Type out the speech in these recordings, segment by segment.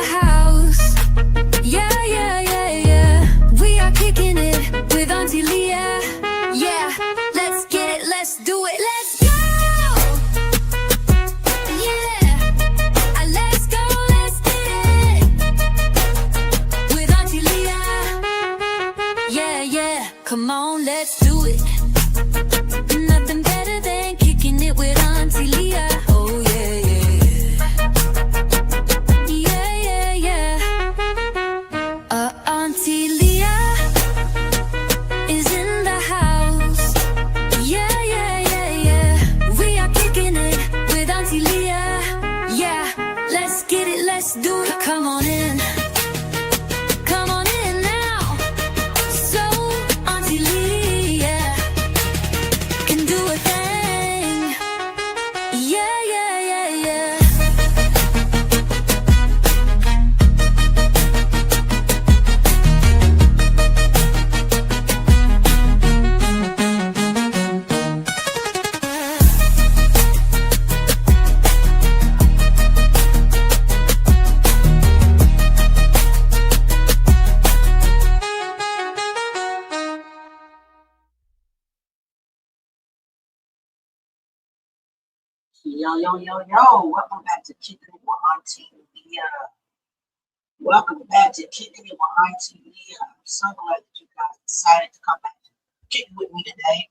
house. Yeah, yeah, yeah, yeah. We are kicking it with Auntie Leah. Yeah, let's get it, let's do it, let's go. Yeah, let's go, let's get it with Auntie Leah. Yeah, yeah, come on, let's do it. Nothing better than kicking it with Auntie Leah. Oh yeah, yeah, yeah, yeah, yeah. Auntie Leah is in the house. Yeah, yeah, yeah, yeah. We are kicking it with Auntie Leah. Yeah, let's get it, let's do it. Come on in. Come on in now. So Auntie Leah can do a thing. Yeah, yeah, yeah, yeah. Yo, yo, yo, yo. Welcome back to Kicking It with Auntie Leah. Welcome back to Kicking It with Auntie Leah. I'm so glad that you guys decided to come back and kick it with me today.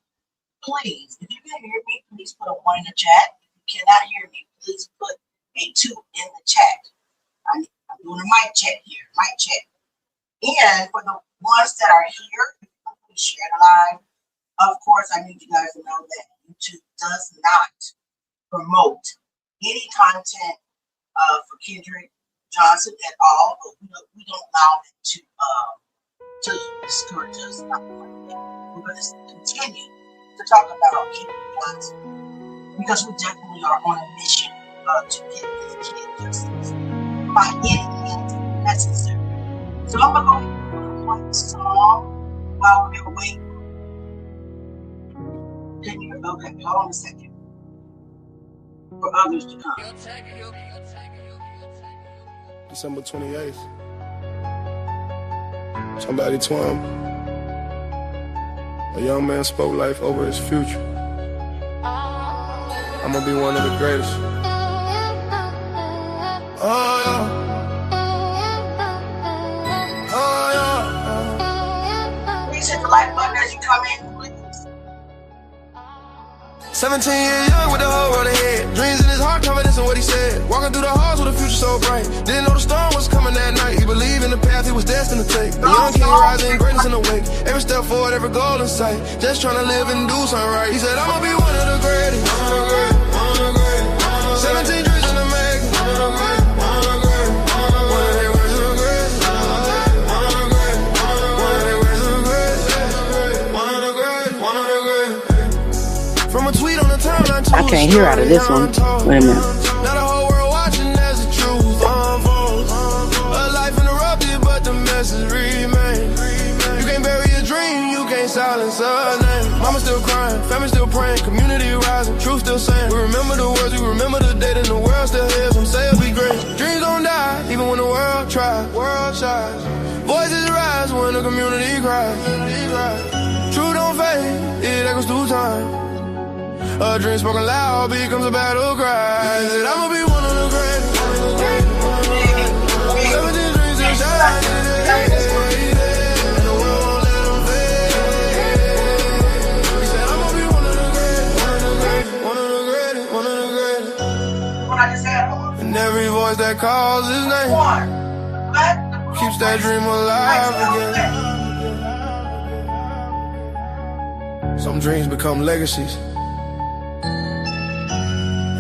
Please, if you can hear me, please put a 1 in the chat. If you cannot hear me, please put a 2 in the chat. I'm doing a mic check here, mic check. And for the ones that are here, please share the live. Of course, I need you guys to know that YouTube does not promote any content for Kendrick Johnson at all, but we don't allow it to discourage us. We're going to continue to talk about Kendrick Johnson because we definitely are on a mission to get this kid justice by any means necessary. So I'm going to play this song while we're waiting. Can you? Okay, hold on a second. For others to come. December 28th. Somebody told him a young man spoke life over his future. I'm gonna be one of the greatest. Oh yeah. Oh yeah. Please hit the like button as you come in, please. 17 years young with the whole world ahead. Dreams in his heart, confidence in what he said. Walking through the halls with a future so bright. Didn't know the storm was coming that night. He believed in the path he was destined to take. The young king rising, greatness in the wake. Every step forward, every goal in sight. Just trying to live and do something right. He said, I'ma be one of the greatest. 17 dreams in the making. One of the greatest. I can't hear out of this one. Wait a minute. Now the whole world watching as the truth unfolds. A life interrupted, but the message remains. You can't bury your dream, you can't silence her name. Mama still crying, family still praying, community rising, truth still saying. We remember the words, we remember the day, and the world still hears them say it'll be great. Dreams don't die, even when the world tries. World shines. Voices rise when the community cries. Truth don't fade, it echoes through time. A dream spoken loud becomes a battle cry. That I'ma be one of the greatest. 17 dreams and shine. And the world won't let them fade. He said I'ma be one of the greatest. One of the greatest. One of the greatest. What I just said. And every voice that calls his name keeps that dream alive again. Some dreams become legacies.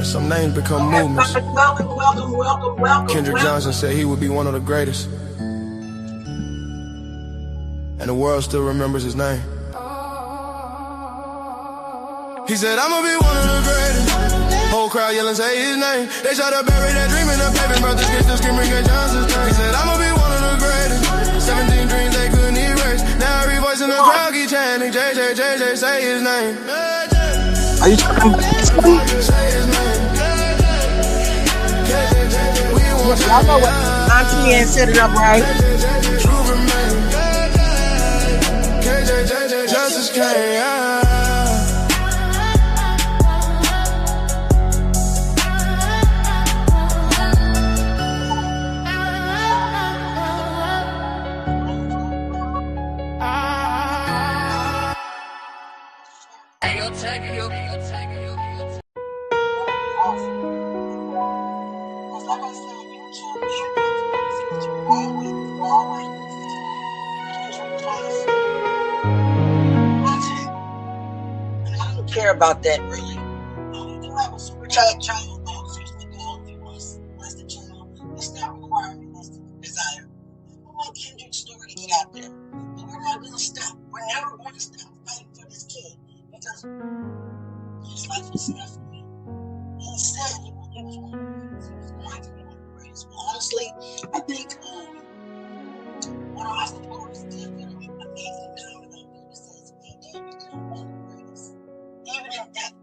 Some names become movements. Welcome. Kendrick Johnson said he would be one of the greatest. And the world still remembers his name. He said, I'ma be one of the greatest. Whole crowd yelling, say his name. They try to bury that dream in the pavement, but this kid still screaming Kendrick Johnson's name. He said, I'ma be one of the greatest. 17 dreams they couldn't erase. Now every voice in the crowd keep chanting, JJ, say his name. Are you talking about this one? Yeah, Y'all know what Auntie Ann set it up right. True remain. Justice came. Like I said, you can't handle the always Kendrick Johnson. I don't care about that really. You do have a super child seriously go if you want to bless the child. It's not required, it's the desire. We want Kendrick's story to get out there. But we're not gonna stop. We're never going to stop fighting for this kid because his life was enough for me. He said he was going to be one of the greatest. Well, honestly, I think one of my supporters did an amazing comment on me that says he did become one of the greatest. Even in death,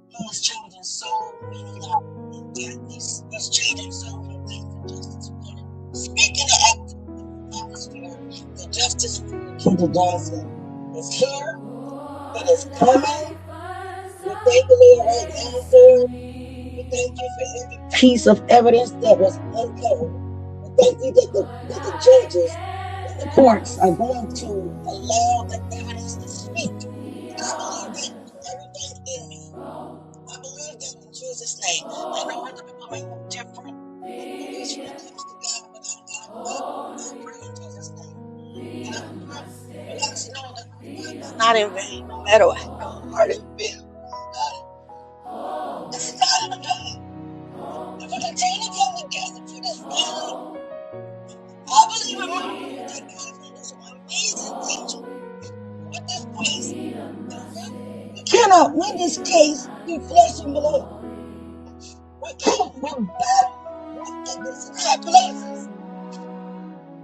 he is changing so many lives. In death, he's changing so many things for justice. Speaking of atmosphere, the justice for Kendrick Johnson is here. It is coming. We thank the Lord right now for it. We thank you for every piece of evidence that was uncovered. We thank you that the judges and the courts are going to allow the evidence to speak. And I believe that with everything in me. I believe that in Jesus' name. I know other people may have different beliefs when it comes to God, but I pray in Jesus' name. And I pray you guys know that my fight is not in vain, no matter how hard it feels. It's not in vain. If we continue to come together for this family, I believe in my heart that God is going to do some amazing things with this case. We cannot win this case through flesh and blood. We can't. We're battle wickedness in high places.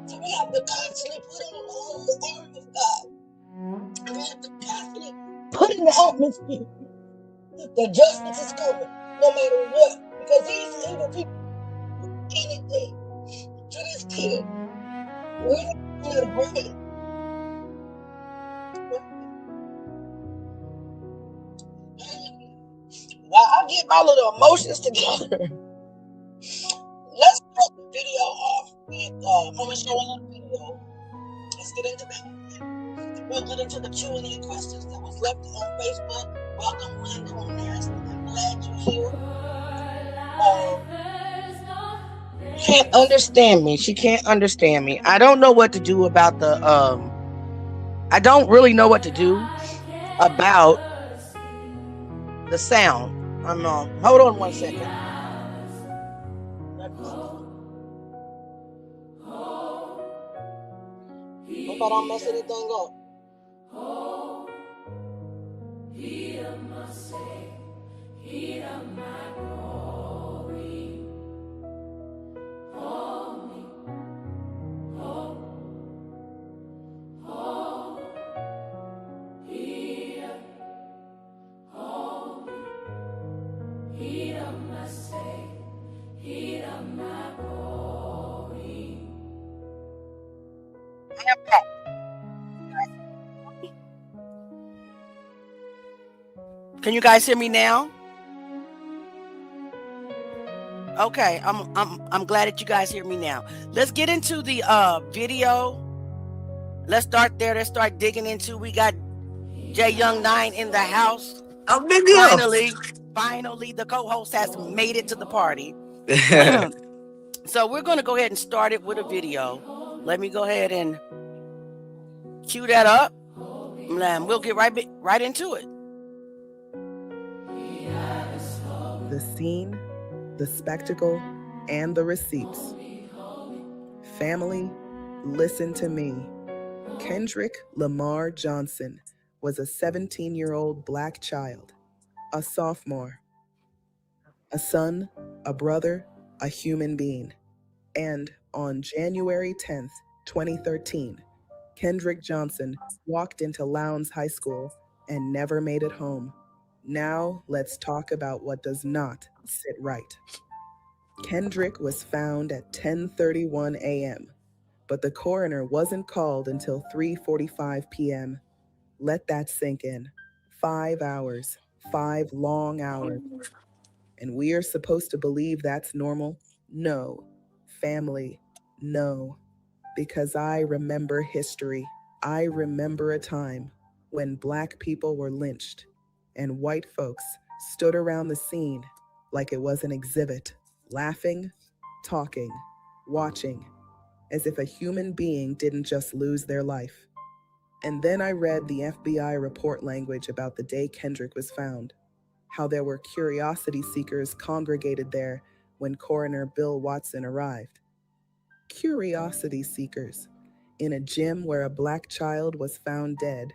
So we have to constantly put on the whole armor of God. And we have to constantly put in the atmosphere that the justice is coming, no matter what. Because these evil people do anything to this kid. We're not going to break. While I get my little emotions together, let's start the video off with, I'm going to show a little video. Let's get into that. We'll get into the Q&A questions that was left on Facebook. Welcome, Linda, on there. I'm glad you're here. Can't understand me. She can't understand me. I don't know what to do about the, I don't really know what to do about the sound. Hold on 1 second. Hope I don't mess anything up. Can you guys hear me now? Okay, I'm glad that you guys hear me now. Let's get into the video. Let's start there. Let's start digging into. We got J Young 9 in the house. Oh, big deal. Finally, the co-host has made it to the party. So we're going to go ahead and start it with a video. Let me go ahead and cue that up. And we'll get right into it. The scene, the spectacle, and the receipts. Family, listen to me. Kendrick Lamar Johnson was a 17-year-old black child, a sophomore, a son, a brother, a human being. And on January 10th, 2013, Kendrick Johnson walked into Lowndes High School and never made it home. Now let's talk about what does not sit right. Kendrick was found at 10:31 a.m., but the coroner wasn't called until 3:45 p.m. Let that sink in. 5 hours, 5 long hours. And we are supposed to believe that's normal? No. Family, no. Because I remember history. I remember a time when Black people were lynched and white folks stood around the scene like it was an exhibit, laughing, talking, watching, as if a human being didn't just lose their life. And then I read the FBI report language about the day Kendrick was found, how there were curiosity seekers congregated there when coroner Bill Watson arrived. Curiosity seekers in a gym where a Black child was found dead.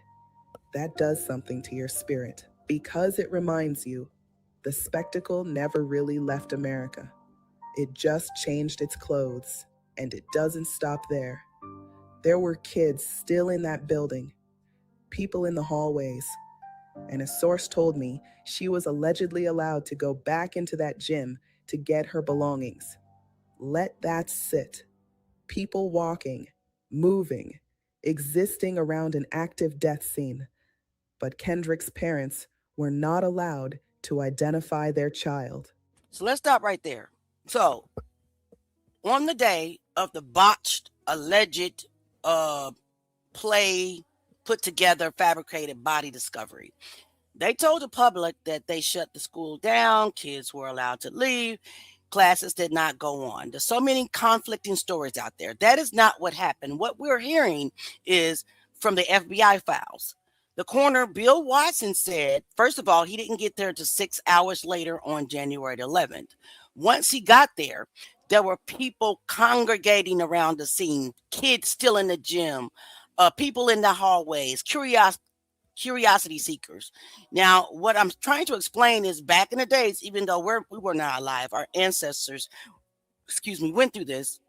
That does something to your spirit because it reminds you the spectacle never really left America. It just changed its clothes, and it doesn't stop there. There were kids still in that building, people in the hallways, and a source told me she was allegedly allowed to go back into that gym to get her belongings. Let that sit. People walking, moving, existing around an active death scene. But Kendrick's parents were not allowed to identify their child. So let's stop right there. So, on the day of the botched, alleged play, put together, fabricated body discovery, they told the public that they shut the school down, kids were allowed to leave, classes did not go on. There's so many conflicting stories out there. That is not what happened. What we're hearing is from the FBI files. The coroner, Bill Watson, said, first of all, he didn't get there until 6 hours later on January 11th. Once he got there, there were people congregating around the scene, kids still in the gym, people in the hallways, curiosity seekers. Now, what I'm trying to explain is back in the days, even though we were not alive, our ancestors, went through this.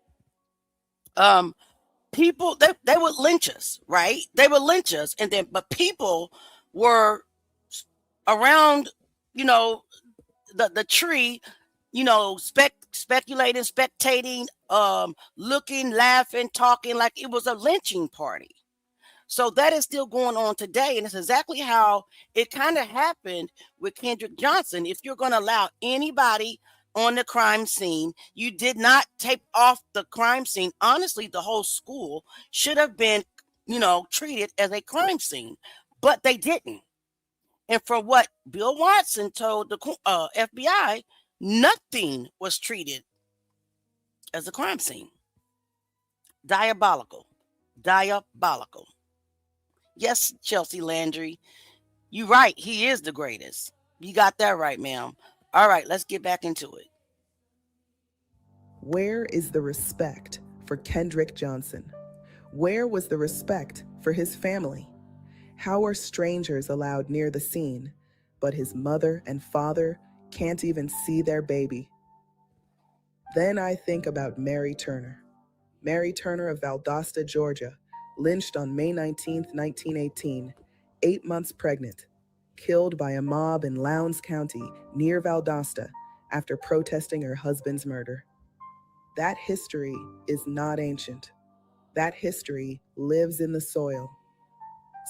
People, they would lynch us, right? They would lynch us, but people were around, the tree, speculating, spectating, looking, laughing, talking like it was a lynching party. So that is still going on today. And it's exactly how it kind of happened with Kendrick Johnson. If you're going to allow anybody on the crime scene, you did not tape off the crime scene. Honestly, the whole school should have been, treated as a crime scene, but they didn't. And for what Bill Watson told the FBI, nothing was treated as a crime scene. Diabolical. Yes, Chelsea Landry, you're right. He is the greatest. You got that right, ma'am. All right, let's get back into it. Where is the respect for Kendrick Johnson? Where was the respect for his family? How are strangers allowed near the scene, but his mother and father can't even see their baby? Then I think about Mary Turner. Mary Turner of Valdosta, Georgia, lynched on May 19, 1918, 8 months pregnant, killed by a mob in Lowndes County near Valdosta after protesting her husband's murder. That history is not ancient. That history lives in the soil.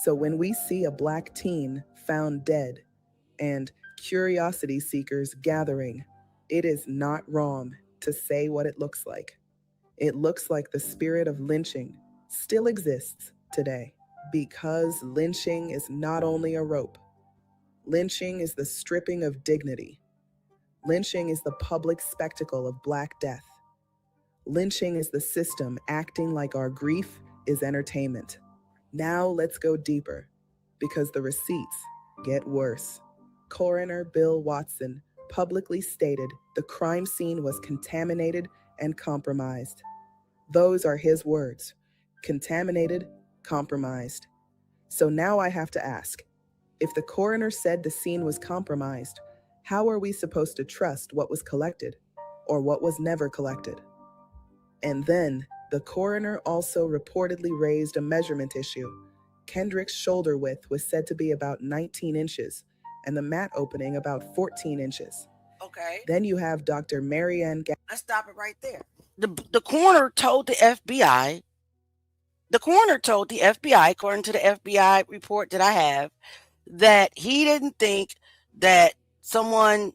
So when we see a Black teen found dead and curiosity seekers gathering, it is not wrong to say what it looks like. It looks like the spirit of lynching still exists today, because lynching is not only a rope. Lynching is the stripping of dignity. Lynching is the public spectacle of Black death. Lynching is the system acting like our grief is entertainment. Now let's go deeper, because the receipts get worse. Coroner Bill Watson publicly stated the crime scene was contaminated and compromised. Those are his words. Contaminated, compromised. So now I have to ask, if the coroner said the scene was compromised, how are we supposed to trust what was collected or what was never collected? And then the coroner also reportedly raised a measurement issue. Kendrick's shoulder width was said to be about 19 inches and the mat opening about 14 inches. Okay. Then you have Dr. Marianne. Let's stop it right there. The coroner told the FBI, according to the FBI report that I have, that he didn't think that someone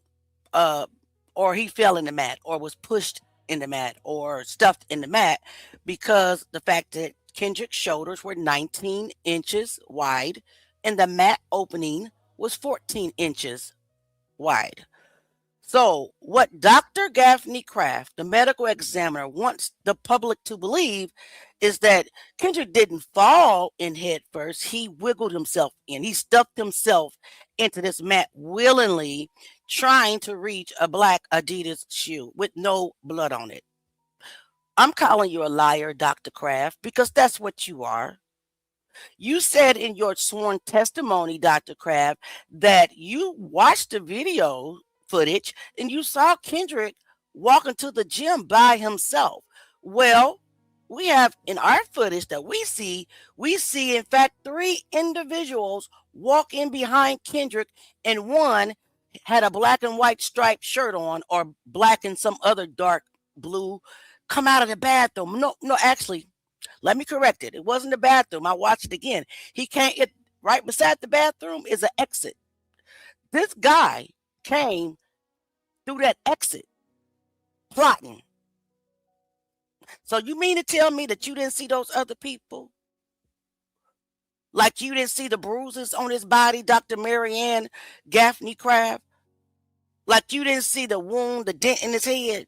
or he fell in the mat or was pushed in the mat or stuffed in the mat, because the fact that Kendrick's shoulders were 19 inches wide and the mat opening was 14 inches wide. So, what Dr. Gaffney Kraft, the medical examiner, wants the public to believe is that Kendrick didn't fall in head first. He wiggled himself in. He stuffed himself into this mat willingly, trying to reach a black Adidas shoe with no blood on it. I'm calling you a liar, Dr. Kraft, because that's what you are. You said in your sworn testimony, Dr. Kraft, that you watched the video footage and you saw Kendrick walking to the gym by himself. Well, we have in our footage that we see in fact 3 individuals walk in behind Kendrick, and one had a black and white striped shirt on, or black and some other dark blue, come out of the bathroom. No, actually, let me correct it. It wasn't the bathroom. I watched it again. He can't. Right beside the bathroom is an exit. This guy came through that exit, plotting. So you mean to tell me that you didn't see those other people? Like you didn't see the bruises on his body, Dr. Marianne Gaffney Kraft? Like you didn't see the wound, the dent in his head?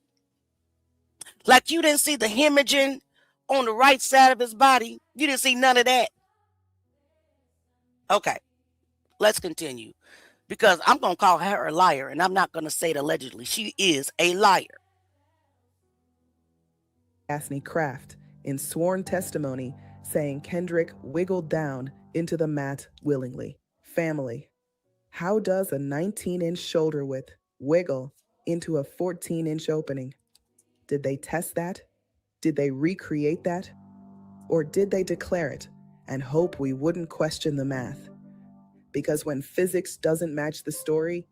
Like you didn't see the hemorrhaging on the right side of his body? You didn't see none of that? Okay, let's continue, because I'm going to call her a liar, and I'm not going to say it allegedly. She is a liar. Gaffney Kraft in sworn testimony saying Kendrick wiggled down into the mat willingly. Family, how does a 19-inch shoulder width wiggle into a 14-inch opening? Did they test that? Did they recreate that? Or did they declare it and hope we wouldn't question the math? Because when physics doesn't match the story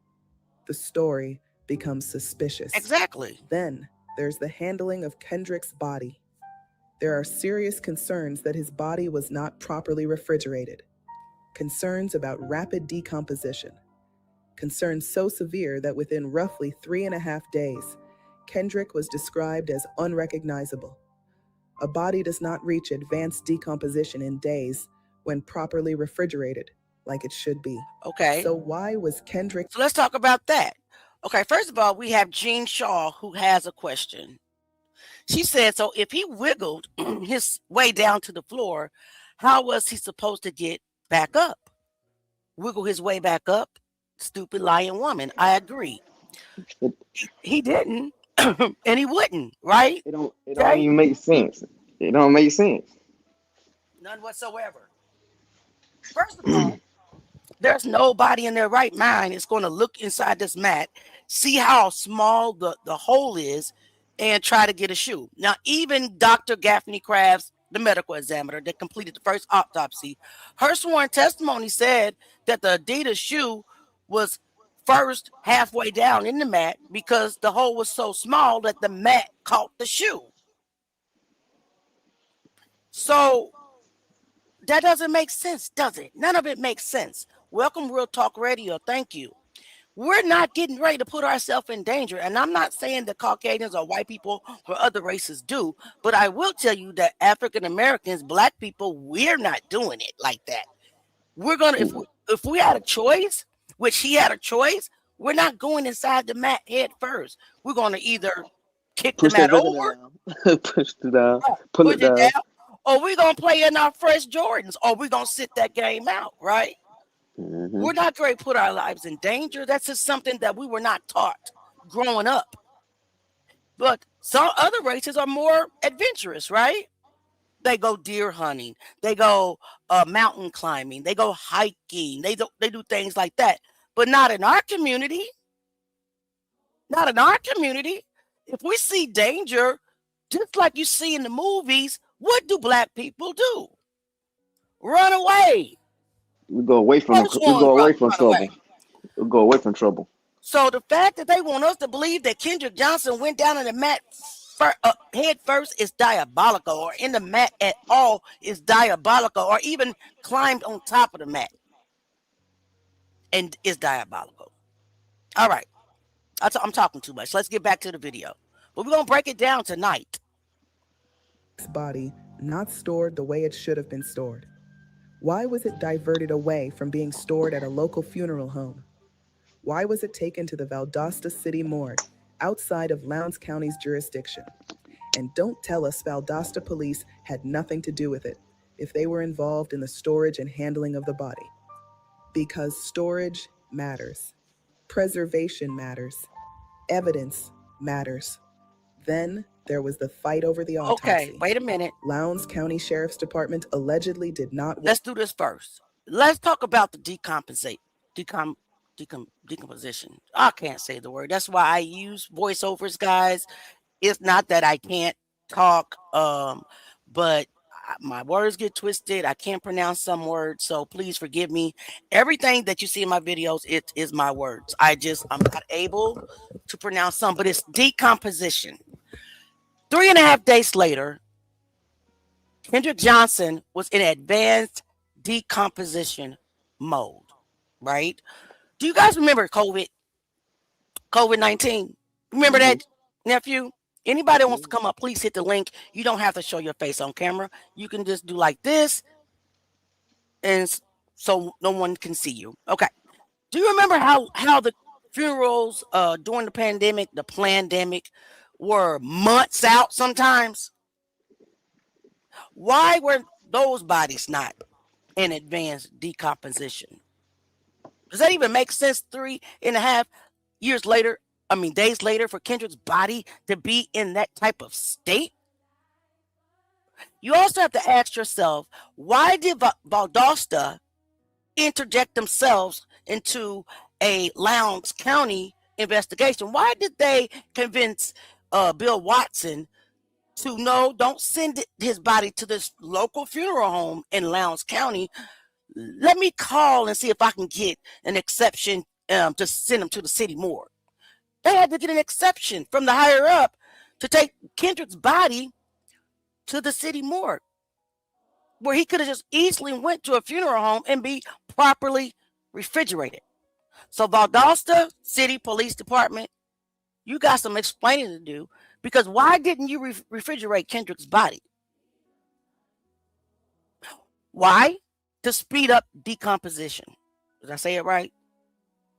becomes suspicious. Exactly. Then there's the handling of Kendrick's body. There are serious concerns that his body was not properly refrigerated. Concerns about rapid decomposition. Concerns so severe that within roughly 3.5 days, Kendrick was described as unrecognizable. A body does not reach advanced decomposition in days when properly refrigerated, like it should be. Okay. So why was Kendrick... So let's talk about that. Okay, first of all, we have Jean Shaw, who has a question. She said, so if he wiggled his way down to the floor, how was he supposed to get back up? Wiggle his way back up? Stupid lying woman. I agree. He didn't, and he wouldn't, right? It don't even make sense. It don't make sense. None whatsoever. First of all, there's nobody in their right mind is going to look inside this mat, see how small the hole is, and try to get a shoe. Now, even Dr. Gaffney Kraft, the medical examiner that completed the first autopsy, her sworn testimony said that the Adidas shoe was first halfway down in the mat because the hole was so small that the mat caught the shoe. So that doesn't make sense, does it? None of it makes sense. Welcome, Real Talk Radio. Thank you. We're not getting ready to put ourselves in danger. And I'm not saying that Caucasians or white people or other races do, but I will tell you that African Americans, black people, we're not doing it like that. We're going to, if we had a choice, which he had a choice, we're not going inside the mat head first. We're going to either kick the mat over, push it down, pull it down, or we're going to play in our fresh Jordans, or we're going to sit that game out, right? Mm-hmm. We're not going to put our lives in danger. That's just something that we were not taught growing up. But some other races are more adventurous, right? They go deer hunting. They go mountain climbing. They go hiking. They do things like that. But not in our community. Not in our community. If we see danger, just like you see in the movies, what do black people do? Run away. We go away from trouble. We go away from trouble. So the fact that they want us to believe that Kendrick Johnson went down in the mat head first is diabolical, or in the mat at all is diabolical, or even climbed on top of the mat and is diabolical. All right. I'm talking too much. Let's get back to the video. But we're going to break it down tonight. Body not stored the way it should have been stored. Why was it diverted away from being stored at a local funeral home? Why was it taken to the Valdosta City morgue outside of Lowndes County's jurisdiction? And don't tell us Valdosta police had nothing to do with it if they were involved in the storage and handling of the body. Because storage matters. Preservation matters. Evidence matters. Then there was the fight over the autopsy. Okay, wait a minute. Lowndes County Sheriff's Department allegedly did not... Let's do this first. Let's talk about the decomposition. I can't say the word. That's why I use voiceovers, guys. It's not that I can't talk, but my words get twisted. I can't pronounce some words, so please forgive me. Everything that you see in my videos, it is my words. I'm not able to pronounce some, but it's decomposition. 3.5 days later, Kendrick Johnson was in advanced decomposition mode, right? Do you guys remember COVID-19? Remember that, nephew? Anybody wants to come up, please hit the link. You don't have to show your face on camera. You can just do like this, and so no one can see you. Okay. Do you remember how the funerals during the pandemic, were months out sometimes? Why were those bodies not in advanced decomposition? Does that even make sense? 3.5 days later, for Kendrick's body to be in that type of state? You also have to ask yourself, why did Valdosta interject themselves into a Lowndes County investigation? Why did they convince Bill Watson to don't send his body to this local funeral home in Lowndes County? Let me call and see if I can get an exception to send him to the city morgue. They had to get an exception from the higher up to take Kendrick's body to the city morgue, where he could have just easily went to a funeral home and be properly refrigerated. So Valdosta City Police Department, you got some explaining to do, because why didn't you refrigerate Kendrick's body? Why? To speed up decomposition. Did I say it right?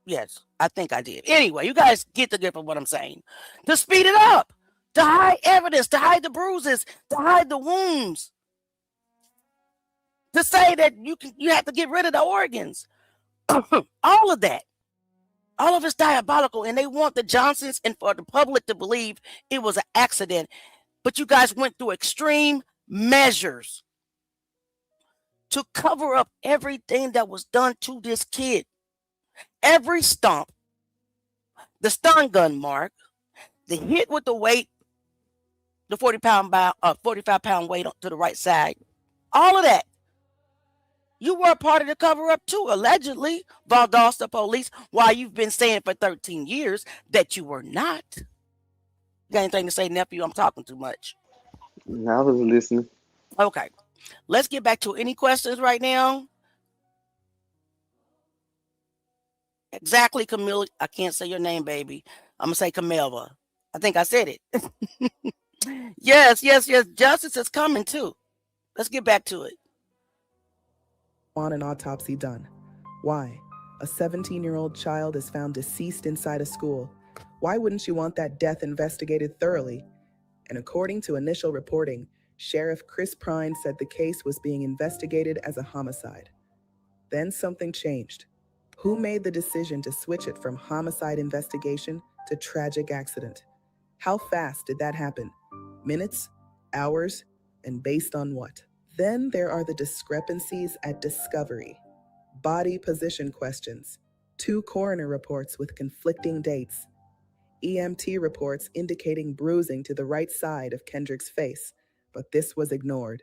Yes, I think I did. Anyway, you guys get the drift of what I'm saying. To speed it up, to hide evidence, to hide the bruises, to hide the wounds, to say that you have to get rid of the organs. All of that. All of it's diabolical, and they want the Johnsons and for the public to believe it was an accident. But you guys went through extreme measures to cover up everything that was done to this kid. Every stomp, the stun gun mark, the hit with the weight, the 45-pound weight to the right side, all of that. You were a part of the cover up too, allegedly, Valdosta police, while you've been saying for 13 years that you were not. You got anything to say, nephew? I'm talking too much. I was listening. Okay. Let's get back to any questions right now. Exactly, Camille. I can't say your name, baby. I'm going to say Camelva. I think I said it. Yes. Justice is coming too. Let's get back to it. Want an autopsy done. Why? A 17-year-old child is found deceased inside a school. Why wouldn't you want that death investigated thoroughly? And according to initial reporting, Sheriff Chris Prine said the case was being investigated as a homicide. Then something changed. Who made the decision to switch it from homicide investigation to tragic accident? How fast did that happen? Minutes? Hours? And based on what? Then there are the discrepancies at discovery. Body position questions. 2 coroner reports with conflicting dates. EMT reports indicating bruising to the right side of Kendrick's face, but this was ignored.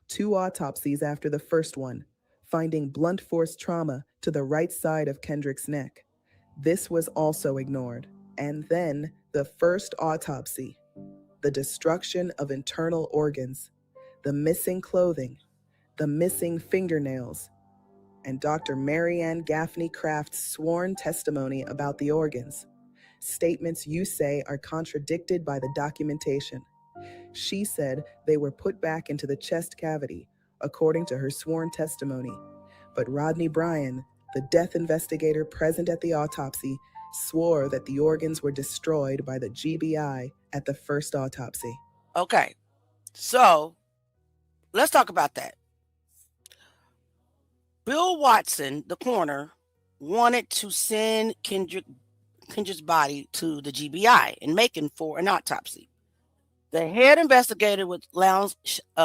2 autopsies after the first one, finding blunt force trauma to the right side of Kendrick's neck. This was also ignored. And then the first autopsy, the destruction of internal organs, the missing clothing, the missing fingernails, and Dr. Marianne Gaffney Craft's sworn testimony about the organs. Statements you say are contradicted by the documentation. She said they were put back into the chest cavity, according to her sworn testimony. But Rodney Bryan, the death investigator present at the autopsy, swore that the organs were destroyed by the GBI at the first autopsy. Okay, so let's talk about that. Bill Watson, the coroner, wanted to send Kendrick's body to the GBI and Macon for an autopsy. The head investigator with Lowndes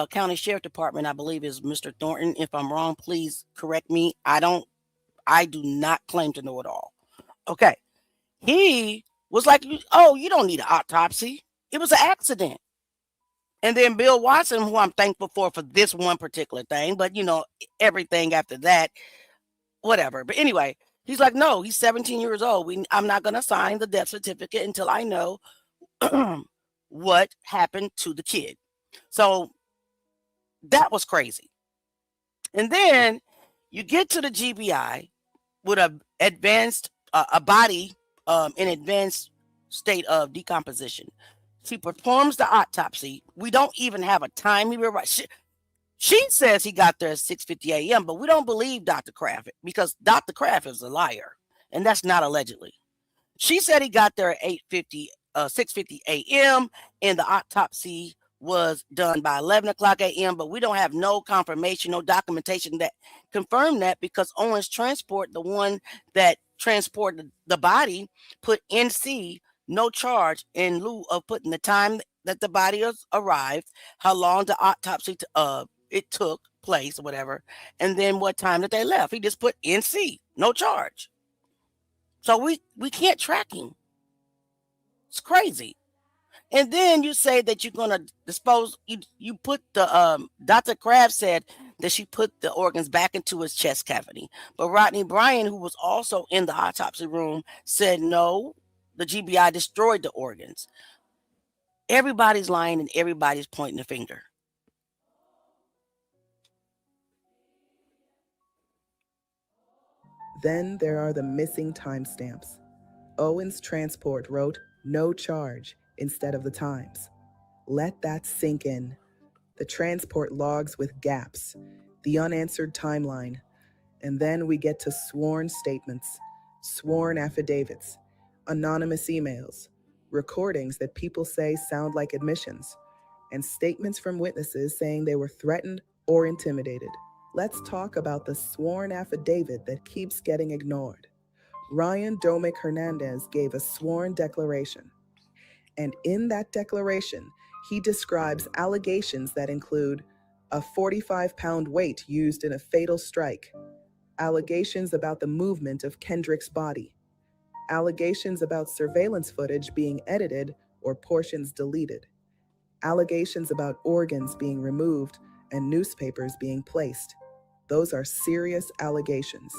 County Sheriff Department, I believe, is Mr. Thornton. If I'm wrong, please correct me. I do not claim to know it all. Okay. He was like, oh, you don't need an autopsy. It was an accident. And then Bill Watson, who I'm thankful for this one particular thing, but everything after that, whatever. But anyway, he's like, no, he's 17 years old. I'm not going to sign the death certificate until I know what happened to the kid. So that was crazy. And then you get to the GBI with a body in advanced state of decomposition. She performs the autopsy. We don't even have a time. She says he got there at 6:50 a.m., but we don't believe Dr. Kraft because Dr. Kraft is a liar, and that's not allegedly. She said he got there at 6:50 a.m., and the autopsy was done by 11 o'clock a.m., but we don't have no confirmation, no documentation that confirmed that because Owens Transport, the one that transported the body, put NC, no charge, in lieu of putting the time that the body arrived, how long the autopsy it took place or whatever, and then what time that they left. He just put NC, no charge. So we can't track him. It's crazy. And then you say that you're going to dispose, you put the, Dr. Kraft said that she put the organs back into his chest cavity. But Rodney Bryan, who was also in the autopsy room, said no, the GBI destroyed the organs. Everybody's lying and everybody's pointing the finger. Then there are the missing timestamps. Owens Transport wrote no charge instead of the times. Let that sink in. The transport logs with gaps, the unanswered timeline, and then we get to sworn statements, sworn affidavits, anonymous emails, recordings that people say sound like admissions, and statements from witnesses saying they were threatened or intimidated. Let's talk about the sworn affidavit that keeps getting ignored. Ryan Domick Hernandez gave a sworn declaration. And in that declaration, he describes allegations that include a 45-pound weight used in a fatal strike, allegations about the movement of Kendrick's body, allegations about surveillance footage being edited or portions deleted, allegations about organs being removed and newspapers being placed. Those are serious allegations.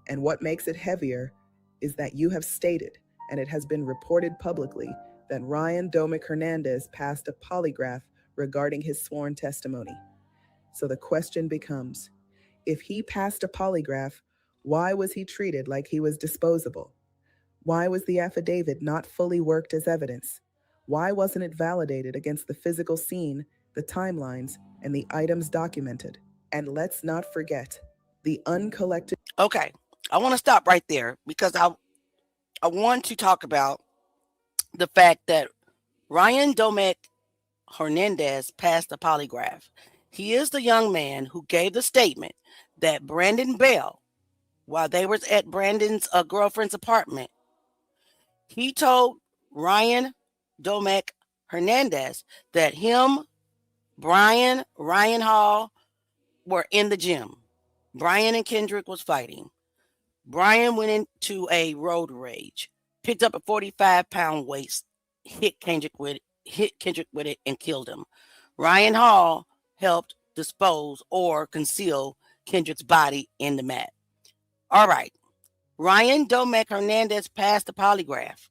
And what makes it heavier is that you have stated, and it has been reported publicly, that Ryan Domick Hernandez passed a polygraph regarding his sworn testimony. So the question becomes, if he passed a polygraph, why was he treated like he was disposable? Why was the affidavit not fully worked as evidence? Why wasn't it validated against the physical scene, the timelines, and the items documented? And let's not forget the uncollected. Okay, I want to stop right there because I want to talk about the fact that Ryan Domick Hernandez passed the polygraph. He is the young man who gave the statement that Brandon Bell, while they were at Brandon's girlfriend's apartment, he told Ryan Domick Hernandez that him, Ryan Hall were in the gym. Brian and Kendrick was fighting. Brian went into a road rage, picked up a 45-pound weight, hit Kendrick with it, and killed him. Ryan Hall helped dispose or conceal Kendrick's body in the mat. All right. Ryan Domek Hernandez passed the polygraph.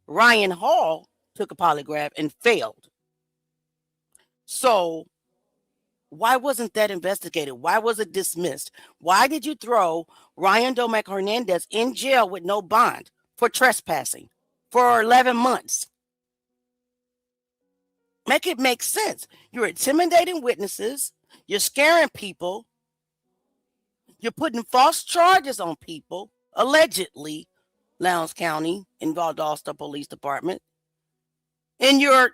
Ryan Hall took a polygraph and failed. So why wasn't that investigated? Why was it dismissed? Why did you throw Ryan Domek Hernandez in jail with no bond for trespassing for 11 months? Make it make sense. You're intimidating witnesses. You're scaring people. You're putting false charges on people, allegedly, Lowndes County and Valdosta Police Department. And you're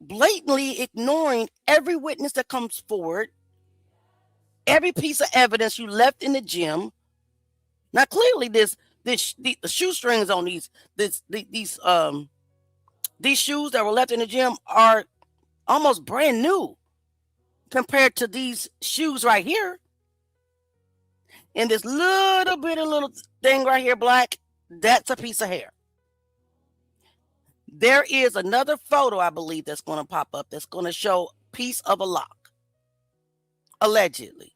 blatantly ignoring every witness that comes forward, every piece of evidence you left in the gym. Now, clearly, the shoestrings on these shoes that were left in the gym are almost brand new compared to these shoes right here. And this little thing right here, black, that's a piece of hair. There is another photo, I believe, that's going to pop up that's going to show piece of a lock, allegedly.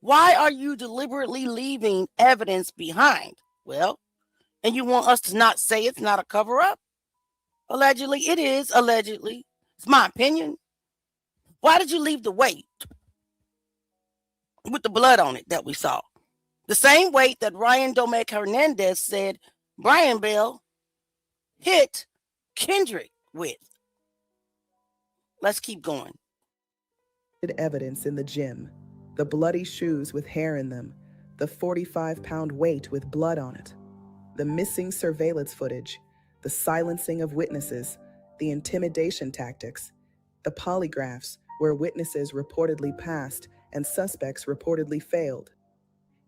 Why are you deliberately leaving evidence behind? Well, and you want us to not say it's not a cover-up? Allegedly, it is, allegedly. It's my opinion. Why did you leave the weight with the blood on it that we saw? The same weight that Ryan Domek Hernandez said Brian Bell hit Kendrick with. Let's keep going. Evidence in the gym, the bloody shoes with hair in them, the 45-pound weight with blood on it, the missing surveillance footage, the silencing of witnesses, the intimidation tactics, the polygraphs where witnesses reportedly passed and suspects reportedly failed,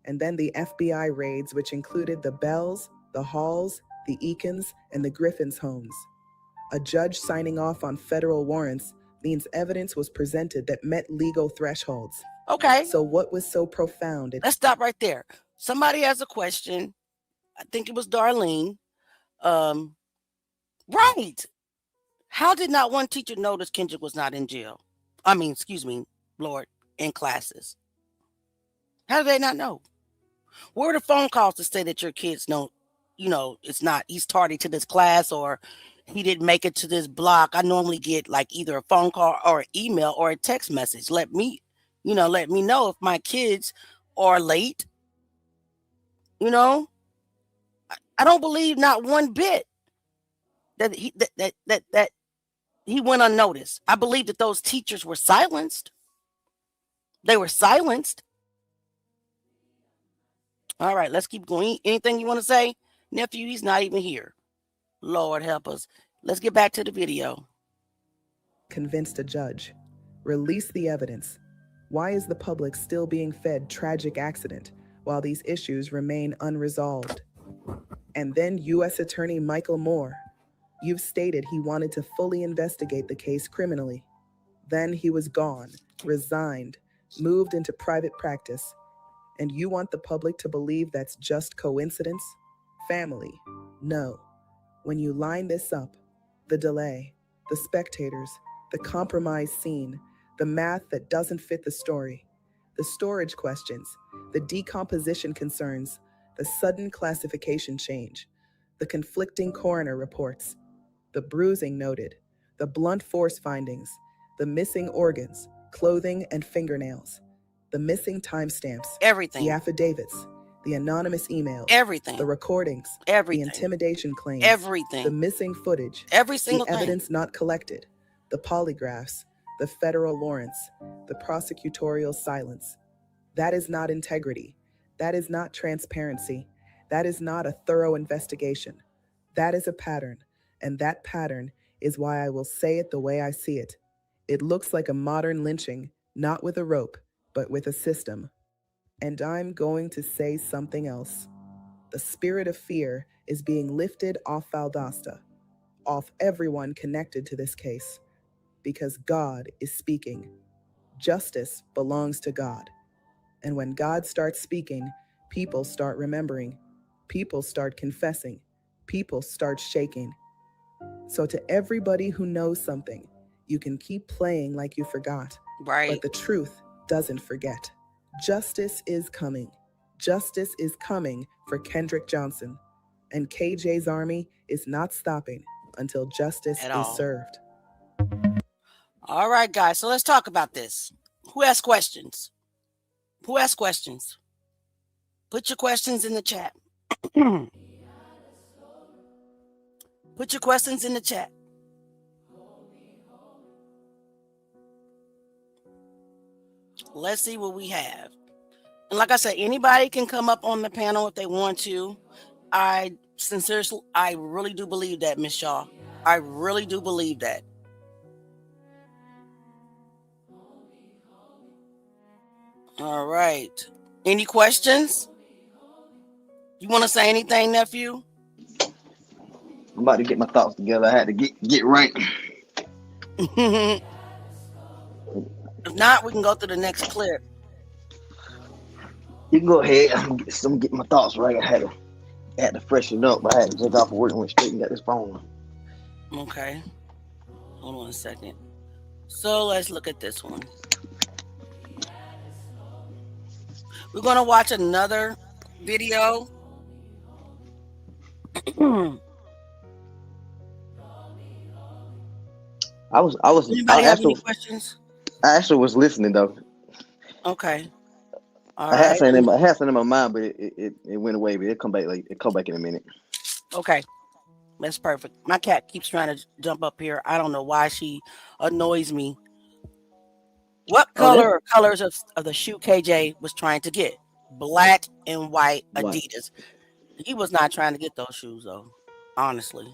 and then the FBI raids which included the Bells, the Halls, the Eakins, and the Griffins homes. A judge signing off on federal warrants means evidence was presented that met legal thresholds. Okay. So what was so profound? Let's stop right there. Somebody has a question. I think it was Darlene. Right. How did not one teacher notice Kendrick was not in jail? Lord, in classes. How did they not know? Where were the phone calls to say that your kids know, it's not, he's tardy to this class or he didn't make it to this block? I normally get like either a phone call or an email or a text message. Let me know if my kids are late. I don't believe not one bit that he went unnoticed. I believe that those teachers were silenced. They were silenced. All right, let's keep going. Anything you want to say? Nephew, he's not even here. Lord help us. Let's get back to the video. Convinced a judge. Release the evidence. Why is the public still being fed tragic accident while these issues remain unresolved? And then U.S. Attorney Michael Moore. You've stated he wanted to fully investigate the case criminally. Then he was gone, resigned, moved into private practice. And you want the public to believe that's just coincidence? Family, no. When you line this up, the delay, the spectators, the compromised scene, the math that doesn't fit the story, the storage questions, the decomposition concerns, the sudden classification change, the conflicting coroner reports, the bruising noted, the blunt force findings, the missing organs, clothing and fingernails, the missing timestamps, everything, the affidavits, the anonymous emails, everything, the recordings, everything, the intimidation claims, everything, the missing footage, every single the evidence not collected, the polygraphs, the federal warrants, the prosecutorial silence. That is not integrity. That is not transparency. That is not a thorough investigation. That is a pattern, and that pattern is why I will say it the way I see it. It looks like a modern lynching, not with a rope, but with a system. And I'm going to say something else. The spirit of fear is being lifted off Valdosta, off everyone connected to this case, because God is speaking. Justice belongs to God. And when God starts speaking, people start remembering. People start confessing. People start shaking. So to everybody who knows something, you can keep playing like you forgot. Right. But the truth doesn't forget. Justice is coming. Justice is coming for Kendrick Johnson, and KJ's army is not stopping until justice At is all. served. All right, guys. So let's talk about this. Who has questions? Who has questions? Put your questions in the chat. Put your questions in the chat. Let's see what we have. And like I said, anybody can come up on the panel if they want to. I really do believe that, Miss Shaw. I really do believe that. All right. Any questions? You want to say anything, nephew? I'm about to get my thoughts together. I had to get right. If not, we can go to the next clip. You can go ahead. I'm getting my thoughts right. I had to freshen up. I had to take off of work and went straight and got this phone. Okay. Hold on a second. So let's look at this one. We're going to watch another video. Anybody have any questions? I actually was listening though. Okay. All I had right. something in my mind, but it went away. But it come back in a minute. Okay. That's perfect. My cat keeps trying to jump up here. I don't know why she annoys me. What colors of the shoe KJ was trying to get? Black and white Adidas. He was not trying to get those shoes though. Honestly,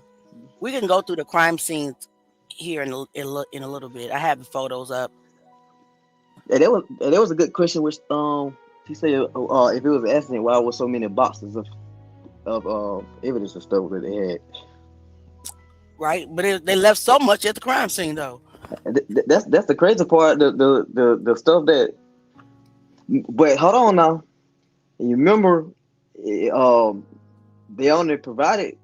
we can go through the crime scenes here in a little bit. I have the photos up. Yeah, there was a good question. Which he said if it was an accident, why was so many boxes of evidence and stuff that they had? Right, but they left so much at the crime scene though. That's the crazy part. The stuff that. But hold on now. You remember, they only provided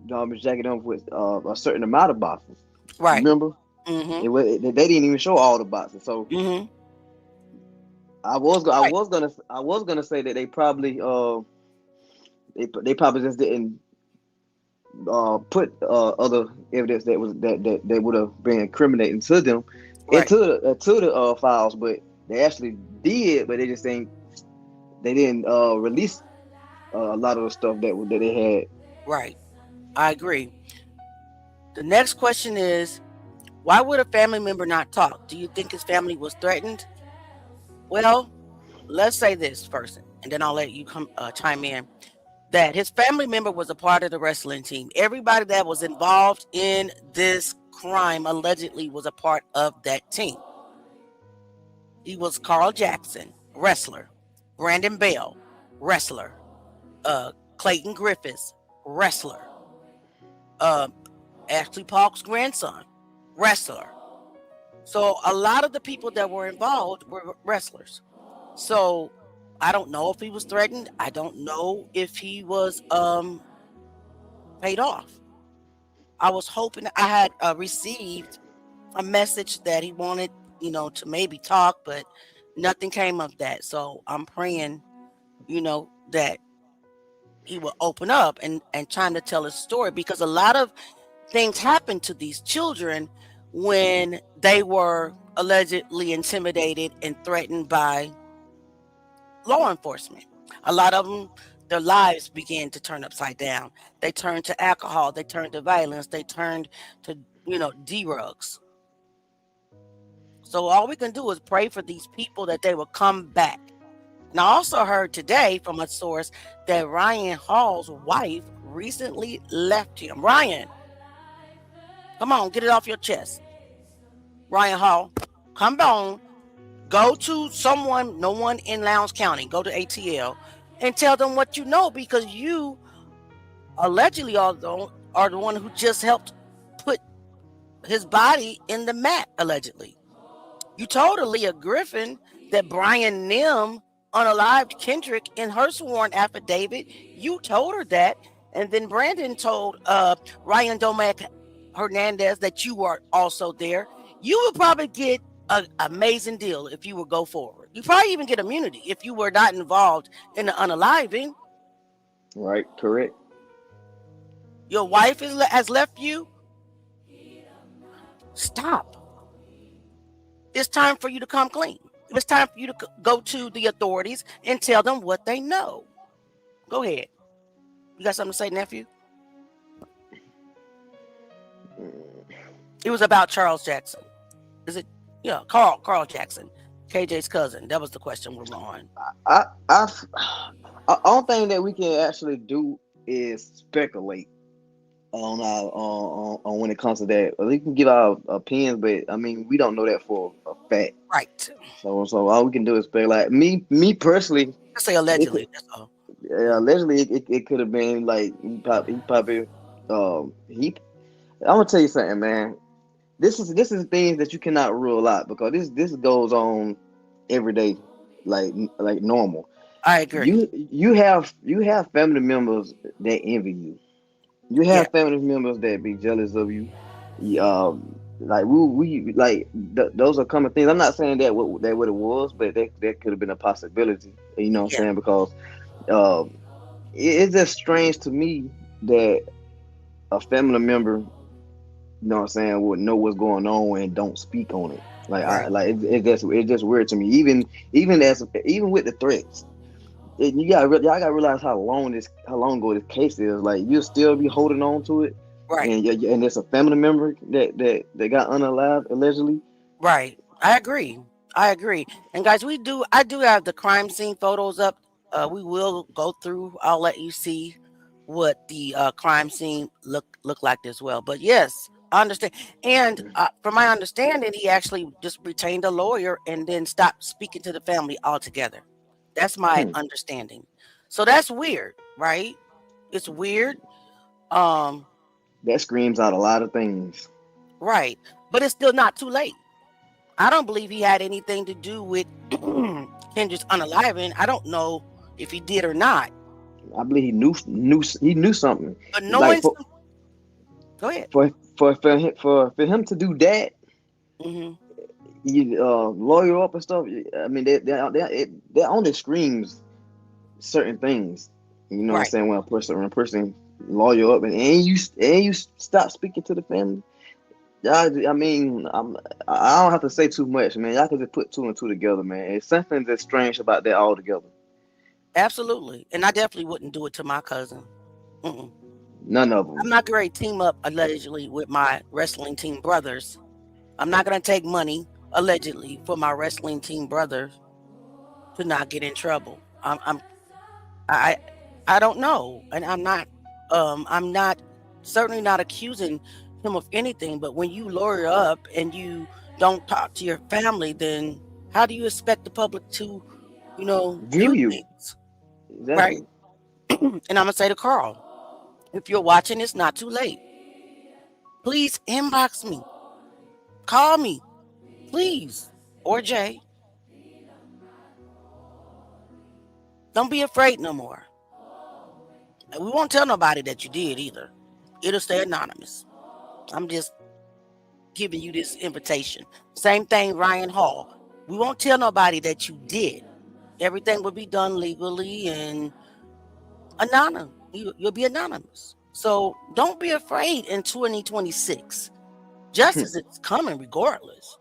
Ms. Jackie with a certain amount of boxes. Right. Remember? Mm-hmm. They didn't even show all the boxes. So I was gonna say that they probably just didn't put other evidence that would have been incriminating to them into the files, but they actually did, but they didn't release a lot of the stuff that they had. Right, I agree. The next question is, why would a family member not talk? Do you think his family was threatened? Well, let's say this first, and then I'll let you chime in. That his family member was a part of the wrestling team. Everybody that was involved in this crime allegedly was a part of that team. He was Carl Jackson, wrestler. Brandon Bell, wrestler. Clayton Griffiths, wrestler. Ashley Park's grandson, wrestler. So a lot of the people that were involved were wrestlers. So I don't know if he was threatened. I don't know if he was paid off. I was hoping I had received a message that he wanted, to maybe talk, but nothing came of that. So I'm praying, that he will open up and trying to tell his story, because a lot of things happened to these children when they were allegedly intimidated and threatened by law enforcement. A lot of them, their lives began to turn upside down. They turned to alcohol, they turned to violence, they turned to, drugs. So all we can do is pray for these people that they will come back. And I also heard today from a source that Ryan Hall's wife recently left him. Ryan, come on, get it off your chest. Ryan Hall, come on. Go to no one in Lowndes County, go to ATL and tell them what you know, because you allegedly are the one who just helped put his body in the mat, allegedly. You told Aaliyah Griffin that Brian Nim unalived Kendrick in her sworn affidavit. You told her that. And then Brandon told Ryan Domac Hernandez that you were also there. You would probably get an amazing deal if you would go forward. You probably even get immunity if you were not involved in the unaliving. Right, correct. Your wife has left you. Stop. It's time for you to come clean. It's time for you to go to the authorities and tell them what they know. Go ahead. You got something to say, nephew? It was about Charles Jackson. Is it? Yeah, Carl Jackson, KJ's cousin. That was the question we were on. I only thing that we can actually do is speculate on on when it comes to that. We can give our opinions, but I mean, we don't know that for a fact. Right. So all we can do is speculate. Me personally, Let's say allegedly. That's all. Yeah, allegedly it could have been like he probably he. I'm gonna tell you something, man. This is things that you cannot rule out because this goes on every day, like normal. I agree. You have family members that envy you. You have family members that be jealous of you. Like we like those are common things. I'm not saying that what it was, but that could have been a possibility. You know what I'm saying? Because it's just strange to me that a family member, you know what I'm saying, would know what's going on and don't speak on it. Like it's just weird to me. Even with the threats. Y'all gotta realize how long ago this case is. Like you'll still be holding on to it, right? And it's a family member that got unalived allegedly. Right. I agree. And guys, I do have the crime scene photos up. We will go through. I'll let you see what the crime scene look like as well. But yes, I understand. And from my understanding, he actually just retained a lawyer and then stopped speaking to the family altogether. That's my understanding. So that's weird, right? It's weird. That screams out a lot of things. Right. But it's still not too late. I don't believe he had anything to do with Kendrick's unaliving. I don't know if he did or not. I believe he knew something. But knowing go ahead. For him to do that, you lawyer up and stuff. I mean, that only screams certain things. You know what I'm saying? When a person lawyer up and you stop speaking to the family. I mean, I don't have to say too much, man. Y'all can just put two and two together, man. It's something that's strange about that altogether. Absolutely, and I definitely wouldn't do it to my cousin. None of them. I'm not going to team up allegedly with my wrestling team brothers. I'm not going to take money allegedly for my wrestling team brothers to not get in trouble. I don't know, and I'm not certainly not accusing him of anything. But when you lawyer up and you don't talk to your family, then how do you expect the public to, view you? Things? Exactly. Right? And I'm gonna say to Carl, if you're watching, it's not too late. Please inbox me, call me, please, or Jay. Don't be afraid no more. And we won't tell nobody that you did either. It'll stay anonymous. I'm just giving you this invitation. Same thing, Ryan Hall. We won't tell nobody that you did. Everything will be done legally and anonymous. You'll be anonymous. So don't be afraid in 2026. Justice is coming regardless.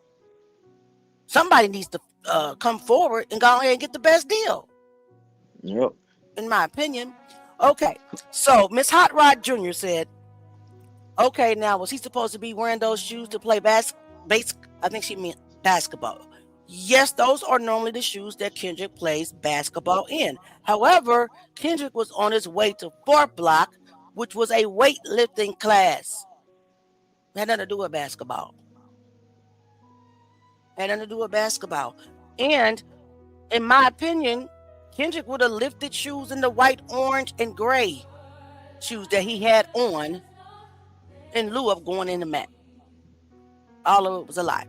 Somebody needs to come forward and go ahead and get the best deal. Yep. In my opinion. Okay. So Miss Hot Rod Jr. said, okay, now was he supposed to be wearing those shoes to play I think she meant basketball. Yes, those are normally the shoes that Kendrick plays basketball in. However, Kendrick was on his way to Fort Block, which was a weightlifting class. Had nothing to do with basketball. And in my opinion, Kendrick would have lifted shoes in the white, orange, and gray shoes that he had on in lieu of going in the mat. All of it was a lie.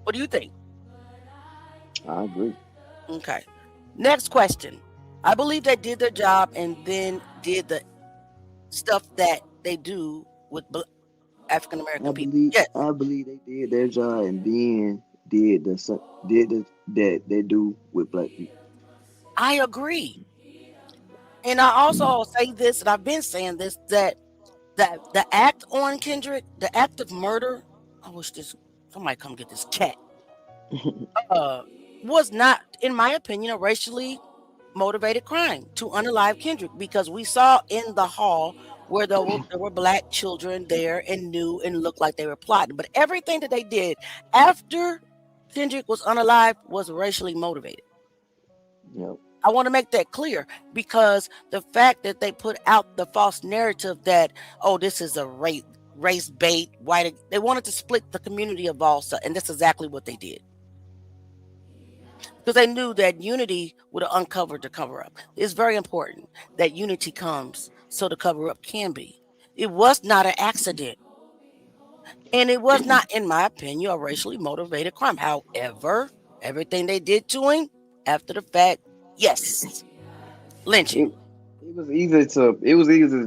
What do you think? I agree. Okay. Next question. I believe they did their job and then did the stuff that they do with African American people. Yes, I believe they did their job and then did that they do with black people. I agree. And I also say this, and I've been saying this, that the act on Kendrick, the act of murder, I wish this somebody come get this cat. Uh, was not, in my opinion, a racially motivated crime to unalive Kendrick because we saw in the hall where there were black children there and knew and looked like they were plotting. But everything that they did after Kendrick was unalive was racially motivated. Yep. I want to make that clear because the fact that they put out the false narrative that, oh, this is a race bait, white, they wanted to split the community of Volsa, and that's exactly what they did. Because they knew that unity would have uncovered the cover up. It's very important that unity comes so the cover up can be. It was not an accident. And it was not, in my opinion, a racially motivated crime. However, everything they did to him after the fact, yes, lynching. It was easy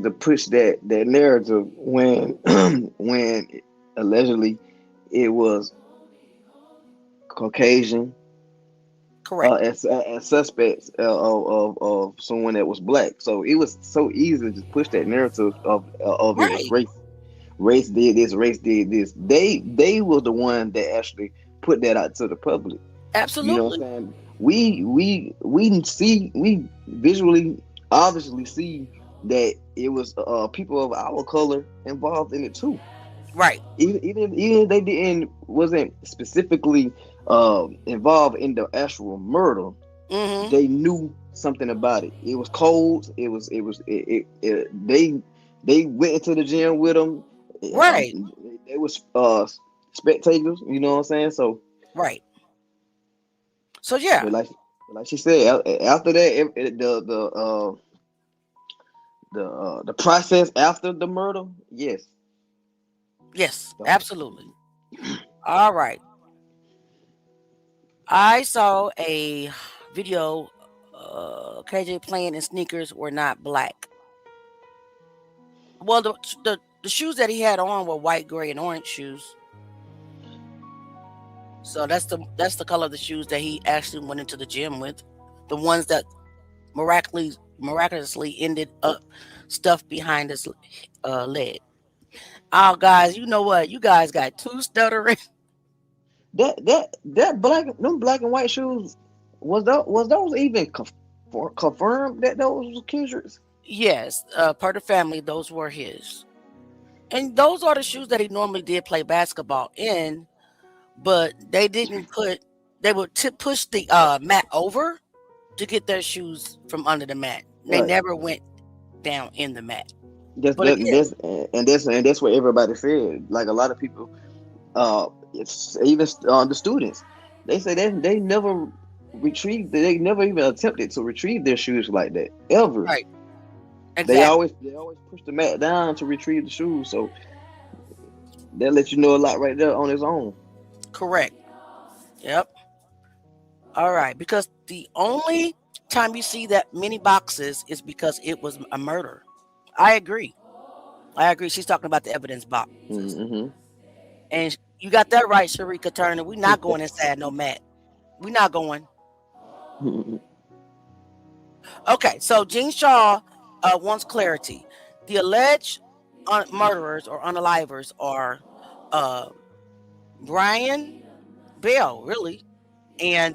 to push that narrative when when allegedly it was Caucasian Correct. as suspects of someone that was black. So it was so easy to just push that narrative of it was Right. race. Race did this. Race did this. They were the one that actually put that out to the public. You know what Absolutely. I'm saying? We visually obviously see that it was people of our color involved in it too. Right. Even if they wasn't specifically involved in the actual murder, Mm-hmm. they knew something about it. It was cold. They went into the gym with them. Right. They was spectators. You know what I'm saying? So, Right. So yeah. but like she said, after that, the process after the murder, yes. Yes, absolutely. All right. I saw a video, KJ playing in sneakers were not black. Well, the shoes that he had on were white, gray, and orange shoes. So that's the color of the shoes that he actually went into the gym with. The ones that miraculously ended up stuffed behind his leg. Oh, guys, you know what? You guys got two stuttering. That them black and white shoes was those even confirmed that those was Kendrick's? Yes, per the family, those were his. And those are the shoes that he normally did play basketball in, but they would push the mat over to get their shoes from under the mat. They Right. never went down in the mat. That's But that, again, that's what everybody said. Like a lot of people, it's even the students, they say they never retrieved. They never even attempted to retrieve their shoes like that ever. right, exactly, They always push the mat down to retrieve the shoes. So that lets you know a lot right there on its own. correct. Yep. All right, because the only time you see that many boxes is because it was a murder. I agree. I agree. She's talking about the evidence boxes. Mm-hmm. And you got that right, Sharika Turner. We're not going inside no mat. We're not going. Okay, so Gene Shaw wants clarity. The alleged murderers or unalivers are Brian Bell, really, and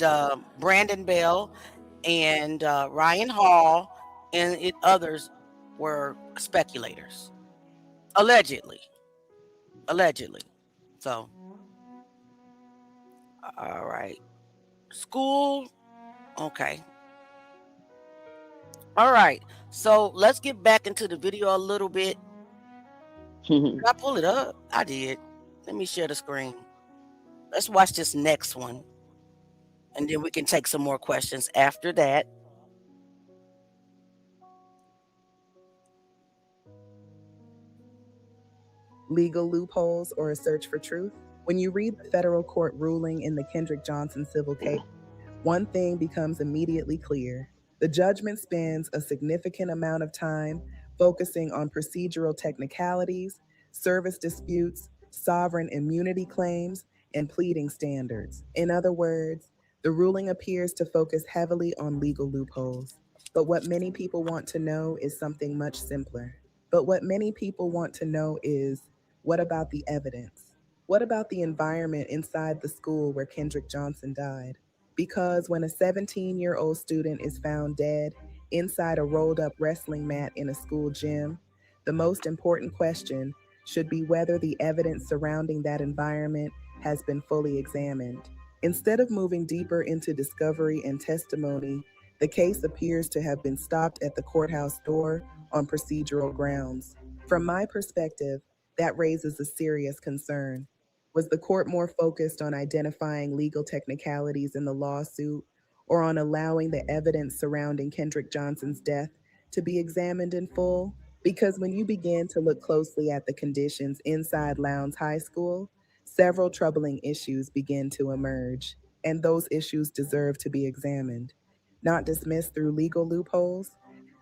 Brandon Bell, and Ryan Hall, and others were speculators. Allegedly. Allegedly. So, all right. School. Okay. All right. So let's get back into the video a little bit. Did I pull it up? I did. Let me share the screen. Let's watch this next one. And then we can take some more questions after that. Legal loopholes or a search for truth? When you read the federal court ruling in the Kendrick Johnson civil case, one thing becomes immediately clear. The judgment spends a significant amount of time focusing on procedural technicalities, service disputes, sovereign immunity claims, and pleading standards. In other words, the ruling appears to focus heavily on legal loopholes. But what many people want to know is something much simpler. But what many people want to know is, what about the evidence? What about the environment inside the school where Kendrick Johnson died? Because when a 17-year-old student is found dead inside a rolled up wrestling mat in a school gym, the most important question should be whether the evidence surrounding that environment has been fully examined. Instead of moving deeper into discovery and testimony, the case appears to have been stopped at the courthouse door on procedural grounds. From my perspective, that raises a serious concern. Was the court more focused on identifying legal technicalities in the lawsuit or on allowing the evidence surrounding Kendrick Johnson's death to be examined in full? Because when you begin to look closely at the conditions inside Lowndes High School, several troubling issues begin to emerge, and those issues deserve to be examined, not dismissed through legal loopholes,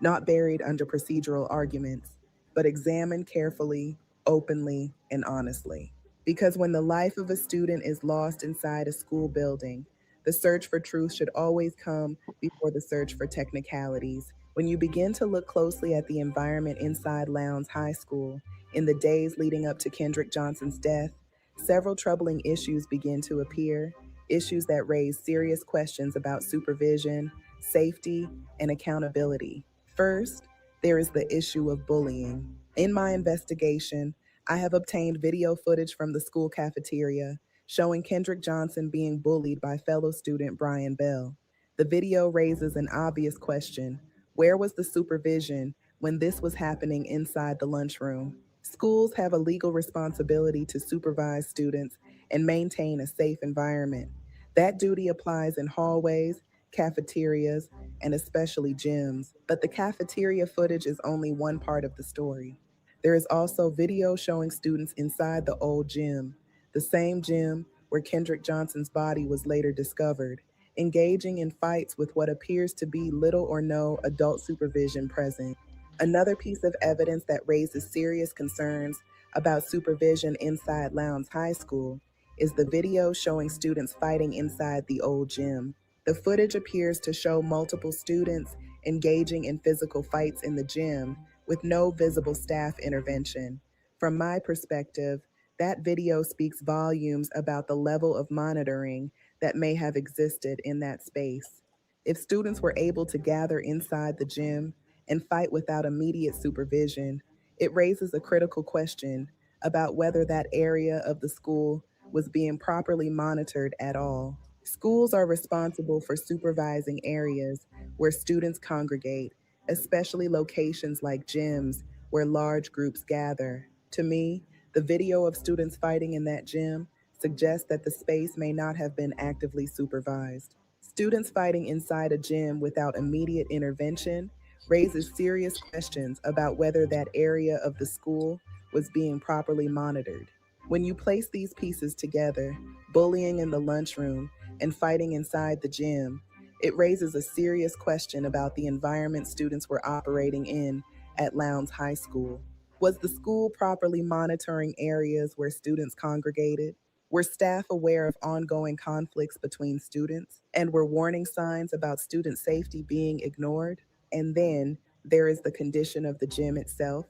not buried under procedural arguments, but examined carefully, openly, and honestly. Because when the life of a student is lost inside a school building, the search for truth should always come before the search for technicalities. When you begin to look closely at the environment inside Lowndes High School in the days leading up to Kendrick Johnson's death, several troubling issues begin to appear, issues that raise serious questions about supervision, safety, and accountability. First, there is the issue of bullying. In my investigation, I have obtained video footage from the school cafeteria showing Kendrick Johnson being bullied by fellow student Brian Bell. The video raises an obvious question. Where was the supervision when this was happening inside the lunchroom? Schools have a legal responsibility to supervise students and maintain a safe environment. That duty applies in hallways, cafeterias, and especially gyms. But the cafeteria footage is only one part of the story. There is also video showing students inside the old gym, the same gym where Kendrick Johnson's body was later discovered, engaging in fights with what appears to be little or no adult supervision present. Another piece of evidence that raises serious concerns about supervision inside Lowndes High School is the video showing students fighting inside the old gym. The footage appears to show multiple students engaging in physical fights in the gym with no visible staff intervention. From my perspective, that video speaks volumes about the level of monitoring that may have existed in that space. If students were able to gather inside the gym and fight without immediate supervision, it raises a critical question about whether that area of the school was being properly monitored at all. Schools are responsible for supervising areas where students congregate, especially locations like gyms where large groups gather. To me, the video of students fighting in that gym suggests that the space may not have been actively supervised. Students fighting inside a gym without immediate intervention raises serious questions about whether that area of the school was being properly monitored. When you place these pieces together, bullying in the lunchroom and fighting inside the gym, it raises a serious question about the environment students were operating in at Lowndes High School. Was the school properly monitoring areas where students congregated? Were staff aware of ongoing conflicts between students? And were warning signs about student safety being ignored? And then there is the condition of the gym itself.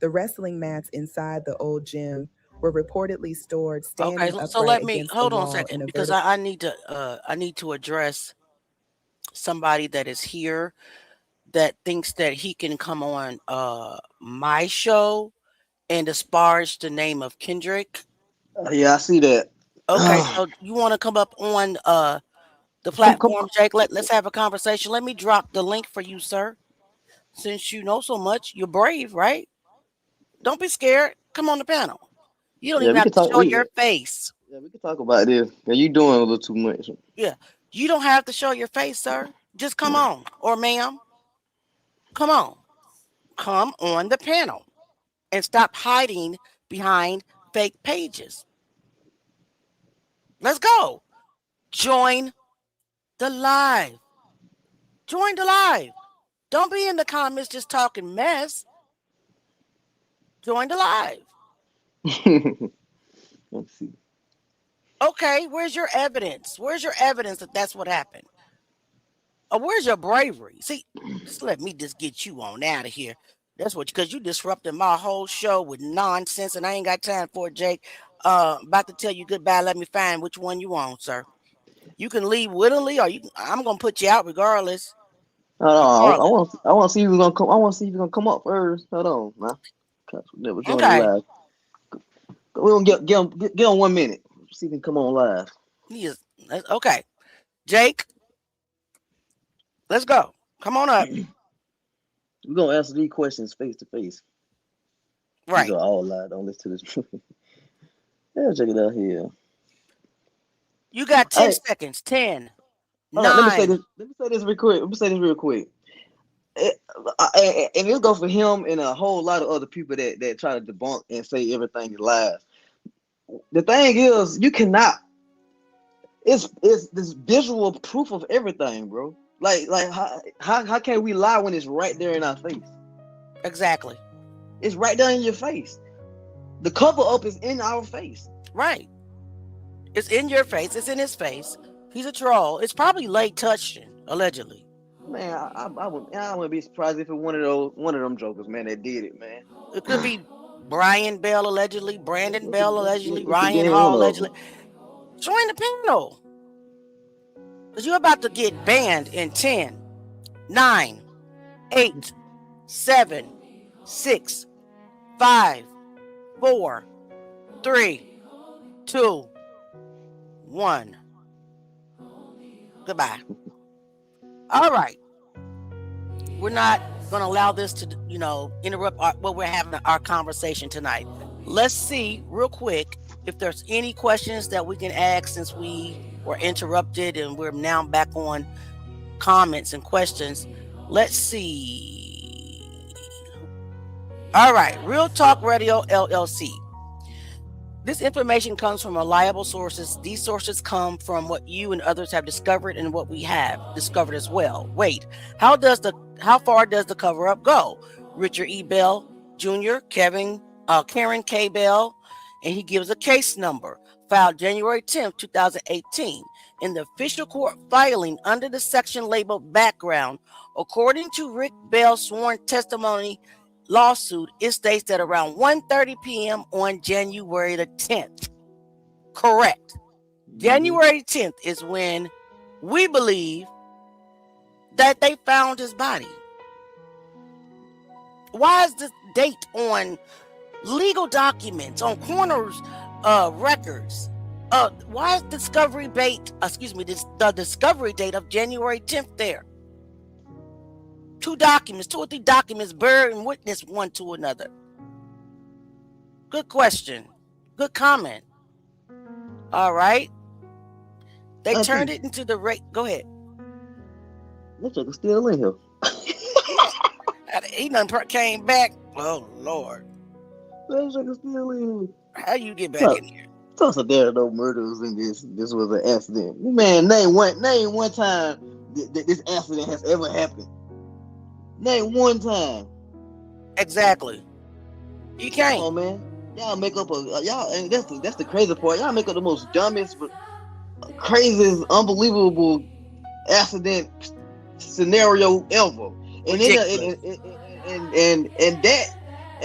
The wrestling mats inside the old gym were reportedly stored Okay, standing so upright let me against the hold on a wall in second a because vertical. I need to address somebody that is here that thinks that he can come on my show and disparage the name of Kendrick. Yeah, I see that. Okay, so you want to come up on the Come platform, Jake? Let's have a conversation. Let me drop the link for you, sir. Since you know so much, you're brave, right? Don't be scared. Come on the panel. You don't Yeah, even we have can to talk. show your face. Yeah, we can talk about this. And you doing a little too much. Yeah, you don't have to show your face, sir. Just come on, or ma'am, come on. Come on the panel and stop hiding behind fake pages. Let's go. Join the live. Join the live. Don't be in the comments just talking mess. Join the live. Let's see. Okay, where's your evidence? Where's your evidence that that's what happened? Or where's your bravery? See, just let me just get you on out of here. That's what, because you disrupted my whole show with nonsense, and I ain't got time for it, Jake. About to tell you goodbye. Let me find which one you want, sir. You can leave willingly, or I'm gonna put you out regardless. Hold on, Regardless. I want to see who's gonna come. I want to see who's gonna come up first. Hold on, man. Cause we never joined the Okay. live. We gonna get on 1 minute. See if he can come on live. Okay. Jake, let's go. Come on up. We're gonna answer these questions face to face. Right. These are all live. Don't listen to this. Yeah, check it out here. You got 10 Hey, seconds. 10, all right, let me say 9. this. Let me say this real quick. Let me say this real quick. And this goes for him and a whole lot of other people that try to debunk and say everything is lies. The thing is, you cannot. It's this visual proof of everything, bro. Like how can we lie when it's right there in our face? Exactly. It's right there in your face. The cover up is in our face. Right. It's in your face. It's in his face. He's a troll. It's probably late touching, allegedly. Man, I wouldn't be surprised if it one of them jokers, man, that did it, man. It could be Brian Bell, allegedly. Brandon Bell, allegedly. It could be Ryan any Hall, one of allegedly. them. Join the panel. Because you're about to get banned in 10, 9, 8, 7, 6, 5, 4, 3, 2, 1. Goodbye. All right. We're not going to allow this to, interrupt what we're having our conversation tonight. Let's see real quick if there's any questions that we can ask since we were interrupted and we're now back on comments and questions. Let's see. All right. Real Talk Radio LLC. This information comes from reliable sources. These sources come from what you and others have discovered and what we have discovered as well. Wait, how far does the cover up go? Richard E. Bell Jr., Karen K. Bell, and he gives a case number filed January 10th, 2018 in the official court filing under the section labeled background. According to Rick Bell's sworn testimony lawsuit, it states that around 1:30 p.m. on January the 10th. Correct. January 10th is when we believe that they found his body. Why is this date on legal documents, on coroner's records? Why is the discovery date of January 10th there? Two or three documents bearing witness one to another. Good question. Good comment. All right. They turned it into the rate. Go ahead. That joker's still in here. He done came back. Oh, Lord. That joker's still in here. How you get back in here? Tell us there are no murders in this. This was an accident. Man, name one time this accident has ever happened. Name one time. Exactly. You can't. Come on, man. Y'all make up and that's the crazy part. Y'all make up the most dumbest, craziest, unbelievable accident scenario ever. And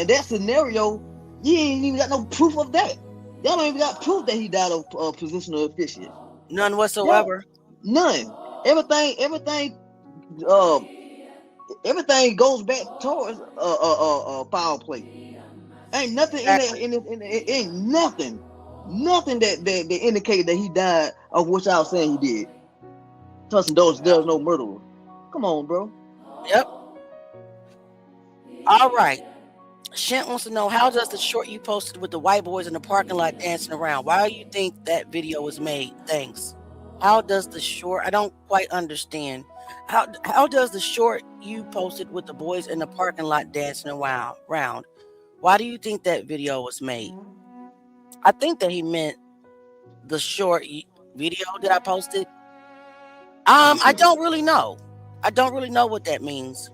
that scenario, you ain't even got no proof of that. Y'all don't even got proof that he died of positional asphyxia. None whatsoever. None. Everything goes back towards foul play. Ain't nothing ain't nothing that indicated that he died of what y'all saying he did. Trust those, there's no murderer. Come on, bro. Yep. All right. Shant wants to know, how does the short you posted with the white boys in the parking lot dancing around, why do you think that video was made? Thanks. How does the short, I don't quite understand. How does the short you posted with the boys in the parking lot dancing around? Why do you think that video was made? I think that he meant the short video that I posted. I don't really know. I don't really know what that means.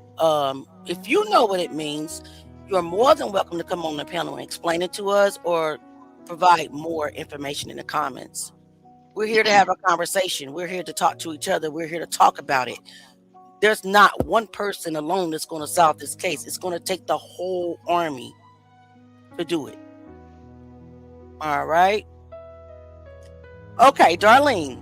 If you know what it means, You're more than welcome to come on the panel and explain it to us or provide more information in the comments. We're here to have a conversation. We're here to talk to each other. We're here to talk about it. There's not one person alone that's going to solve this case. It's going to take the whole army to do it. All right. Okay, Darlene.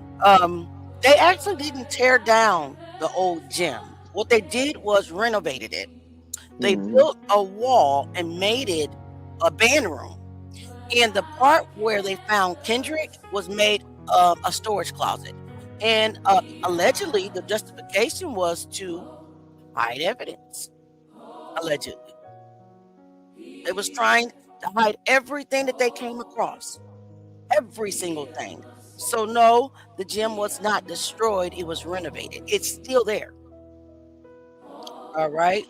They actually didn't tear down the old gym. What they did was renovated it. They built a wall and made it a band room. And the part where they found Kendrick was made a storage closet. And allegedly, the justification was to hide evidence. Allegedly. They was trying to hide everything that they came across. Every single thing. So no, the gym was not destroyed. It was renovated. It's still there. All right.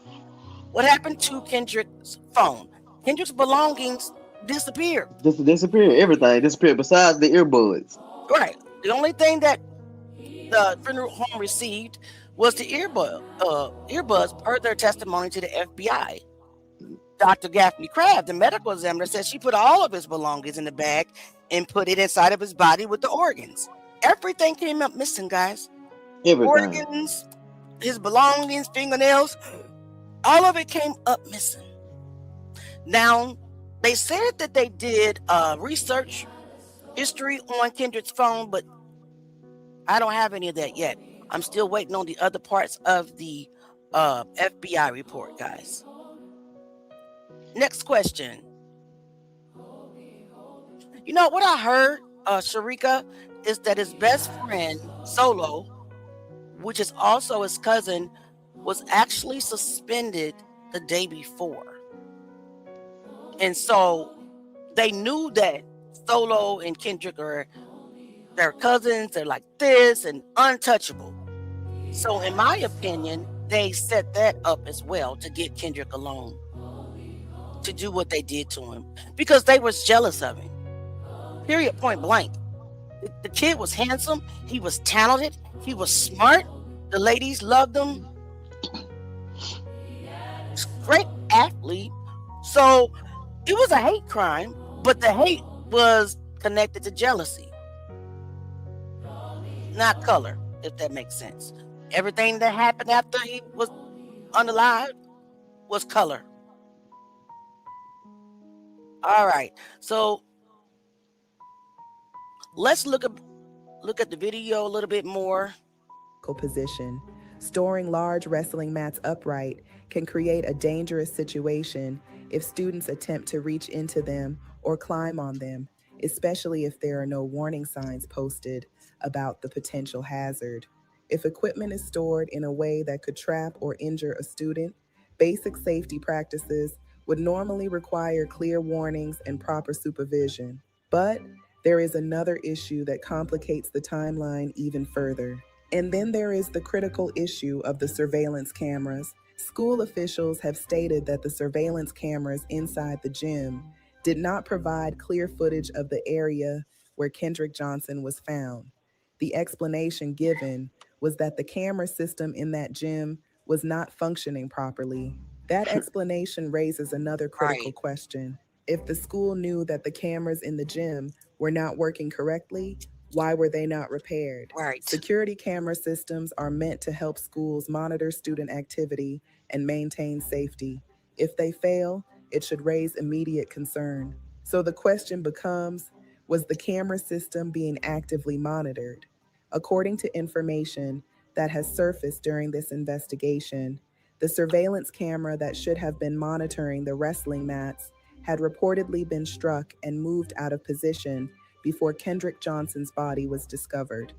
What happened to Kendrick's phone? Kendrick's belongings disappeared. Just disappeared. Everything disappeared besides the earbuds. Right. The only thing that the funeral home received was the earbuds per their testimony to the FBI. Dr. Gaffney Crabb, the medical examiner, said she put all of his belongings in the bag and put it inside of his body with the organs. Everything came up missing, guys. Everything. Organs, his belongings, fingernails, all of it came up missing. Now, they said that they did research history on Kendrick's phone, but I don't have any of that yet. I'm still waiting on the other parts of the FBI report, guys. Next question. You know what I heard, Sharika, is that his best friend, Solo, which is also his cousin, was actually suspended the day before. And so they knew that Solo and Kendrick are their cousins. They're like this and untouchable. So in my opinion, they set that up as well to get Kendrick alone, to do what they did to him, because they was jealous of him. Period, point blank. The kid was handsome. He was talented. He was smart. The ladies loved him. Great athlete. So it was a hate crime, but the hate was connected to jealousy, not color, if that makes sense. Everything that happened after he was unalive was color. All right, so let's look at the video a little bit more. Position. Storing large wrestling mats upright can create a dangerous situation if students attempt to reach into them or climb on them, especially if there are no warning signs posted about the potential hazard. If equipment is stored in a way that could trap or injure a student, basic safety practices would normally require clear warnings and proper supervision. But there is another issue that complicates the timeline even further. And then there is the critical issue of the surveillance cameras. School officials have stated that the surveillance cameras inside the gym did not provide clear footage of the area where Kendrick Johnson was found. The explanation given was that the camera system in that gym was not functioning properly. That explanation raises another critical question. If the school knew that the cameras in the gym were not working correctly, why were they not repaired? Right. Security camera systems are meant to help schools monitor student activity and maintain safety. If they fail, it should raise immediate concern. So the question becomes, was the camera system being actively monitored? According to information that has surfaced during this investigation, the surveillance camera that should have been monitoring the wrestling mats had reportedly been struck and moved out of position before Kendrick Johnson's body was discovered.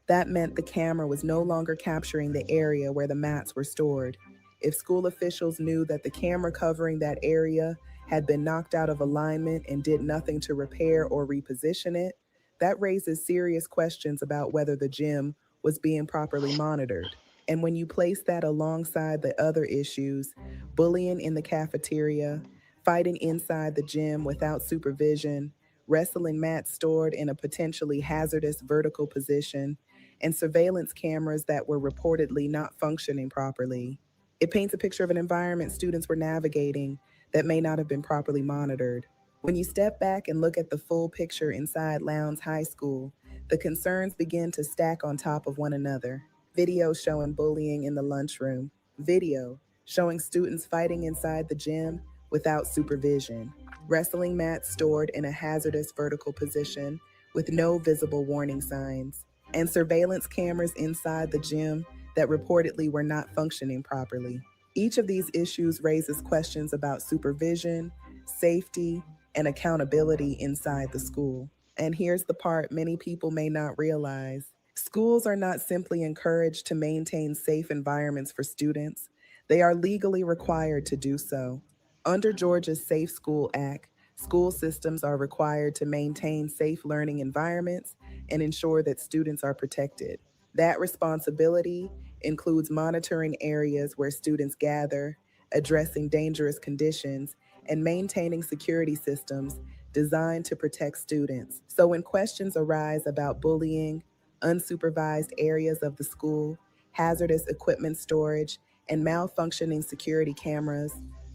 That meant the camera was no longer capturing the area where the mats were stored. If school officials knew that the camera covering that area had been knocked out of alignment and did nothing to repair or reposition it, that raises serious questions about whether the gym was being properly monitored. And when you place that alongside the other issues, bullying in the cafeteria, fighting inside the gym without supervision, wrestling mats stored in a potentially hazardous vertical position, and surveillance cameras that were reportedly not functioning properly, it paints a picture of an environment students were navigating that may not have been properly monitored. When you step back and look at the full picture inside Lowndes High School, the concerns begin to stack on top of one another. Video showing bullying in the lunchroom, video showing students fighting inside the gym without supervision, wrestling mats stored in a hazardous vertical position with no visible warning signs, and surveillance cameras inside the gym that reportedly were not functioning properly. Each of these issues raises questions about supervision, safety, and accountability inside the school. And here's the part many people may not realize. Schools are not simply encouraged to maintain safe environments for students, they are legally required to do so. Under Georgia's Safe School Act, school systems are required to maintain safe learning environments and ensure that students are protected. That responsibility includes monitoring areas where students gather, addressing dangerous conditions, and maintaining security systems designed to protect students. So when questions arise about bullying, unsupervised areas of the school, hazardous equipment storage, and malfunctioning security cameras,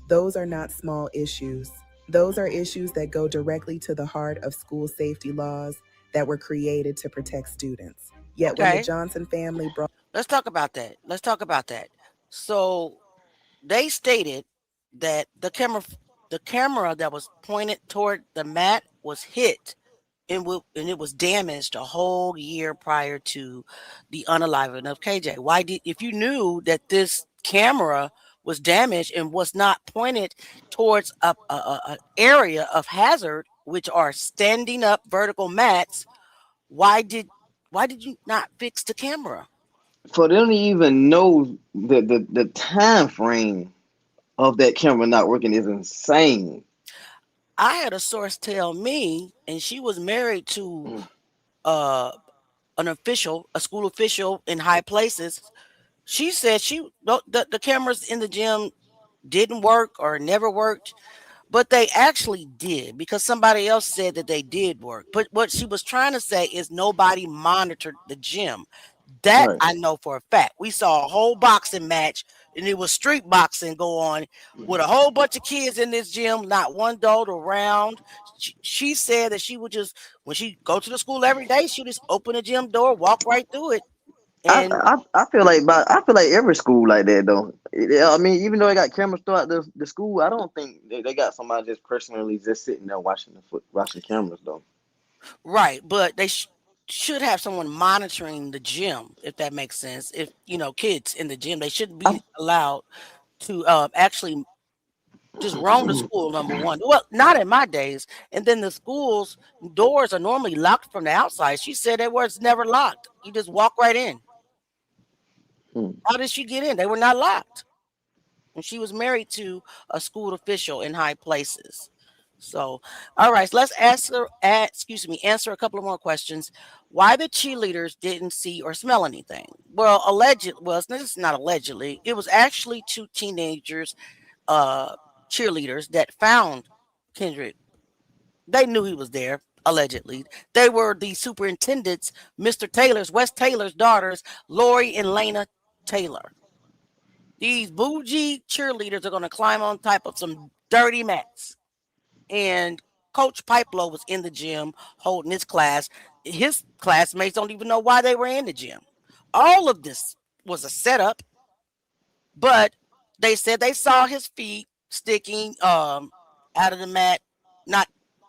those are not small issues. Those are issues that go directly to the heart of school safety laws that were created to protect students. Yet when the Okay. Johnson family brought Let's talk about that. Let's talk about that. So they stated that the camera that was pointed toward the mat was hit and it was damaged a whole year prior to the unaliving of KJ. Why did if you knew that this camera was damaged and was not pointed towards a area of hazard, which are standing up vertical mats, why did why did you not fix the camera? For them to even know the time frame of that camera not working is insane. I had a source tell me, and she was married to uh a school official in high places. She said the cameras in the gym didn't work or never worked, but they actually did because somebody else said that they did work. But what she was trying to say is nobody monitored the gym. That Right. I know for a fact. We saw a whole boxing match and it was street boxing go on with a whole bunch of kids in this gym, not one adult around. She said that she would just, when she go to the school every day, she just open the gym door, walk right through it. And I feel like I feel like every school like that though. I mean, even though they got cameras throughout the school, I don't think they got somebody just personally just sitting there watching cameras though. right, but they should have someone monitoring the gym, if that makes sense. If kids in the gym, they shouldn't I, be allowed to actually just roam the school. Number one, well, not in my days. And then the school's doors are normally locked from the outside. She said they was never locked. You just walk right in. hmm. How did she get in? They were not locked. And she was married to a school official in high places. So, all right, so let's answer a couple of more questions. Why the cheerleaders didn't see or smell anything? Well, this is not allegedly. It was actually two teenagers, uh, cheerleaders that found Kendrick. They knew he was there. Allegedly, they were the superintendents, West Taylor's daughters, Lori and Lena Taylor. These bougie cheerleaders are going to climb on top of some dirty mats. And Coach Pipelo was in the gym holding his class. His classmates don't even know why they were in the gym. All of this was a setup, but they said they saw his feet sticking out of the mat, not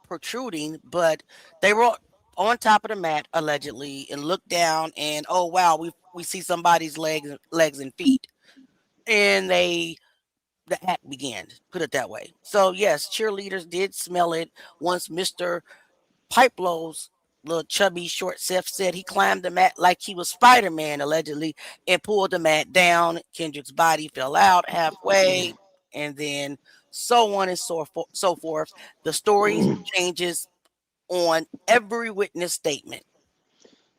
protruding, but they were on top of the mat allegedly and looked down and oh wow, we see somebody's legs and feet. And the act began, put it that way. So yes, cheerleaders did smell it once Mr. Pipelo's little chubby short Seth said he climbed the mat like he was Spider-Man allegedly and pulled the mat down. Kendrick's body fell out halfway, and then so on and so forth. The story changes on every witness statement.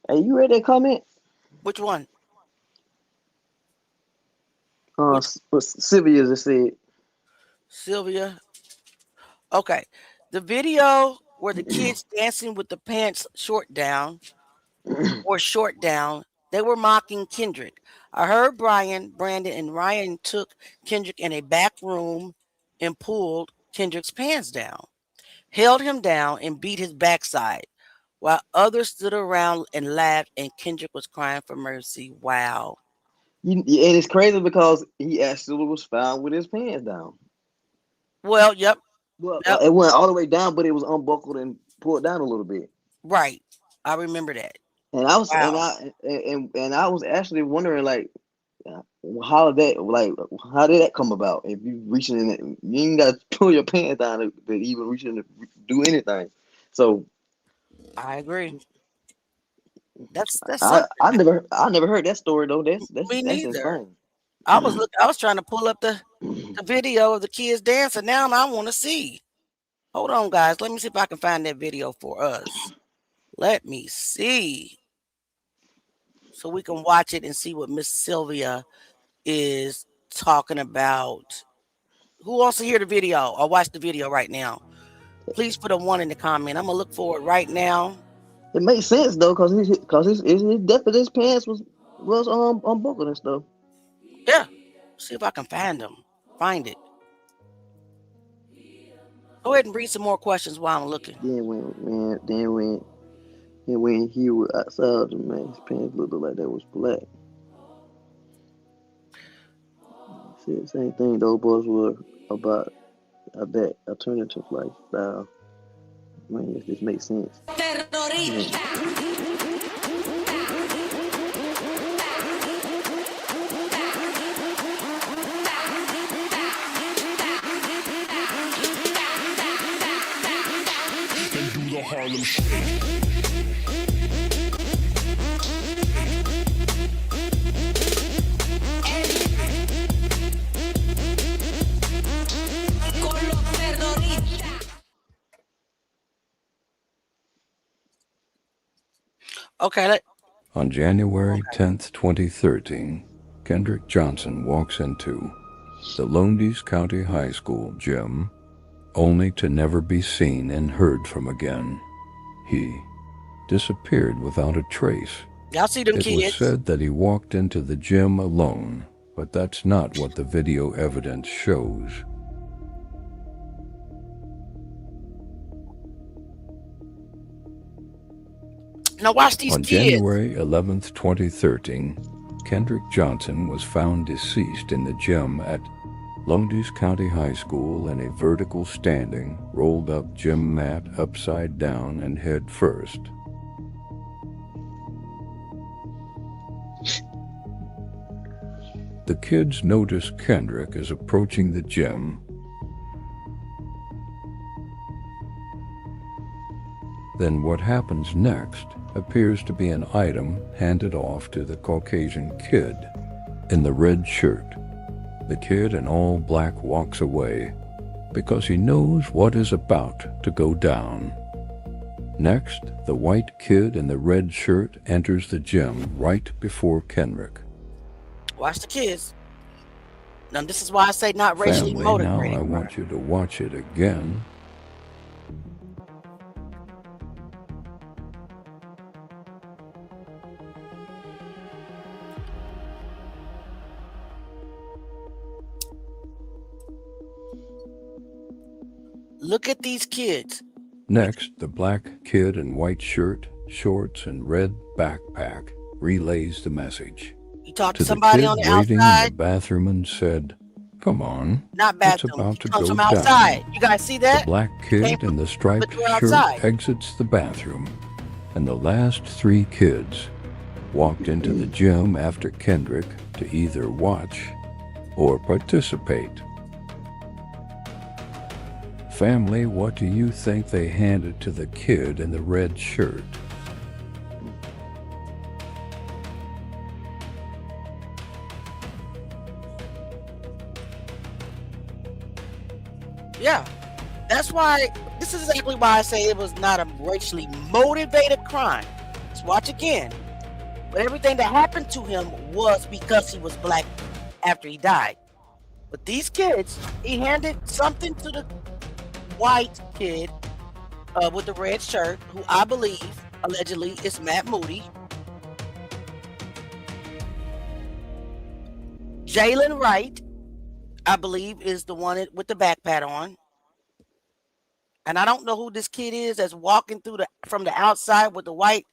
Hey, you read that comment? Which one? Which What Sylvia just said. Sylvia? Okay. The video where the kids dancing with the pants short down, they were mocking Kendrick. I heard Brian, Brandon, and Ryan took Kendrick in a back room and pulled Kendrick's pants down, held him down, and beat his backside, while others stood around and laughed, and Kendrick was crying for mercy. Wow. And it's crazy because he actually was found with his pants down. Well, yep. Well, Yep. it went all the way down, but it was unbuckled and pulled down a little bit. Right. I remember that. And I was Wow. and I was actually wondering, like, how did that come about? If you reaching in it, you ain't got to pull your pants down to even reach in to do anything. So I agree. That's I something. I never heard that story though. Me That's neither. insane. I was trying to pull up the video of the kids dancing. Now I want to see. Hold on, guys. Let me see if I can find that video for us. Let me see. So we can watch it and see what Miss Sylvia is talking about. Who wants to hear the video or watch the video right now? Please put a 1 in the comment. I'm gonna look for it right now. It makes sense though, cause his death of his pants was unbuckled and stuff. Yeah. See if I can find them. Find it. Go ahead and read some more questions while I'm looking. When he was outside, the man's pants looked like that was black. Said the same thing. Those boys were about that alternative lifestyle. Man, this makes sense. Okay. On January 10th, 2013, Kendrick Johnson walks into the Lowndes County High School gym, only to never be seen and heard from again. He disappeared without a trace. Y'all see them It kids? was said that he walked into the gym alone, but that's not what the video evidence shows. Now watch these On kids. January 11th, 2013, Kendrick Johnson was found deceased in the gym at Lowndes County High School in a vertical standing, rolled up gym mat upside down and head first. The kids notice Kendrick is approaching the gym. Then what happens next appears to be an item handed off to the Caucasian kid in the red shirt. The kid in all black walks away because he knows what is about to go down. Next, the white kid in the red shirt enters the gym right before Kendrick. Watch the kids. Now this is why I say not racially Family, motivated. now I want you to watch it again. Look at these kids. Next, the black kid in white shirt, shorts, and red backpack relays the message. You talk To to somebody the on kid the waiting in outside. the bathroom and said, "Come on, Not it's bathroom. about He to comes go from down." outside. You guys see The that? black kid in the striped but you're shirt outside. exits the bathroom, and the last three kids walked into the gym after Kendrick to either watch or participate. Family, what do you think they handed to the kid in the red shirt? Yeah. That's why, this is exactly why I say it was not a racially motivated crime. Let's watch again. But everything that happened to him was because he was black after he died. But these kids, he handed something to the white kid with the red shirt, who I believe, allegedly, is Matt Moody. Jalen Wright, I believe, is the one with the backpack on. And I don't know who this kid is that's walking through the from the outside with the white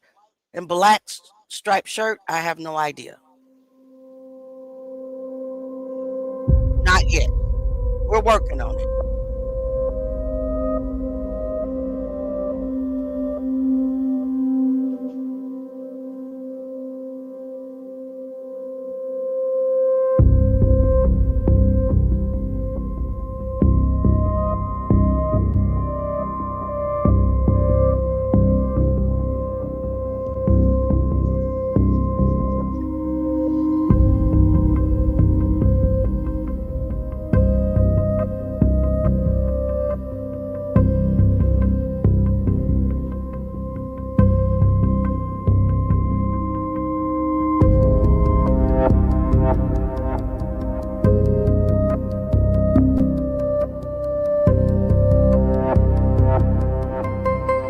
and black striped shirt. I have no idea. Not yet. We're working on it.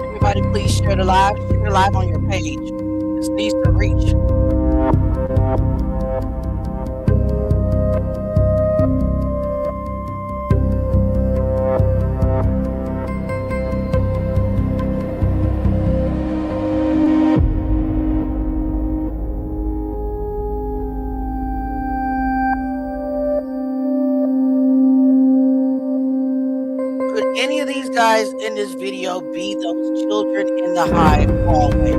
Everybody, please share the live. Share the live on your page. This needs to reach. Could any of these guys in this video be those children in the hallway?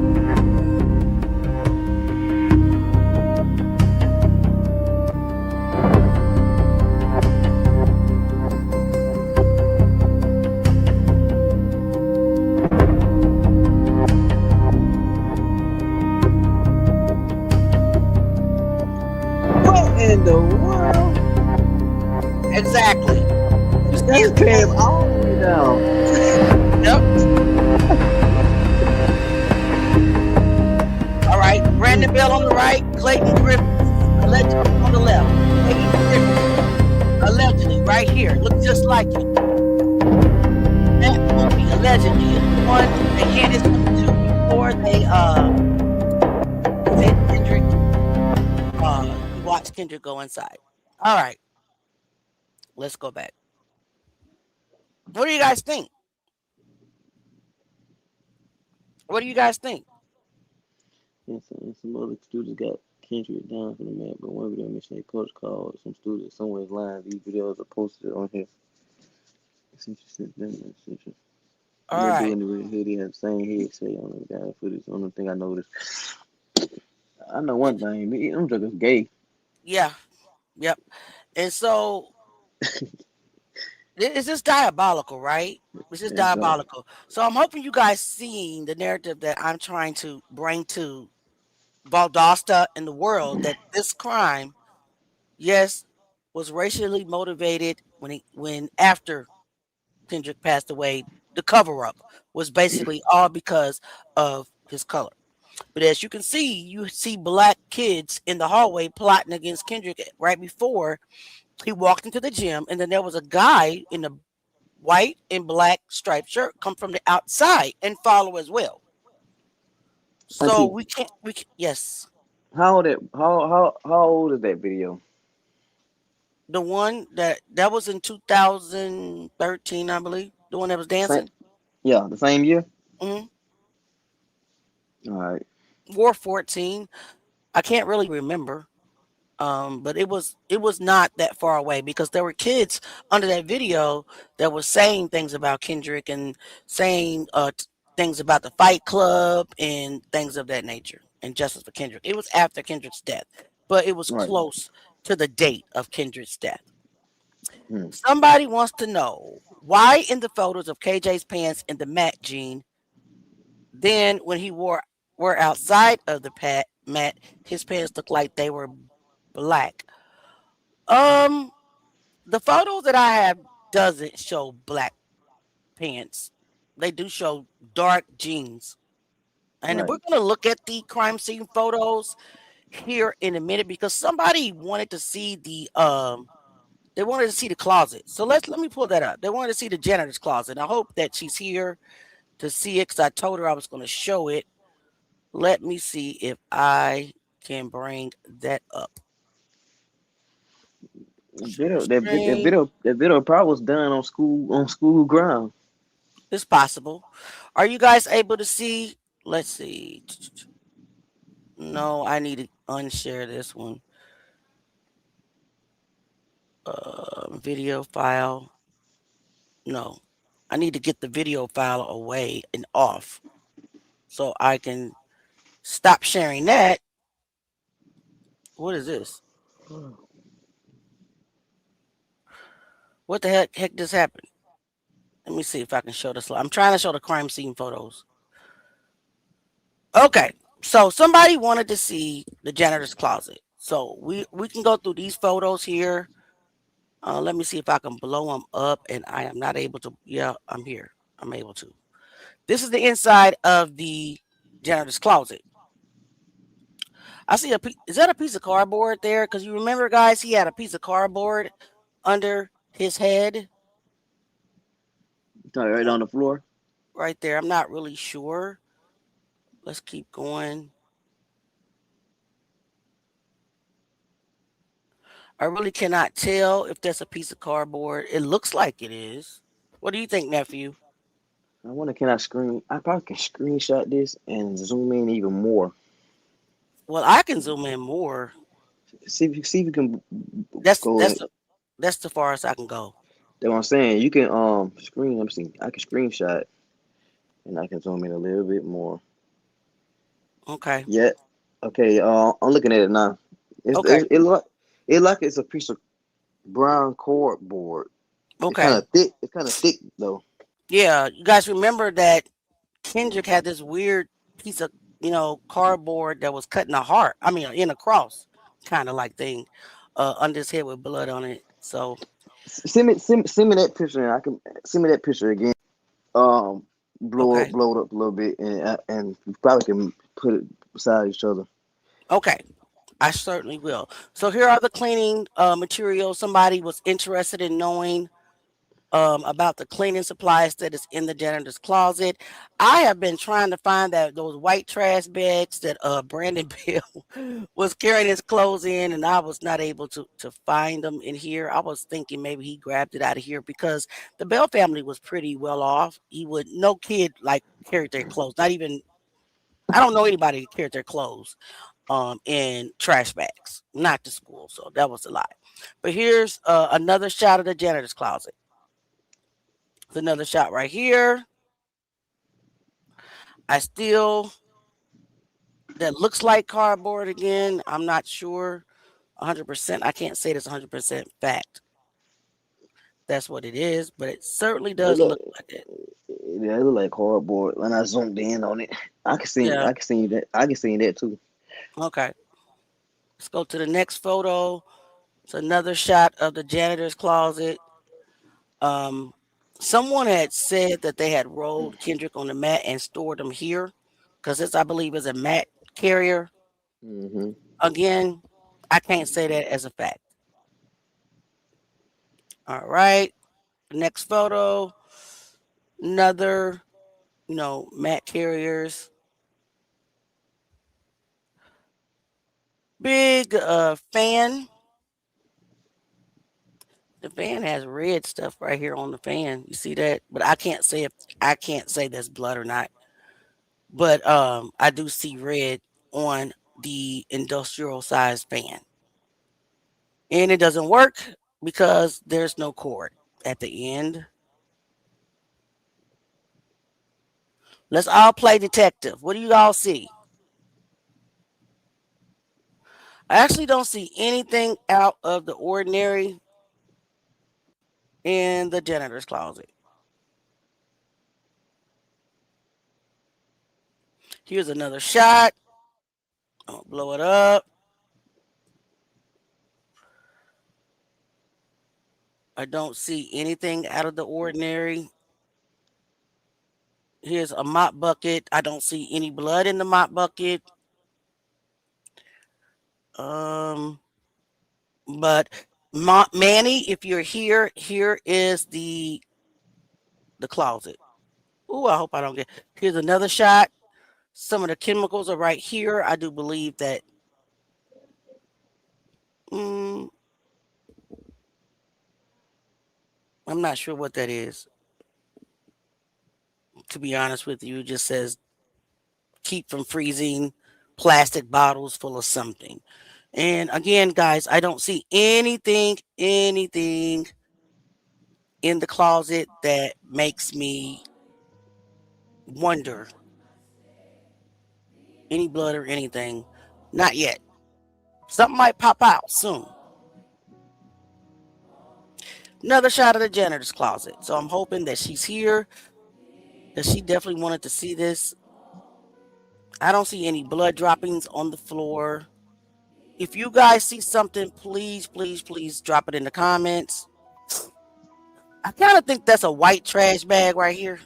What in the world? Exactly. You see That his came all the way down. Yep. All right. Brandon Bell on the right. Clayton Griffith allegedly on the left. Clayton Griffith allegedly right here. Looks just like it. That movie allegedly is the one they handed him to before they said Kendrick he watched Kendrick go inside. All right. Let's go back. What do you guys think? What do you guys think? And some other students got Kendrick down for the map, but one of them mentioned their coach called some students somewhere line. These videos are posted on his. It's interesting. It's interesting. All That right. dude in the red hoodie had the same headset on the guy footage. Only thing I noticed. I know one thing. Them joggers gay. Yeah. Yep. And so it's just diabolical, right? It's just Yeah, God. diabolical. So I'm hoping you guys seeing the narrative that I'm trying to bring to Valdosta and the world that this crime, yes, was racially motivated when after Kendrick passed away, the cover up was basically all because of his color. But as you can see, you see black kids in the hallway plotting against Kendrick right before he walked into the gym, and then there was a guy in the white and black striped shirt come from the outside and follow as well. So Auntie, we can yes. how old is that video? The one that was in 2013, I believe. The one that was Same, dancing. yeah, the same year. hmm All right. War 14. I can't really remember. But it was not that far away because there were kids under that video that were saying things about Kendrick and saying things about the Fight Club and things of that nature and justice for Kendrick. It was after Kendrick's death, but it was Right. close to the date of Kendrick's death. Hmm. Somebody wants to know why in the photos of KJ's pants in the matte jean, then when he were outside of the matte, his pants looked like they were black. Um, the photo that I have doesn't show black pants. They do show dark jeans. And Right. we're going to look at the crime scene photos here in a minute because somebody wanted to see they wanted to see the closet. So let me pull that up. They wanted to see the janitor's closet. I hope that she's here to see it because I told her I was going to show it. Let me see if I can bring that up. That video probably was done on school ground. It's possible. Are you guys able to see? Let's see. No, I need to unshare this one. Video file. No, I need to get the video file away and off so I can stop sharing that. What is this? What the heck just happened? Let me see if I can show this. I'm trying to show the crime scene photos. Okay, so somebody wanted to see the janitor's closet. So we can go through these photos here. Let me see if I can blow them up, and I am not able to. Yeah, I'm here. I'm able to. This is the inside of the janitor's closet. I see is that a piece of cardboard there? Because you remember, guys, he had a piece of cardboard under his head. Right on the floor. Right there. I'm not really sure. Let's keep going. I really cannot tell if that's a piece of cardboard. It looks like it is. What do you think, nephew? I wonder, can I screen? I probably can screenshot this and zoom in even more. Well, I can zoom in more. See if you can That's go in. that's the farthest I can go. That's what I'm saying. You can screen. I'm seeing. I can screenshot and I can zoom in a little bit more. Okay. Yeah. Okay. I'm looking at it now. Okay. It like it's a piece of brown cardboard. It's kind Okay. of thick. It's kind of thick though. Yeah, you guys remember that Kendrick had this weird piece of, cardboard that was cut in a heart. I mean, in a cross kind of like thing, under his head with blood on it. So, Send me that picture and I can send me that picture again. Blow okay. it up a little bit and we probably can put it beside each other. Okay. I certainly will. So here are the cleaning materials. Somebody was interested in knowing about the cleaning supplies that is in the janitor's closet. I have been trying to find those white trash bags that Brandon Bill was carrying his clothes in, and I was not able to find them in here. I was thinking maybe he grabbed it out of here because the Bell family was pretty well off. No kid like carried their clothes. Not even I don't know anybody who carried their clothes in trash bags, not to school. So that was a lie. But here's another shot of the janitor's closet. It's another shot right here. That looks like cardboard again. I'm not sure 100%. I can't say this 100% fact. That's what it is, but it certainly It does look, look like it. yeah, it look like cardboard. When I zoomed in on it, Yeah. I can see that. I can see that too. Okay. Let's go to the next photo. It's another shot of the janitor's closet. Um, Someone had said that they had rolled Kendrick on the mat and stored him here because this, I believe, is a mat carrier. Hmm. Again, I can't say that as a fact. All right. Next photo. Another, mat carriers. Big fan. The fan has red stuff right here on the fan. You see that? But I can't say that's blood or not. But I do see red on the industrial sized fan. And it doesn't work because there's no cord at the end. Let's all play detective. What do you all see? I actually don't see anything out of the ordinary in the janitor's closet. Here's another shot. I'll blow it up. I don't see anything out of the ordinary. Here's a mop bucket. I don't see any blood in the mop bucket. Um, but Manny, if you're here, here is the closet. Ooh, I hope I don't get. Here's another shot. Some of the chemicals are right here. I do believe that. Mm, I'm not sure what that is. To be honest with you, it just says keep from freezing plastic bottles full of something. And again, guys, I don't see anything in the closet that makes me wonder any blood or anything. Not yet. Something might pop out soon. Another shot of the janitor's closet. So I'm hoping that she's here, that she definitely wanted to see this. I don't see any blood droppings on the floor. If you guys see something, please, please, please drop it in the comments. I kind of think that's a white trash bag right here.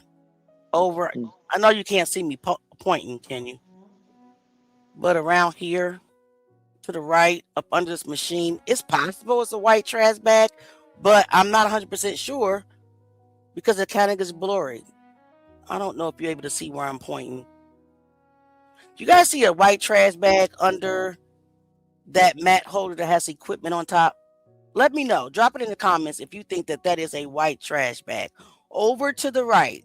Over. I know you can't see me pointing, can you? But around here, to the right, up under this machine, it's possible it's a white trash bag, but I'm not 100% sure because it kind of gets blurry. I don't know if you're able to see where I'm pointing. You guys see a white trash bag under that mat holder that has equipment on top? Let me know. Drop it in the comments if you think that that is a white trash bag. Over to the right,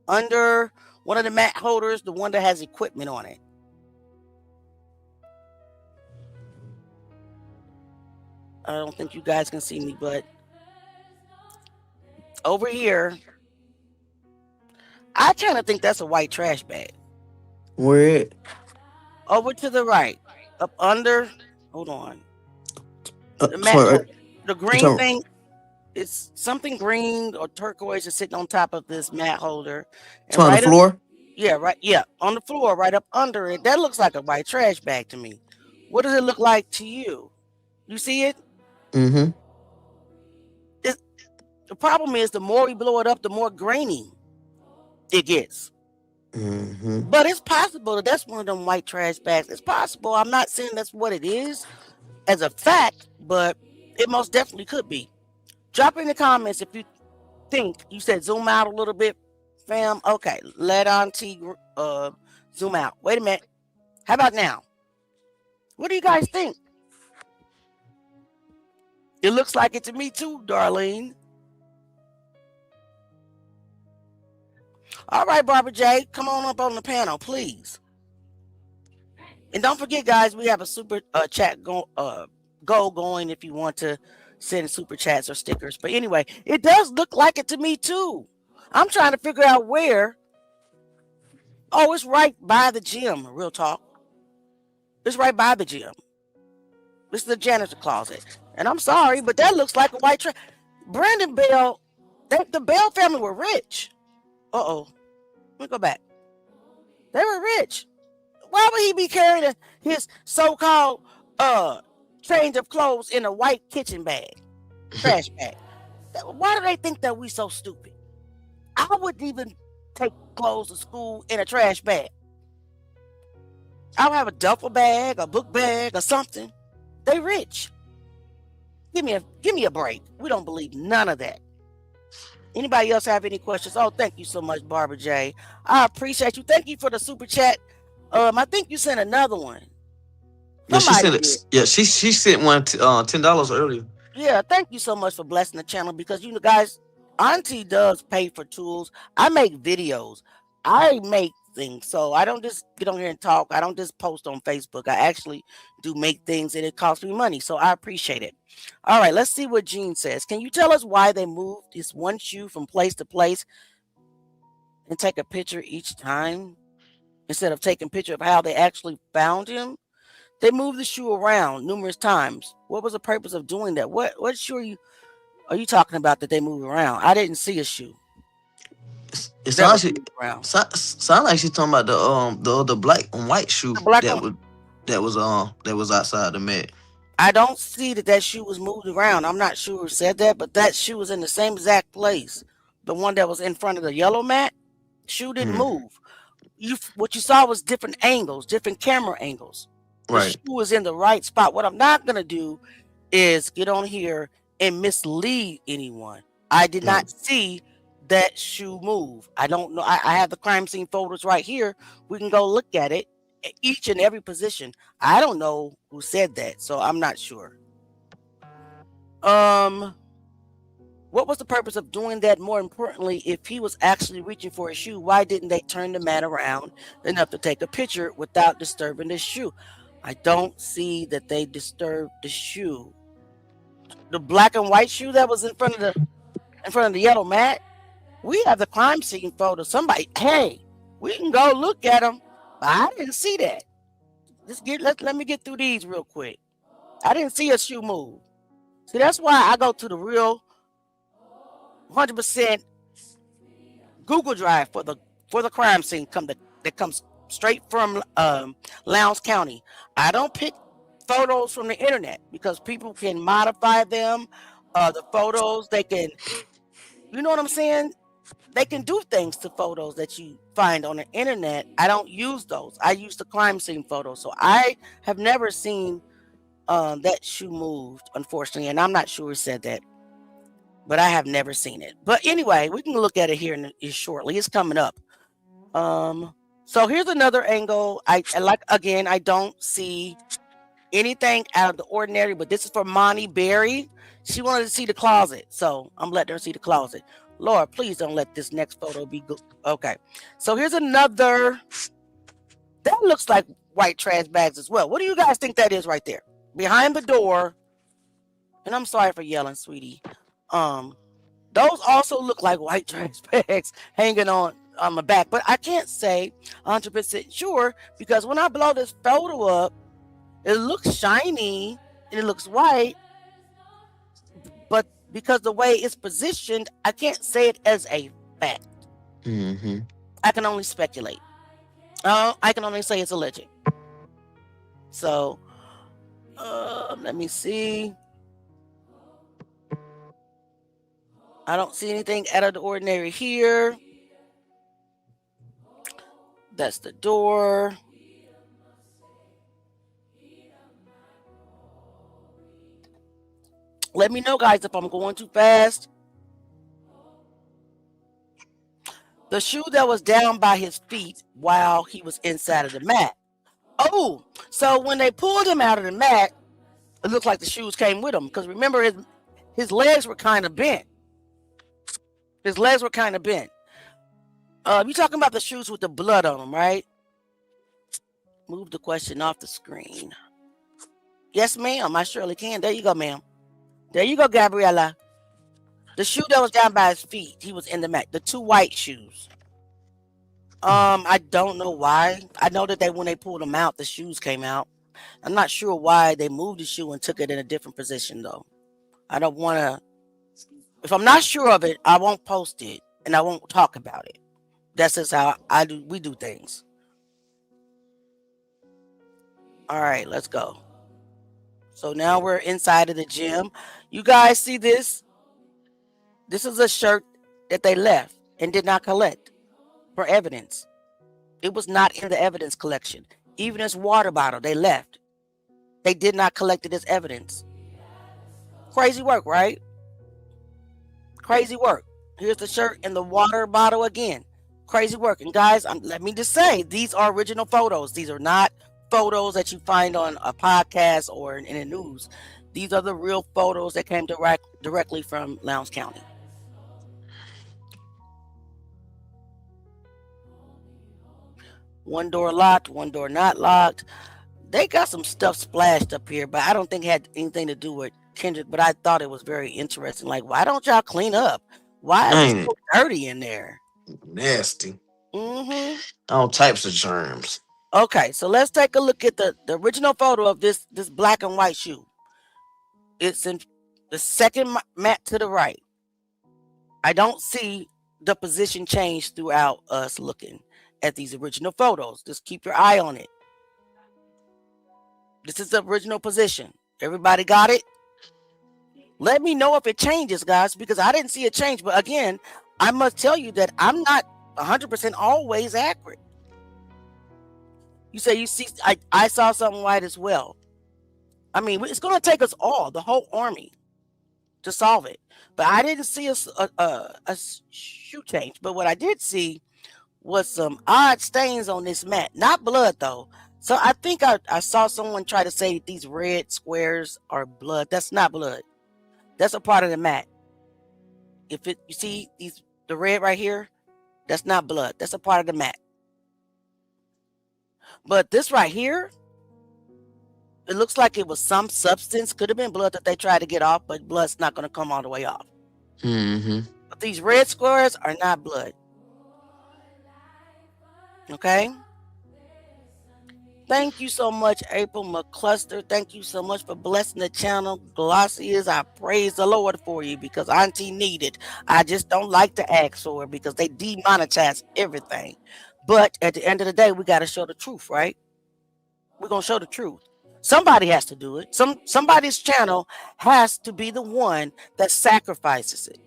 under one of the mat holders, the one that has equipment on it. I don't think you guys can see me, but over here, I kind of think that's a white trash bag. Where it? Over to the right, up under. Hold on. The mat, Sorry, the green thing. It's something green or turquoise is sitting on top of this mat holder. It's on the floor? Yeah, right. Yeah, on the floor, right up under it. That looks like a white trash bag to me. What does it look like to you? You see it? Mm-hmm. The problem is the more we blow it up, the more grainy it gets. Mm-hmm. But it's possible that that's one of them white trash bags. It's possible. I'm not saying that's what it is as a fact, but it most definitely could be. Drop in the comments if you think. You said zoom out a little bit, fam. Okay, let Auntie zoom out. Wait a minute. How about now? What do you guys think? It looks like it to me too, Darlene. All right, Barbara J, come on up on the panel, please. And don't forget, guys, we have a super chat goal going if you want to send super chats or stickers. But anyway, it does look like it to me too. I'm trying to figure out where. Oh, it's right by the gym. Real talk. It's right by the gym. This is the janitor closet. And I'm sorry, but that looks like a white trash. Brandon Bell, the Bell family were rich. Uh-oh. Let me go back. They were rich. Why would he be carrying his so-called change of clothes in a white kitchen bag? Trash bag. Why do they think that we so stupid? I wouldn't even take clothes to school in a trash bag. I'll have a duffel bag, a book bag, or something. They rich. Give me a break. We don't believe none of that. Anybody else have any questions? Oh, thank you so much, Barbara J. I appreciate you. Thank you for the super chat. I think you sent another one. Yeah, she sent it. Yeah, she sent one $10 earlier. Yeah, thank you so much for blessing the channel because you know, guys, Auntie does pay for tools. I make videos. I make things. So I don't just get on here and talk. I don't just post on Facebook. I actually do make things and it costs me money. So I appreciate it. All right, let's see what Jean says. Can you tell us why they moved this one shoe from place to place and take a picture each time instead of taking a picture of how they actually found him? They moved the shoe around numerous times. What was the purpose of doing that? What shoe are you talking about that they moved around? I didn't see a shoe. It sounds like she's talking about the other black and white shoe that was outside the mat. I don't see that shoe was moved around. I'm not sure who said that, but that shoe was in the same exact place. The one that was in front of the yellow mat, shoe didn't move. What you saw was different angles, different camera angles. The shoe was in the right spot. What I'm not gonna do is get on here and mislead anyone. I did not see that shoe move. I don't know. I have the crime scene photos right here. We can go look at it. Each and every position. I don't know who said that, so I'm not sure. What What was the purpose of doing that? More importantly, if he was actually reaching for a shoe, why didn't they turn the mat around enough to take a picture without disturbing the shoe? I don't see that they disturbed the shoe. The black and white shoe that was in front of the yellow mat. We have the crime scene photo. Somebody, hey, we can go look at them. But I didn't see that. Let me get through these real quick. I didn't see a shoe move. See, that's why I go to the real 100% Google Drive for the crime scene that comes straight from Lowndes County. I don't pick photos from the internet because people can modify them. The photos, they can, you know what I'm saying? They can do things to photos that you find on the internet. I don't use those. I use the crime scene photos. So I have never seen that shoe moved, unfortunately, and I'm not sure who said that, but I have never seen it. But anyway, we can look at it here shortly. It's coming up. So here's another angle. I don't see anything out of the ordinary, but this is for Monty Berry. She wanted to see the closet, so I'm letting her see the closet. Lord, please don't let this next photo be good. Okay, so here's another. That looks like white trash bags as well. What do you guys think that is right there? Behind the door. And I'm sorry for yelling, sweetie. Those also look like white trash bags hanging on my back. But I can't say 100% sure because when I blow this photo up, it looks shiny and it looks white. But because the way it's positioned, I can't say it as a fact. Mm-hmm. I can only speculate. I can only say it's alleged. So, let me see. I don't see anything out of the ordinary here. That's the door. Let me know, guys, if I'm going too fast. The shoe that was down by his feet while he was inside of the mat. Oh, so when they pulled him out of the mat, it looks like the shoes came with him. Because remember, his legs were kind of bent. His legs were kind of bent. You're talking about the shoes with the blood on them, right? Move the question off the screen. Yes, ma'am. I surely can. There you go, ma'am. There you go, Gabriella. The shoe that was down by his feet, he was in the mat. The two white shoes. I don't know why. I know that when they pulled them out, the shoes came out. I'm not sure why they moved the shoe and took it in a different position, though. I don't want to. If I'm not sure of it, I won't post it and I won't talk about it. That's just how we do things. All right, let's go. So now we're inside of the gym. You guys see this? This is a shirt that they left and did not collect for evidence. It was not in the evidence collection. Even this water bottle, they left. They did not collect it as evidence. Crazy work, right? Crazy work. Here's the shirt and the water bottle again. Crazy work. And guys, let me just say, these are original photos. These are not photos that you find on a podcast or in the news. These are the real photos that came directly from Lowndes County. One door locked, one door not locked. They got some stuff splashed up here, but I don't think it had anything to do with Kendrick. But I thought it was very interesting. Like, why don't y'all clean up? Why is it so dirty in there? Nasty. Mm-hmm. All types of germs. Okay, so let's take a look at the original photo of this black and white shoe. It's in the second mat to the right. I don't see the position change throughout us looking at these original photos. Just keep your eye on it. This is the original position. Everybody got it? Let me know if it changes, guys, because I didn't see it change. But again, I must tell you that I'm not 100% always accurate. You say you see, I saw something white as well. I mean, it's going to take us all, the whole army, to solve it. But I didn't see a shoe change. But what I did see was some odd stains on this mat. Not blood, though. So I think I saw someone try to say these red squares are blood. That's not blood. That's a part of the mat. you see the red right here, that's not blood. That's a part of the mat. But this right here, it looks like it was some substance. Could have been blood that they tried to get off, but blood's not going to come all the way off. But these red squares are not blood. Okay? Thank you so much, April McCluster. Thank you so much for blessing the channel. Glossiers, I praise the Lord for you because Auntie needed. I just don't like to ask for it because they demonetize everything. But at the end of the day, we got to show the truth, right? We're going to show the truth. Somebody has to do it. Somebody's channel has to be the one that sacrifices it.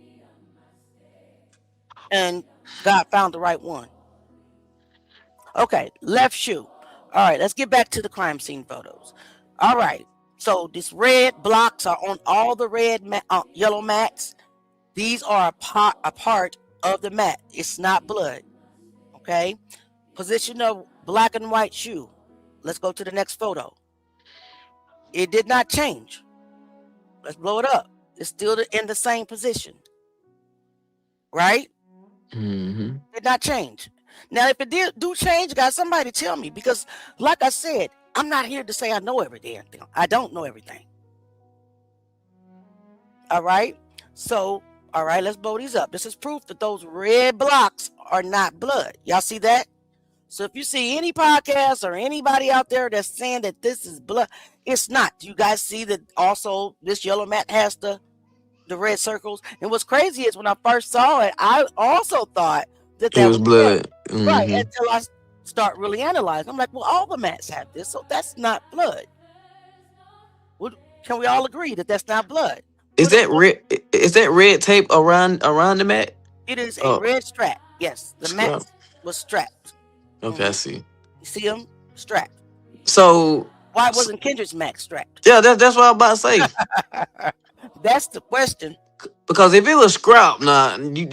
And God found the right one. Okay, left shoe. All right, let's get back to the crime scene photos. All right, so these red blocks are on all the yellow mats. These are a part of the mat. It's not blood. Okay, position of black and white shoe. Let's go to the next photo. It did not change. Let's blow it up. It's still in the same position. Right? Did not change. Now, if it do change, guys, somebody tell me. Because, like I said, I'm not here to say I know every damn thing. I don't know everything. All right? So, all right, let's blow these up. This is proof that those red blocks are not blood. Y'all see that? So if you see any podcast or anybody out there that's saying that this is blood, it's not. You guys see that also this yellow mat has the red circles. And what's crazy is when I first saw it, I also thought that It was blood. Right, until I start really analyzing. I'm like, well, all the mats have this, so that's not blood. Can we all agree that that's not blood? Is that red? Is that red tape around the mat? It is a red strap. Yes, the mat was strapped. Okay, I see. You see them strapped. So why wasn't Kendrick's mat strapped? Yeah, that's what I'm about to say. That's the question. Because if it was scrap, let me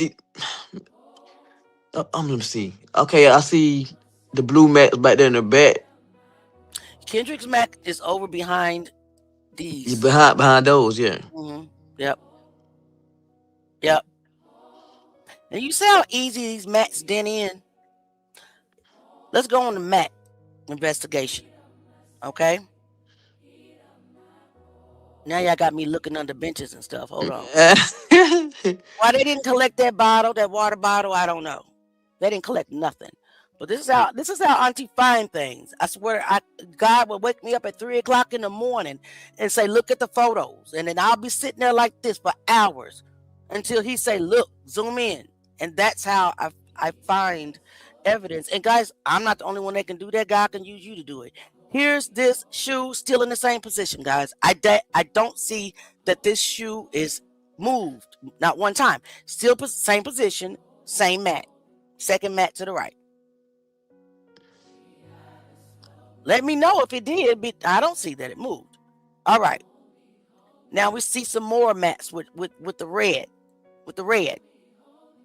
see. Okay, I see the blue mat back there in the back. Kendrick's mat is over behind these. Behind those, yeah. Yep. And you see how easy these mats dent in? Let's go on the mat investigation. Okay? Now y'all got me looking under benches and stuff. Hold on. Why they didn't collect that water bottle, I don't know. They didn't collect nothing. But this is how Auntie find things. I swear, God would wake me up at 3 o'clock in the morning and say, look at the photos. And then I'll be sitting there like this for hours until he say, look, zoom in. And that's how I find evidence. And guys, I'm not the only one that can do that. God can use you to do it. Here's this shoe still in the same position, guys. I don't see that this shoe is moved. Not one time. Still same position, same mat. Second mat to the right. Let me know if it did, but I don't see that it moved. All right. Now we see some more mats with the red. With the red.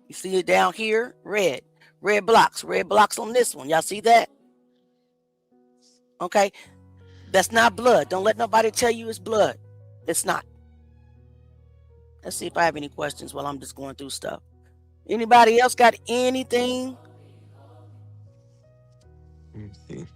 You see it down here? Red. Red blocks. Red blocks on this one. Y'all see that? Okay. That's not blood. Don't let nobody tell you it's blood. It's not. Let's see if I have any questions while I'm just going through stuff. Anybody else got anything? Let me see.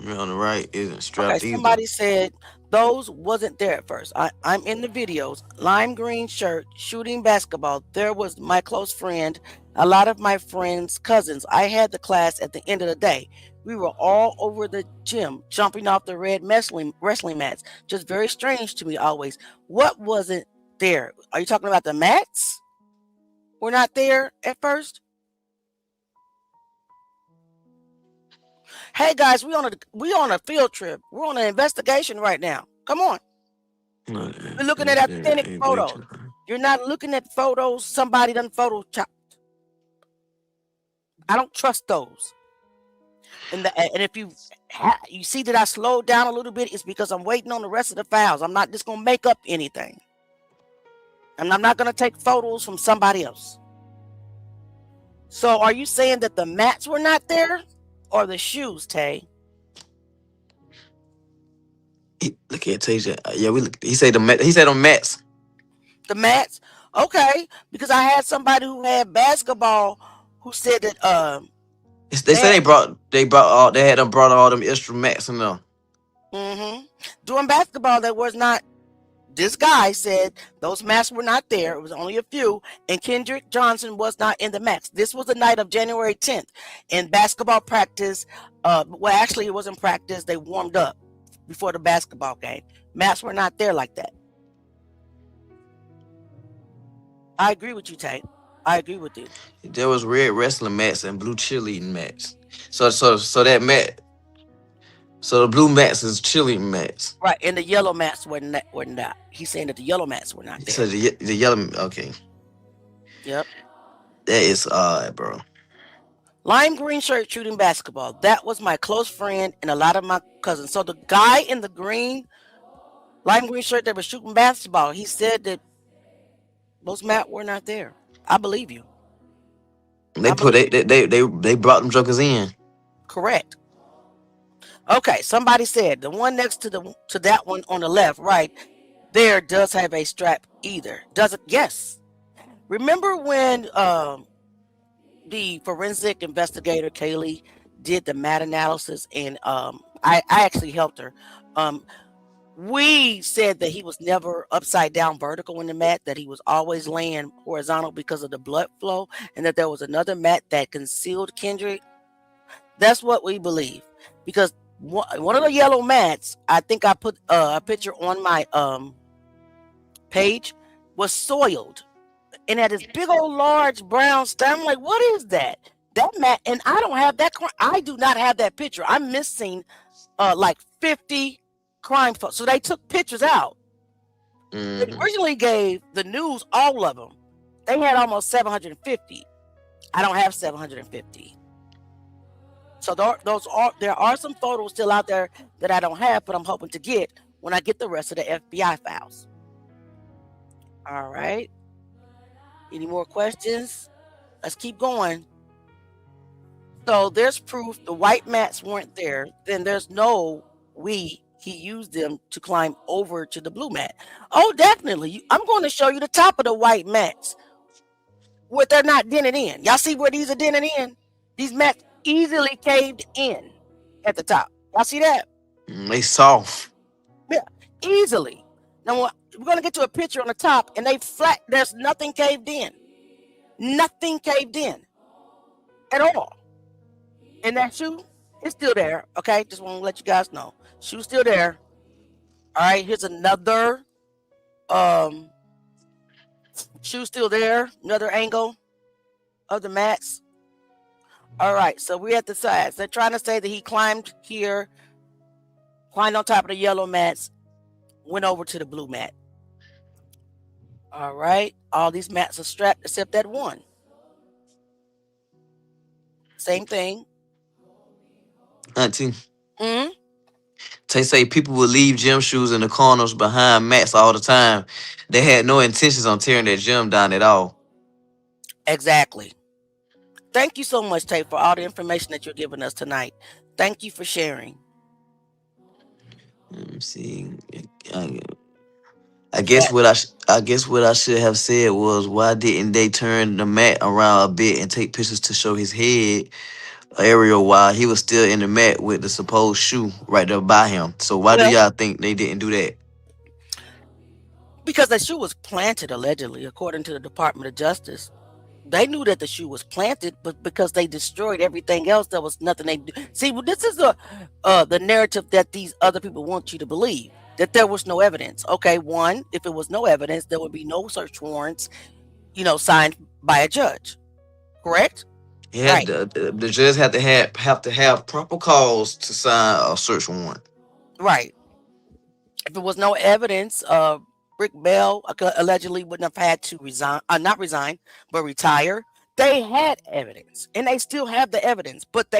On the right isn't strapped either. Somebody said those wasn't there at first. I'm in the videos. Lime green shirt, shooting basketball. There was my close friend. A lot of my friends' cousins. I had the class at the end of the day. We were all over the gym, jumping off the red wrestling mats. Just very strange to me always. What wasn't there? Are you talking about the mats? We're not there at first? Hey guys, we on a field trip. We're on an investigation right now. Come on. We're looking at authentic photos. You're not looking at photos somebody done photoshopped. I don't trust those. And if you see that I slowed down a little bit, it's because I'm waiting on the rest of the files. I'm not just gonna make up anything. And I'm not gonna take photos from somebody else. So are you saying that the mats were not there? Or the shoes, Tay? Look at Tay. Yeah, he said the mat. He said on mats. The mats? Okay, because I had somebody who had basketball who said that They say they had them brought all them extra mats in them. Doing basketball, there was not. This guy said those mats were not there. It was only a few, and Kendrick Johnson was not in the mats. This was the night of January 10th in basketball practice. Well, actually, it wasn't practice. They warmed up before the basketball game. Mats were not there like that. I agree with you, Tate. I agree with you. There was red wrestling mats and blue cheerleading mats. So that mat. So the blue mats is cheerleading mats. Right, and the yellow mats were not. He's saying that the yellow mats were not there. So the yellow, okay. Yep. That is odd, bro. Lime green shirt shooting basketball. That was my close friend and a lot of my cousins. So the guy in the lime green shirt that was shooting basketball, he said that those mats were not there. I believe you. They brought them jokers in. Correct. Okay, somebody said the one next to that one on the left, right there, does have a strap either. Does it? Yes. Remember when the forensic investigator Kaylee did the mat analysis, and I actually helped her. We said that he was never upside down vertical in the mat, that he was always laying horizontal because of the blood flow, and that there was another mat that concealed Kendrick. That's what we believe, because one of the yellow mats, I think I put a picture on my page, was soiled and had this big old large brown stain. I'm like, what is that? That mat, and I don't have that. I do not have that picture. I'm missing like 50 crime photos. So they took pictures out. They originally gave the news all of them. They had almost 750. I don't have 750. So there are some photos still out there that I don't have, but I'm hoping to get when I get the rest of the FBI files. All right. Any more questions? Let's keep going. So there's proof the white mats weren't there. Then there's no he used them to climb over to the blue mat. Oh, definitely. I'm going to show you the top of the white mats where they're not dented in. Y'all see where these are dented in? These mats easily caved in at the top. Y'all see that? They soft. Yeah, easily. Now we're going to get to a picture on the top, and they flat. There's nothing caved in. Nothing caved in at all. And that shoe is still there. Okay, just want to let you guys know. Shoe's still there. All right, here's another shoe still there. Another angle of the mats. All right, so we're at the sides. They're trying to say that he climbed here, climbed on top of the yellow mats, went over to the blue mat. All right, all these mats are strapped except that one. Same thing. Auntie. They say people would leave gym shoes in the corners behind mats all the time. They had no intentions on tearing that gym down at all. Exactly. Thank you so much, Tate, for all the information that you're giving us tonight. Thank you for sharing. Let me see. I guess what I should have said was, why didn't they turn the mat around a bit and take pictures to show his head area while he was still in the mat with the supposed shoe right there by him? So why do y'all think they didn't do that? Because the shoe was planted, allegedly, according to the Department of Justice. They knew that the shoe was planted, but because they destroyed everything else, there was nothing they do. See, well, this is the narrative that these other people want you to believe, that there was no evidence. Okay, one, if it was no evidence, there would be no search warrants, signed by a judge. Correct? Yeah, right. The judge have to have proper cause to sign a search warrant. Right. If there was no evidence, Rick Bell allegedly wouldn't have had to not resign, but retire. They had evidence, and they still have the evidence, but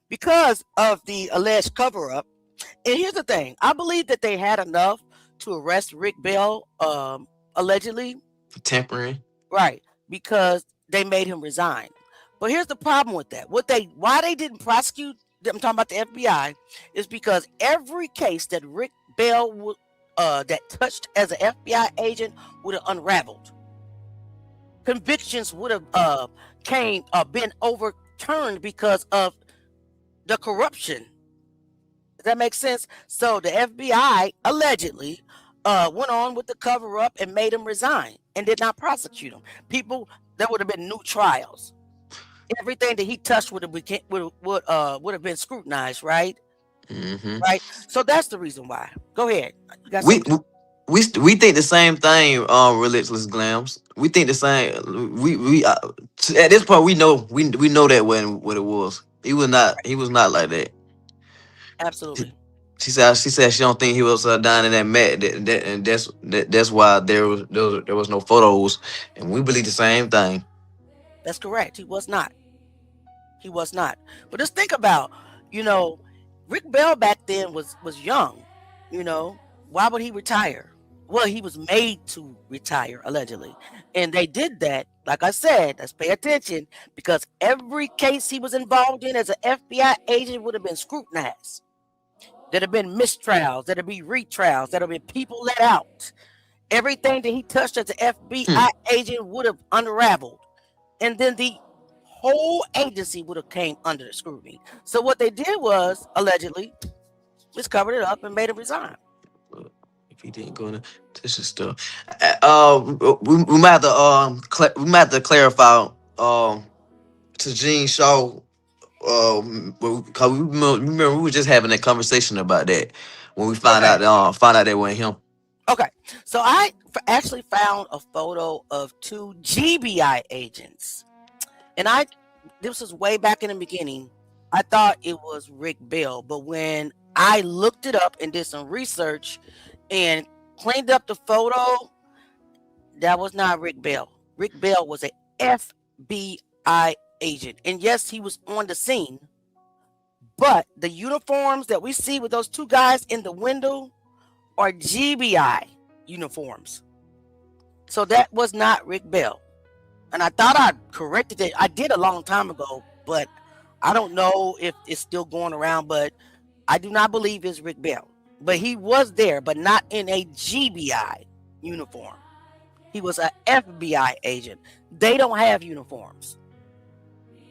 because of the alleged cover-up. And here's the thing: I believe that they had enough to arrest Rick Bell, allegedly for tampering. Right, because they made him resign. But here's the problem with that: why they didn't prosecute? I'm talking about the FBI, is because every case that Rick Bell would. That touched as an FBI agent would have unraveled. convictions would have been overturned because of the corruption. Does that make sense? So the FBI allegedly went on with the cover up and made him resign and did not prosecute him. People, there would have been new trials. Everything that he touched would have been scrutinized, right? Mm-hmm. Right. So that's the reason why. Go ahead. You got We something? we think the same thing. Relentless Glams. We think the same. We at this point we know that what it was. He was not like that. Absolutely. She said she don't think he was down in that mat. And that's why there was no photos, and we believe the same thing. That's correct. He was not. He was not. But just think about, you know, Rick Bell back then was young. You know, why would he retire? Well, he was made to retire allegedly, and they did that. Like I said, let's pay attention because every case he was involved in as an FBI agent would have been scrutinized. There'd have been mistrials, there'd be retrials, there'd have been people let out. Everything that he touched as an FBI agent would have unraveled, and then the whole agency would have came under the scrutiny. So what they did was allegedly just covered it up and made him resign. If he didn't go into this is stuff, we might have to clarify to Gene Shaw. Cause we remember we were just having that conversation about that when we found out that wasn't him. Okay, so I actually found a photo of two GBI agents, and this was way back in the beginning. I thought it was Rick Bell, but when I looked it up and did some research and cleaned up the photo, that was not Rick Bell. Rick Bell was a FBI agent, and yes, he was on the scene, but the uniforms that we see with those two guys in the window are GBI uniforms. So that was not Rick Bell. And I thought I corrected it. I did a long time ago, but I don't know if it's still going around, but I do not believe it's Rick Bell. But he was there, but not in a GBI uniform. He was an FBI agent. They don't have uniforms.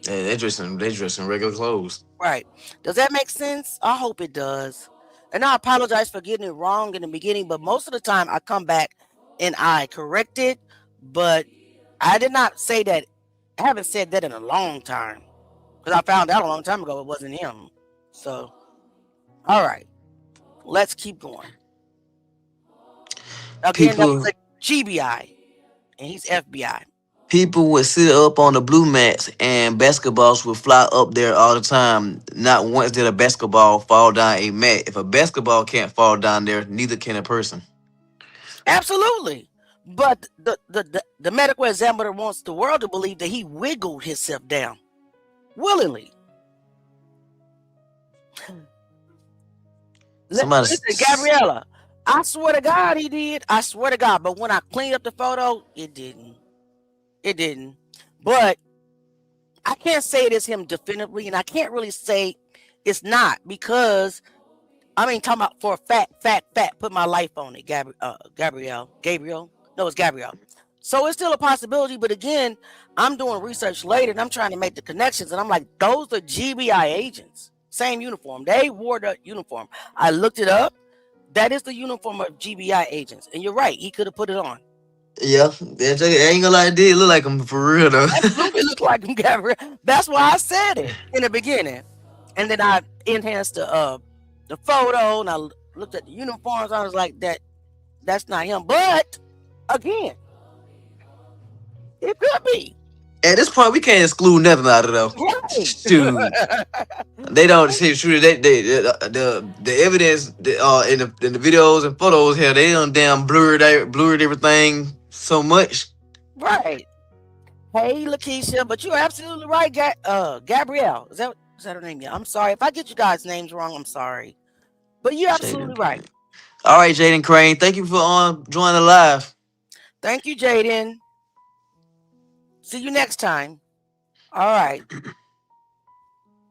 Yeah, they dress in regular clothes. Right. Does that make sense? I hope it does. And I apologize for getting it wrong in the beginning, but most of the time I come back and I correct it. But I did not say that. I haven't said that in a long time because I found out a long time ago it wasn't him. So, all right, let's keep going. Again, that was a GBI, and he's FBI. People would sit up on the blue mats and basketballs would fly up there all the time. Not once did a basketball fall down a mat. If a basketball can't fall down there, neither can a person. Absolutely. But the medical examiner wants the world to believe that he wiggled himself down willingly. Listen, Gabriella, I swear to God he did. I swear to God. But when I cleaned up the photo, it didn't. It didn't. But I can't say it is him definitively, and I can't really say it's not because talking about for a fact, put my life on it, Gabrielle. No, it's Gabrielle. So it's still a possibility, but again, I'm doing research later and I'm trying to make the connections, and I'm like, those are GBI agents. Same uniform. They wore the uniform. I looked it up. That is the uniform of GBI agents. And you're right, he could have put it on. Yeah, I ain't gonna lie, it did look like him for real though. Absolutely look like him, Gabrielle. That's why I said it in the beginning. And then I enhanced the photo and I looked at the uniforms. I was like, that's not him. But again, it could be. At this point, we can't exclude nothing out of though. Right. Shoot, they don't see. Shoot, the evidence in the videos and photos here, they done damn blurred everything so much. Right. Hey, Lakeisha, but you're absolutely right, Gabrielle. Is that her name? Yeah. I'm sorry if I get you guys' names wrong. I'm sorry, but you're absolutely right. All right, Jaden Crane, thank you for joining the live. Thank you, Jaden. See you next time. All right.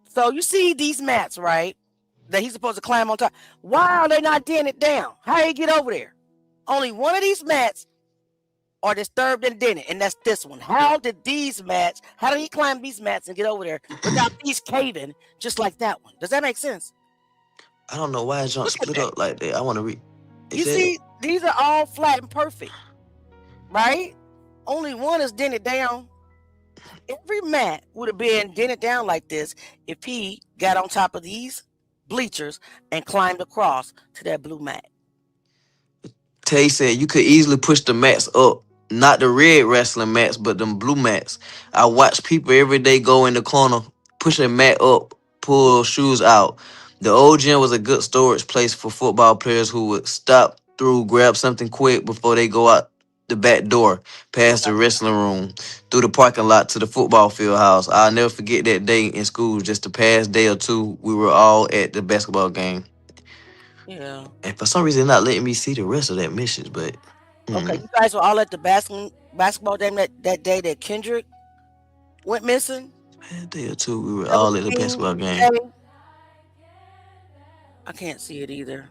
So you see these mats, right? That he's supposed to climb on top. Why are they not tearing it down? How do you get over there? Only one of these mats are disturbed and dented, and that's this one. How did he climb these mats and get over there without these caving just like that one? Does that make sense? I don't know why it jump Look at split that. up like that. I want to read. It You said, see, these are all flat and perfect, right? Only one is dented down. Every mat would have been dented down like this if he got on top of these bleachers and climbed across to that blue mat. Tay said you could easily push the mats up. Not the red wrestling mats, but them blue mats. I watch people every day go in the corner, push a mat up, pull shoes out. The old gym was a good storage place for football players who would stop through, grab something quick before they go out the back door, past the wrestling room, through the parking lot to the football field house. I'll never forget that day in school. Just the past day or two, we were all at the basketball game. Yeah. And for some reason, they're not letting me see the rest of that message, but Okay, you guys were all at the basketball game that day that Kendrick went missing. a day or two, we were That was all at the King basketball game. Day. I can't see it either.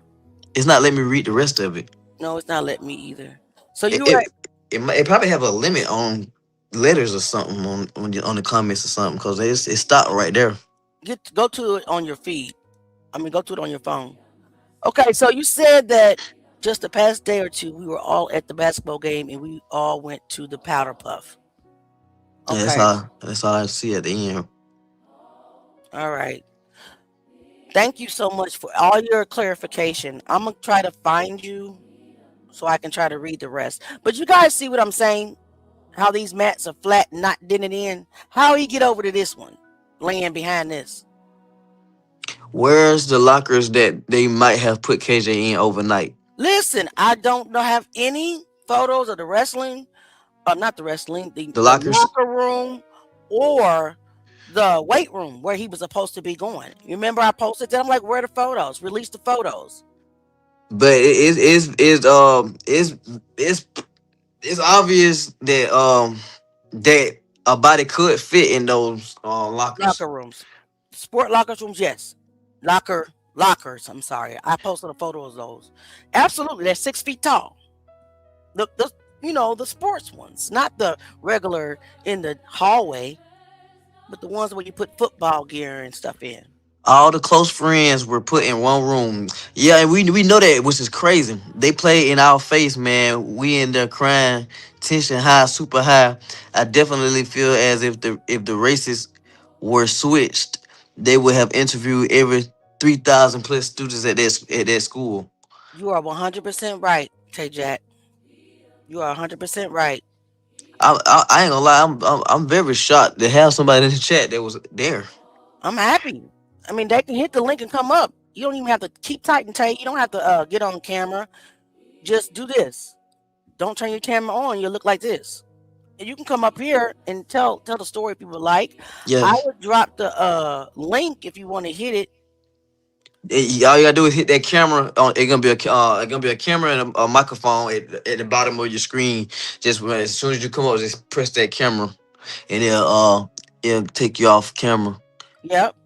It's not letting me read the rest of it. No, it's not letting me either. So It you were it, it probably have a limit on letters or something on the comments or something because it stopped right there. go to it on your feed. I mean, go to it on your phone. Okay, so you said that just the past day or two, we were all at the basketball game and we all went to the powder puff. Yeah, Okay, that's all I see at the end. all right. Thank you so much for all your clarification. I'm gonna try to find you so I can try to read the rest. But you guys see what I'm saying? How these mats are flat, not dented in. How he get over to this one, laying behind this? Where's the lockers that they might have put KJ in overnight? Listen, I don't know have any photos of the wrestling, not the wrestling, The the lockers, locker room or the weight room where he was supposed to be going. You remember I posted that? I'm like, where are the photos? Release the photos. but it's obvious that a body could fit in those lockers. Locker rooms. Sport locker rooms, yes. Lockers, I'm sorry. I posted a photo of those. Absolutely, they're 6 feet tall. The sports ones, not the regular in the hallway, but the ones where you put football gear and stuff in. All the close friends were put in one room. Yeah, and we know that, which is crazy. They play in our face, man. We in there crying, tension high, super high. I definitely feel as if the races were switched, they would have interviewed every 3,000 plus students at that school. You are 100% right, Tay Jack. You are 100% right. I ain't gonna lie, I'm very shocked to have somebody in the chat that was there. I'm happy. I mean, they can hit the link and come up. You don't even have to keep tight and tight. You don't have to get on camera. Just do this. Don't turn your camera on. You'll look like this. And you can come up here and tell the story people like. Yeah, I would drop the link if you want to hit it. all you gotta do is hit that camera. It's gonna be a camera and a microphone at the bottom of your screen. Just as soon as you come up, just press that camera, and it'll take you off camera. Yep.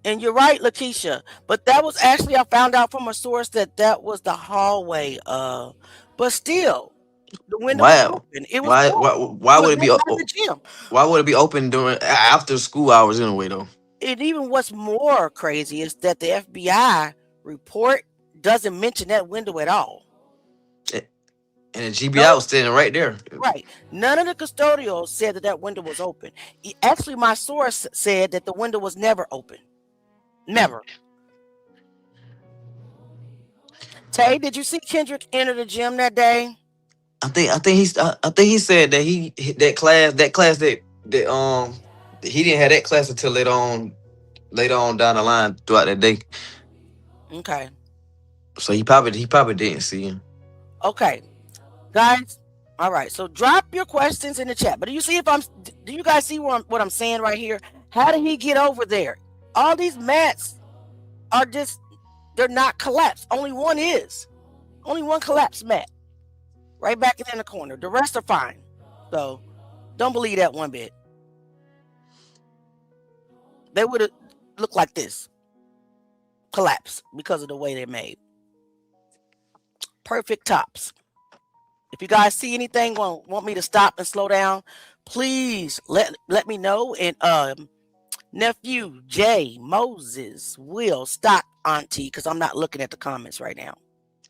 And you're right, Lakeisha. But that was actually, I found out from a source that was the hallway. But still, the window was Why? open. It was Why would it be? the gym. Why would it be open during after school hours anyway? Though. And even what's more crazy is that the FBI report doesn't mention that window at all. And the GBI was standing right there. Right. None of the custodials said that window was open. Actually, my source said that the window was never open. Never. Tay, did you see Kendrick enter the gym that day? I think he said that that class that he didn't have that class until later on down the line throughout that day. Okay. So he probably didn't see him. Okay. Guys, all right. So drop your questions in the chat. But do you guys see what I'm saying right here? How did he get over there? All these mats are they're not collapsed. Only one is. Only one collapsed mat. Right back in the corner. The rest are fine. So don't believe that one bit. They would have looked like this. Collapse because of the way they're made. Perfect tops. If you guys see anything, want me to stop and slow down, please let me know. And nephew Jay Moses will stop, Auntie, because I'm not looking at the comments right now.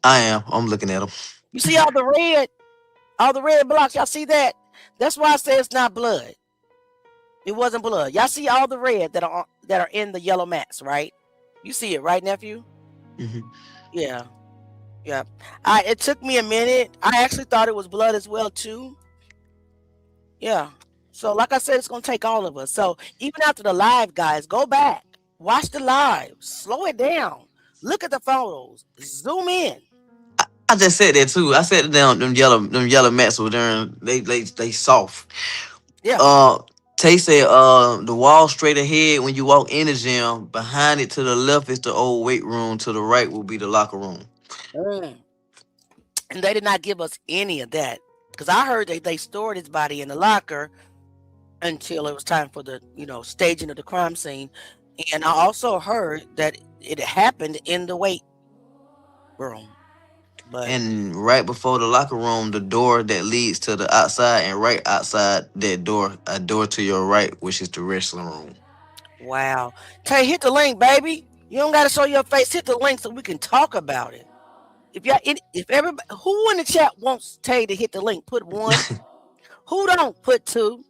I am. I'm looking at them. You see all the red blocks? Y'all see that? That's why I say it's not blood. It wasn't blood. Y'all see all the red that are in the yellow mats, right? You see it, right, nephew? Mhm. Yeah. Yeah. It took me a minute. I actually thought it was blood as well, too. Yeah. So, like I said, it's going to take all of us. So, even after the live, guys, go back. Watch the live. Slow it down. Look at the photos. Zoom in. I just said that too. I said them yellow mats were during they soft. Yeah. Tay said the wall straight ahead when you walk in the gym, behind it to the left is the old weight room, to the right will be the locker room. And they did not give us any of that. Because I heard they stored his body in the locker until it was time for the, staging of the crime scene. And I also heard that it happened in the weight room. But And right before the locker room, the door that leads to the outside, and right outside that door, a door to your right, which is the wrestling room. wow. Tay, hit the link, baby. You don't got to show your face. Hit the link so we can talk about it. If everybody who in the chat wants Tay to hit the link, put 1. Who don't, put 2.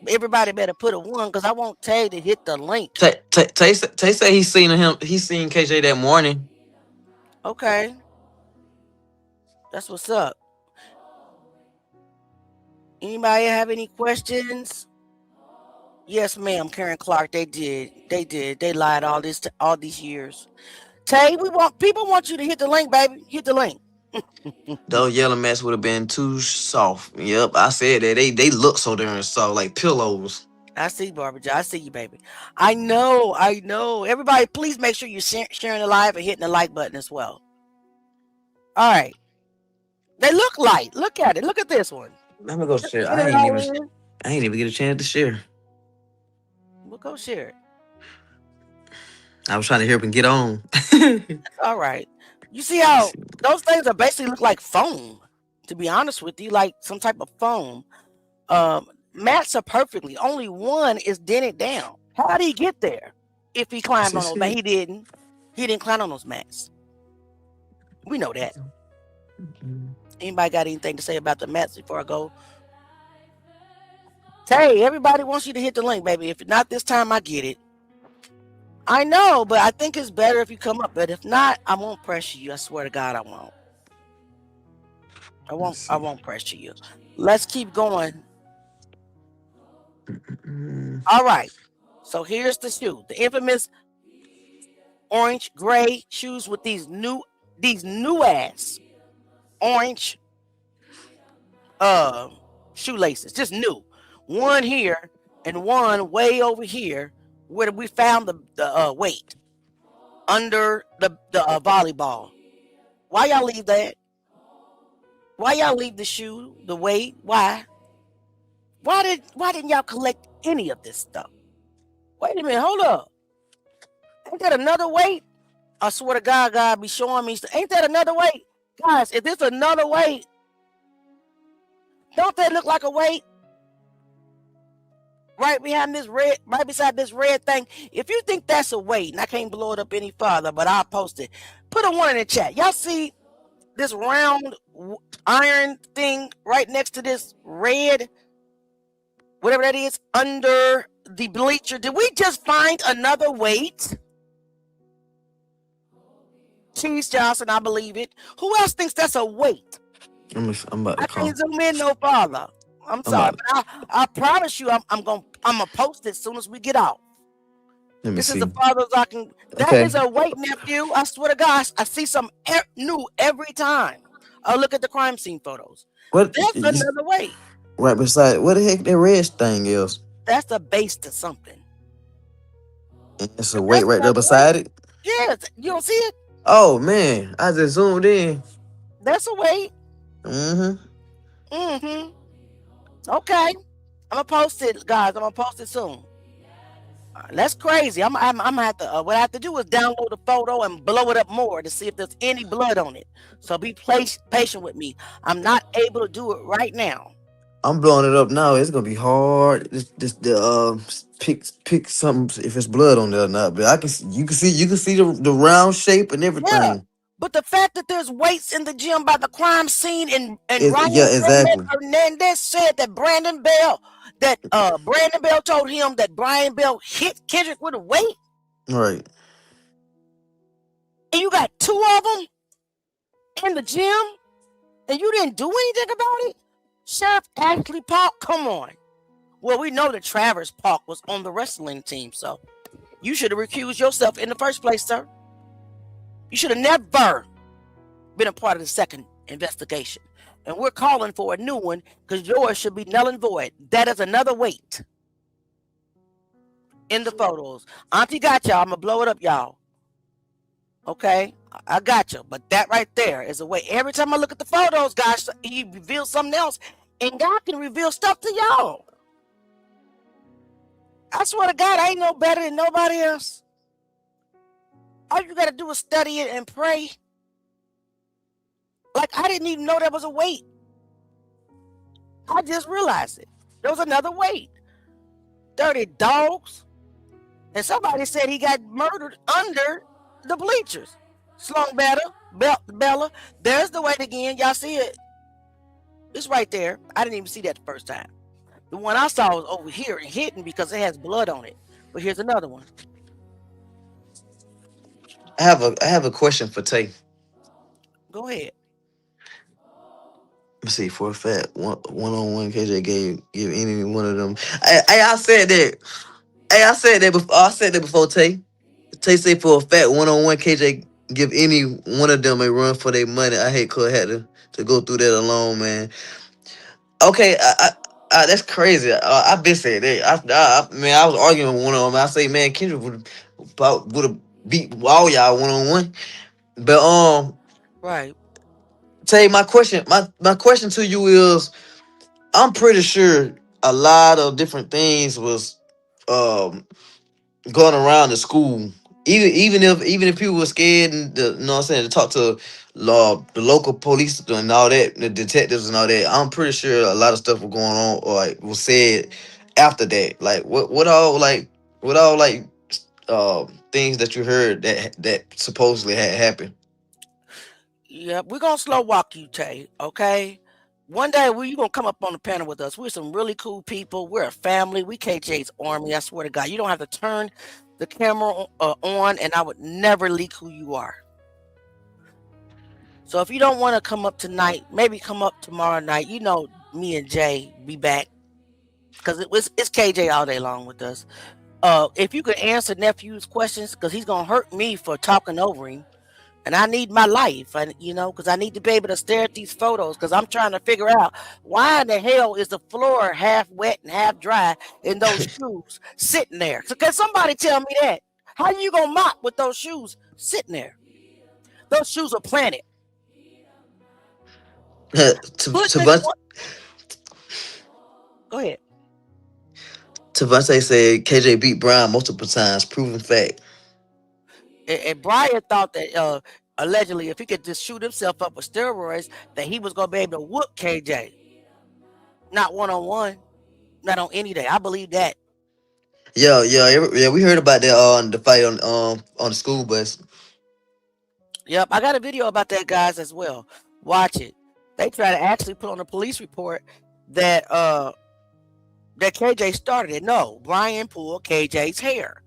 Everybody better put a 1 because I want Tay to hit the link. Tay said he seen KJ that morning. Okay. That's what's up. Anybody have any questions? Yes, ma'am, Karen Clark. They did. They lied all these years. Tay, people want you to hit the link, baby. Hit the link. Those yellow mats would have been too soft. Yep, I said that. They look so darn soft, like pillows. I see, Barbara. I see you, baby. I know. Everybody, please make sure you're sharing the live and hitting the like button as well. All right. They look light. Look at it. Look at this one. Let me go share. I ain't even get a chance to share. We'll go share it. I was trying to hear him get on. All right. You see how those things are basically look like foam, to be honest with you, like some type of foam. Mats are perfectly. Only one is dented down. How did he get there? If he climbed on those, but he didn't. He didn't climb on those mats. We know that. Anybody got anything to say about the mats before I go? Hey, everybody wants you to hit the link, baby. If not this time, I get it. I know, but I think it's better if you come up. But if not, I won't pressure you. I swear to God, I won't. I won't pressure you. Let's keep going. All right. So here's the shoe. The infamous orange gray shoes with these new ass orange shoelaces. Just new. One here and one way over here where we found the weight under the volleyball. Why y'all leave that? Why y'all leave the shoe, the weight? Why didn't y'all collect any of this stuff? Wait a minute, hold up. Ain't that another weight? I swear to God be showing me. Ain't that another weight? Guys, if there's another weight, don't that look like a weight? Right behind this red, right beside this red thing. If you think that's a weight, and I can't blow it up any farther, but I'll post it. Put a 1 in the chat. Y'all see this round iron thing right next to this red, whatever that is, under the bleacher? Did we just find another weight? Cheese Johnson, I believe it. Who else thinks that's a weight? I'm about to I call. can't zoom in no farther. I'm sorry, but I promise you, I'm gonna post it as soon as we get out. This is the farthest I can. That is a weight, nephew. I swear to God, I see some new every time. I look at the crime scene photos. What? That's another weight. Right beside. What the heck that red thing is? That's a base to something. It's a weight right there beside it. Yes, you don't see it? Oh man, I just zoomed in. That's a weight. Okay. I'm gonna post it, guys. I'm gonna post it soon. That's crazy. I'm gonna have to. What I have to do is download the photo and blow it up more to see if there's any blood on it. So be patient with me. I'm not able to do it right now. I'm blowing it up now. It's gonna be hard. This the pick something if it's blood on there or not. But you can see the round shape and Yeah. everything. But the fact that there's weights in the gym by the crime scene and It, Ryan yeah, exactly. Hernandez said that Brandon Bell told him that Brian Bell hit Kendrick with a weight, Right. and you got two of them in the gym, and you didn't do anything about it. Sheriff Ashley Park, come on. Well, we know that Travis Park was on the wrestling team, so you should have recused yourself in the first place, sir. You should have never been a part of the second investigation. And we're calling for a new one because yours should be null and void. That is another weight in the photos. Auntie got y'all. I'm going to blow it up, y'all. Okay? I got you. But that right there is a weight. Every time I look at the photos, guys, he reveals something else. And God can reveal stuff to y'all. I swear to God, I ain't no better than nobody else. All you got to do is study it and pray. Like, I didn't even know there was a weight. I just realized it. There was another weight. Dirty dogs. And somebody said he got murdered under the bleachers. Slung Bella. There's the weight again. Y'all see it? It's right there. I didn't even see that the first time. The one I saw was over here and hidden because it has blood on it. But here's another one. I have a question for Tay. Go ahead. Let's see, for a fact, one on one KJ give any one of them. I said that. Hey, I said that before. I said that before. Tay said for a fact, one on one KJ give any one of them a run for their money. I hate Cole had to go through that alone, man. Okay, that's crazy. I've been saying that. Man, I was arguing with one of them. I say, man, Kendrick would have beat all y'all one on one. But Right. Tay, my question to you is, I'm pretty sure a lot of different things was um going around the school. Even if people were scared and you know what I'm saying, to talk to the local police and all that, the detectives and all that, I'm pretty sure a lot of stuff was going on or like was said after that. Like what all things that you heard that supposedly had happened. Yeah, we're gonna slow walk you, Tay. Okay. One day you gonna come up on the panel with us. We're some really cool people. We're a family. We KJ's army. I swear to God, you don't have to turn the camera on, and I would never leak who you are. So if you don't want to come up tonight, maybe come up tomorrow night. You know, me and Jay be back because it's KJ all day long with us. If you could answer nephew's questions, because he's gonna hurt me for talking over him. And I need my life, and because I need to be able to stare at these photos, because I'm trying to figure out why in the hell is the floor half wet and half dry in those shoes sitting there. So can somebody tell me that? How you gonna mop with those shoes sitting there? Those shoes are planted. Put this Tavante one. Go ahead. said KJ beat Brian multiple times, proven fact. And Brian thought that allegedly, if he could just shoot himself up with steroids, that he was gonna be able to whoop KJ. Not one on one, not on any day. I believe that. Yeah, we heard about that on the fight on the school bus. Yep, I got a video about that, guys, as well. Watch it. They try to actually put on a police report that that KJ started it. No, Brian pulled KJ's hair.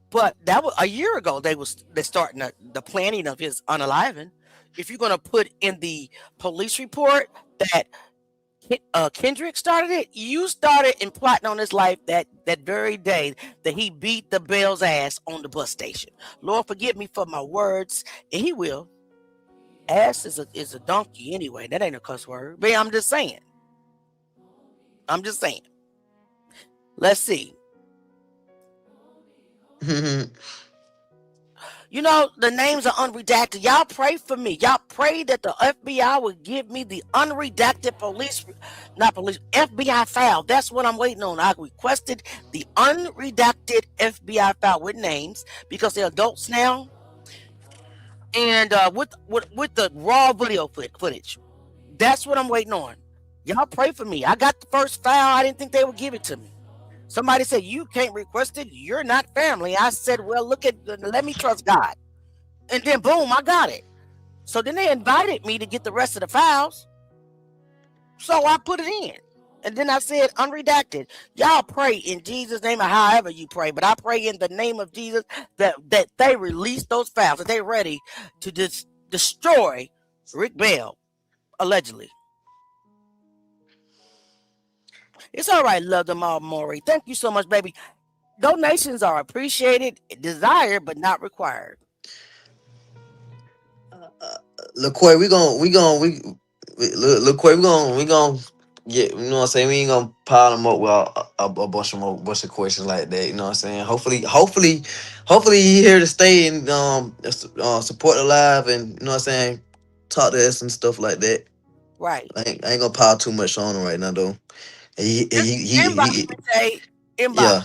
But that was a year ago. They starting the planning of his unaliving. If you're gonna put in the police report that Kendrick started it, you started in plotting on his life that very day that he beat the Bell's ass on the bus station. Lord, forgive me for my words, and He will. Ass is a donkey anyway. That ain't a cuss word. But I'm just saying. Let's see. You know, the names are unredacted. Y'all pray for me. Y'all pray that the FBI would give me the unredacted FBI file. That's what I'm waiting on. I requested the unredacted FBI file with names because they're adults now, and with the raw video footage. That's what I'm waiting on. Y'all pray for me. I got the first file. I didn't think they would give it to me. Somebody said, you can't request it. You're not family. I said, well, let me trust God. And then boom, I got it. So then they invited me to get the rest of the files. So I put it in. And then I said, unredacted. Y'all pray in Jesus' name or however you pray. But I pray in the name of Jesus that they release those files, that they're ready to destroy Rick Bell, allegedly. It's all right, love them all, Maury. Thank you so much, baby. Donations are appreciated, desired, but not required. LaQuay, we gonna get, you know what I'm saying? We ain't gonna pile them up with a bunch of questions like that. You know what I'm saying? Hopefully he here to stay and support the live, and you know what I'm saying, talk to us and stuff like that. Right. I ain't gonna pile too much on him right now though. Inbox me, Jay. Yeah.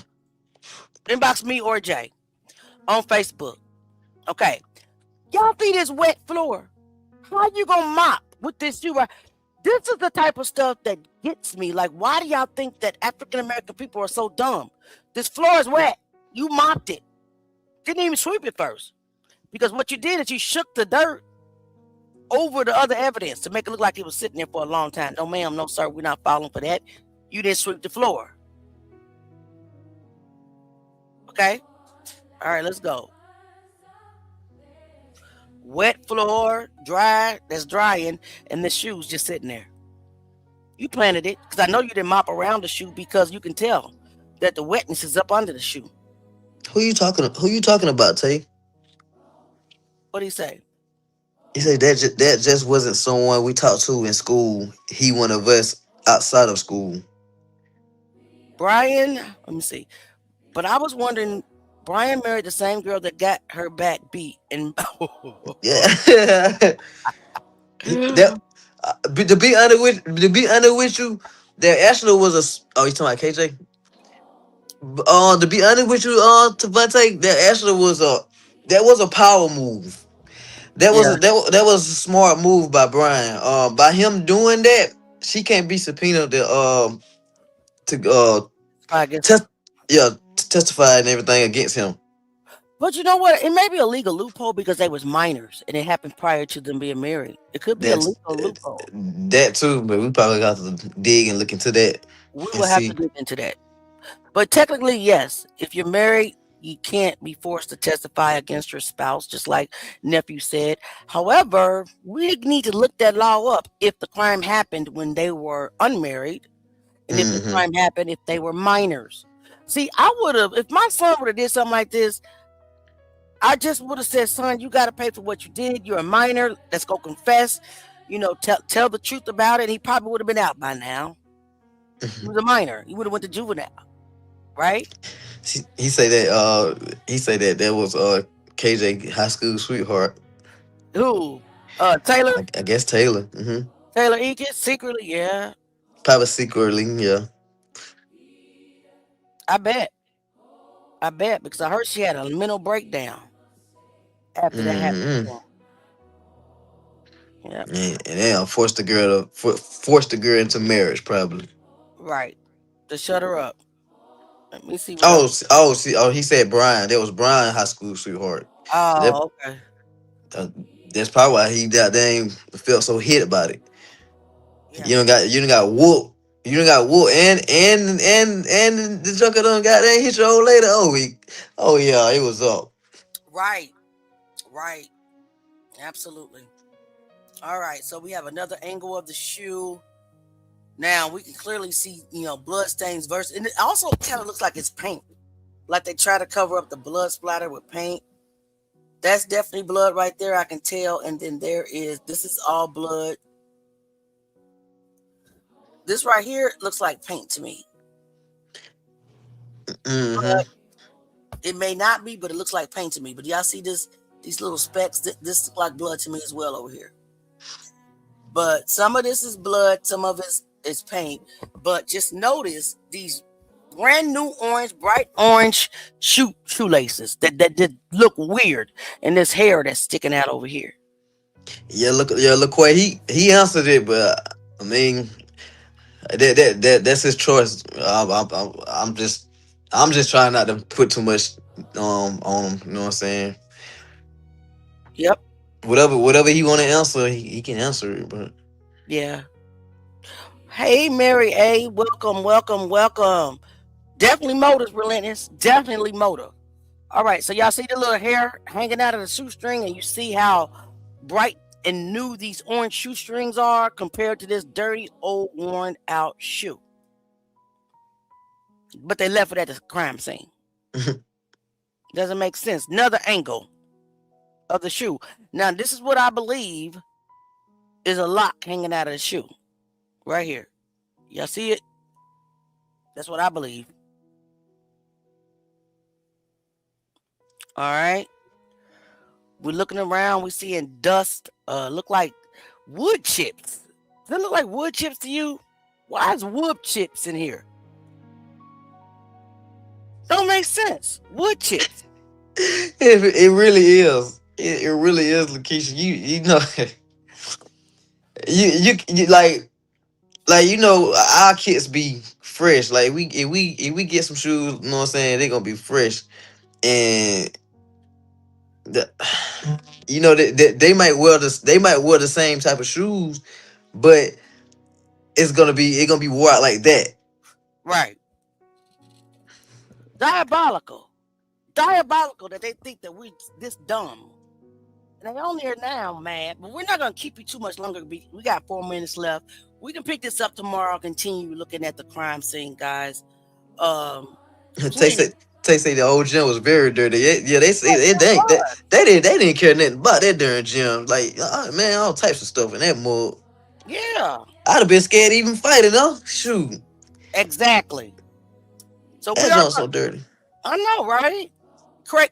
Inbox me or Jay on Facebook. Okay. Y'all see this wet floor? How you gonna mop with this shoe? This is the type of stuff that gets me. Like, why do y'all think that African American people are so dumb? This floor is wet. You mopped it. Didn't even sweep it first. Because what you did is you shook the dirt over the other evidence to make it look like it was sitting there for a long time. No, ma'am, no, sir, we're not falling for that. You didn't sweep the floor. Okay? All right, let's go. Wet floor, dry, that's drying, and the shoe's just sitting there. You planted it, because I know you didn't mop around the shoe because you can tell that the wetness is up under the shoe. Who you talking about, Tay? What do you say? He said that just wasn't someone we talked to in school. He one of us outside of school. Brian, let me see. But I was wondering, Brian married the same girl that got her back beat, and Yeah. To be honest with you, there actually was a. Oh, you talking about KJ? To be honest with you, Tavante, that was a power move. Yeah. That was a smart move by Brian. By him doing that, she can't be subpoenaed to I guess. testify and everything against him. But you know what? It may be a legal loophole because they was minors and it happened prior to them being married. It could be a That's legal loophole. that too, but we probably got to dig and look into that We and will have to see. dig into that. But technically, yes, if you're married, you can't be forced to testify against your spouse, just like nephew said. However, we need to look that law up if the crime happened when they were unmarried, and if the Mm-hmm. crime happened if they were minors. See, I would have, if my son would have did something like this, I just would have said, son, you got to pay for what you did. You're a minor. Let's go confess. You know, tell the truth about it. He probably would have been out by now. He was a minor. He would have went to juvenile, right? He say that was KJ high school sweetheart. Who? Taylor. I guess Taylor. Mm-hmm. Taylor Eakins, secretly, yeah. Probably secretly, yeah. I bet because I heard she had a mental breakdown after that Mm-hmm. happened. Yeah, And they forced the girl into marriage, probably. right. To shut her up. Let me see what else. He said Brian. That was Brian high school sweetheart. That, Oh, okay. uh, that's probably why he goddamn felt so hit about it. Yeah. You done got whooped. You done got whooped, and the junker done goddamn hit your old lady. Oh yeah, it was up. Right. Right. Absolutely. All right. So we have another angle of the shoe. Now we can clearly see, blood stains versus, and it also kind of looks like it's paint. Like they try to cover up the blood splatter with paint. That's definitely blood right there. I can tell. And then this is all blood. This right here looks like paint to me. Mm-hmm. But it may not be, but it looks like paint to me. But y'all see this These little specks. This look like blood to me as well over here. But some of this is blood, some of it is paint. But just notice these brand new orange, bright orange shoelaces that look weird, and this hair that's sticking out over here. Yeah, look, Quay, he answered it, but I mean, that's his choice. I'm just trying not to put too much on him. You know what I'm saying? Yep. Whatever he want to answer, he can answer it. But Yeah. Hey, Mary A. Welcome, welcome, welcome. Definitely motor's relentless. Definitely motor. All right. So y'all see the little hair hanging out of the shoestring, and you see how bright and new these orange shoestrings are compared to this dirty, old, worn out shoe. But they left it at the crime scene. Doesn't make sense. Another angle of the shoe. Now, this is what I believe is a lock hanging out of the shoe. Right here. Y'all see it? That's what I believe. All right. We're looking around. We're seeing dust. Look like wood chips. Does it look like wood chips to you? Why is wood chips in here? Don't make sense. Wood chips. it really is. It really is, Lakeisha. You know, you like you know, our kids be fresh. Like if we get some shoes, you know what I'm saying, they gonna be fresh. And the, you know, they might wear the same type of shoes, but it gonna be wore out like that. Right. Diabolical. Diabolical that they think that we this dumb. And they on here now, man. But we're not gonna keep you too much longer. We got 4 minutes left. We can pick this up tomorrow. Continue looking at the crime scene, guys. They Please. say the old gym was very dirty. Yeah, they say Yes, it was. they didn't care nothing about that darn gym. Like, man, all types of stuff in that mud. Yeah, I'd have been scared to even fight it, though. Shoot, exactly. So we that are. junk's so dirty. I know, right?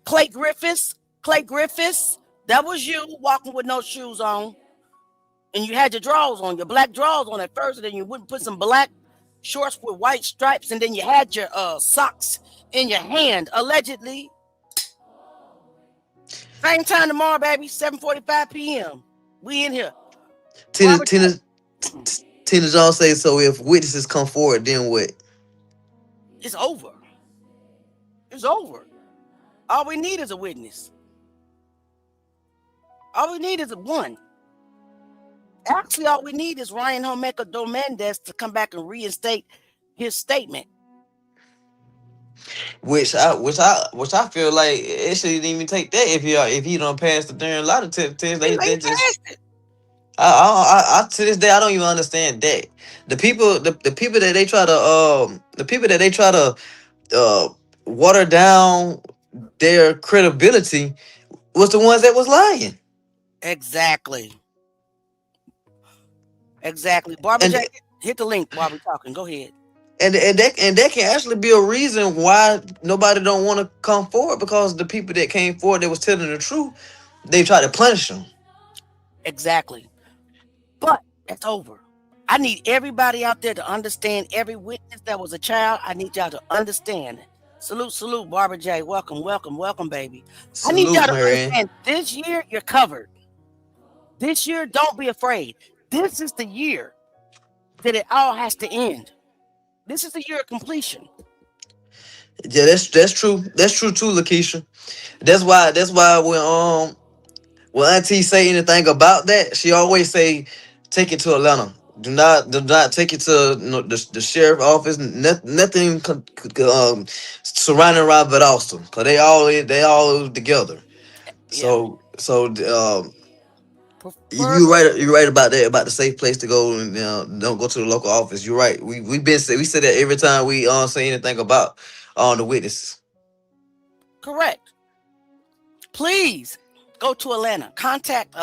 Clay Griffiths. Clay Griffiths. That was you walking with no shoes on, and you had your drawers on, your black drawers on at first, and then you wouldn't put some black shorts with white stripes, and then you had your socks in your hand, allegedly. Same time tomorrow, baby, 7:45 p.m. We in here. Tina Robert, Tina Tina Jones say so. If witnesses come forward, then what? it's over. It's over. All we need is a witness. All we need is one. Actually, all we need is Ryan Homeka Dominguez to come back and reinstate his statement. Which I feel like it shouldn't even take that if he don't pass the darn lot of test. They just I to this day I don't even understand that. The people that they try to water down their credibility was the ones that was lying. Exactly. Barbara And Jack, hit the link while we're talking. Go ahead. and that can actually be a reason why nobody don't want to come forward, because the people that came forward that was telling the truth, they try to punish them. Exactly. But that's over. I need everybody out there to understand. Every witness that was a child, I need y'all to understand. Salute, Barbara J. Welcome, baby. I need y'all Salute, to Marianne. understand this year you're covered. This year, don't be afraid. This is the year that it all has to end. This is the year of completion. Yeah, that's true. That's true too, Lakeisha. That's why when Auntie say anything about that, she always say, take it to Atlanta. Do not take it to the sheriff office. Nothing surrounding around Valdosta, because they all together. Yeah. So Prefer you're right about that, about the safe place to go, and don't go to the local office. You're right. We said that every time we say anything about the witnesses. correct. Please go to Atlanta. Contact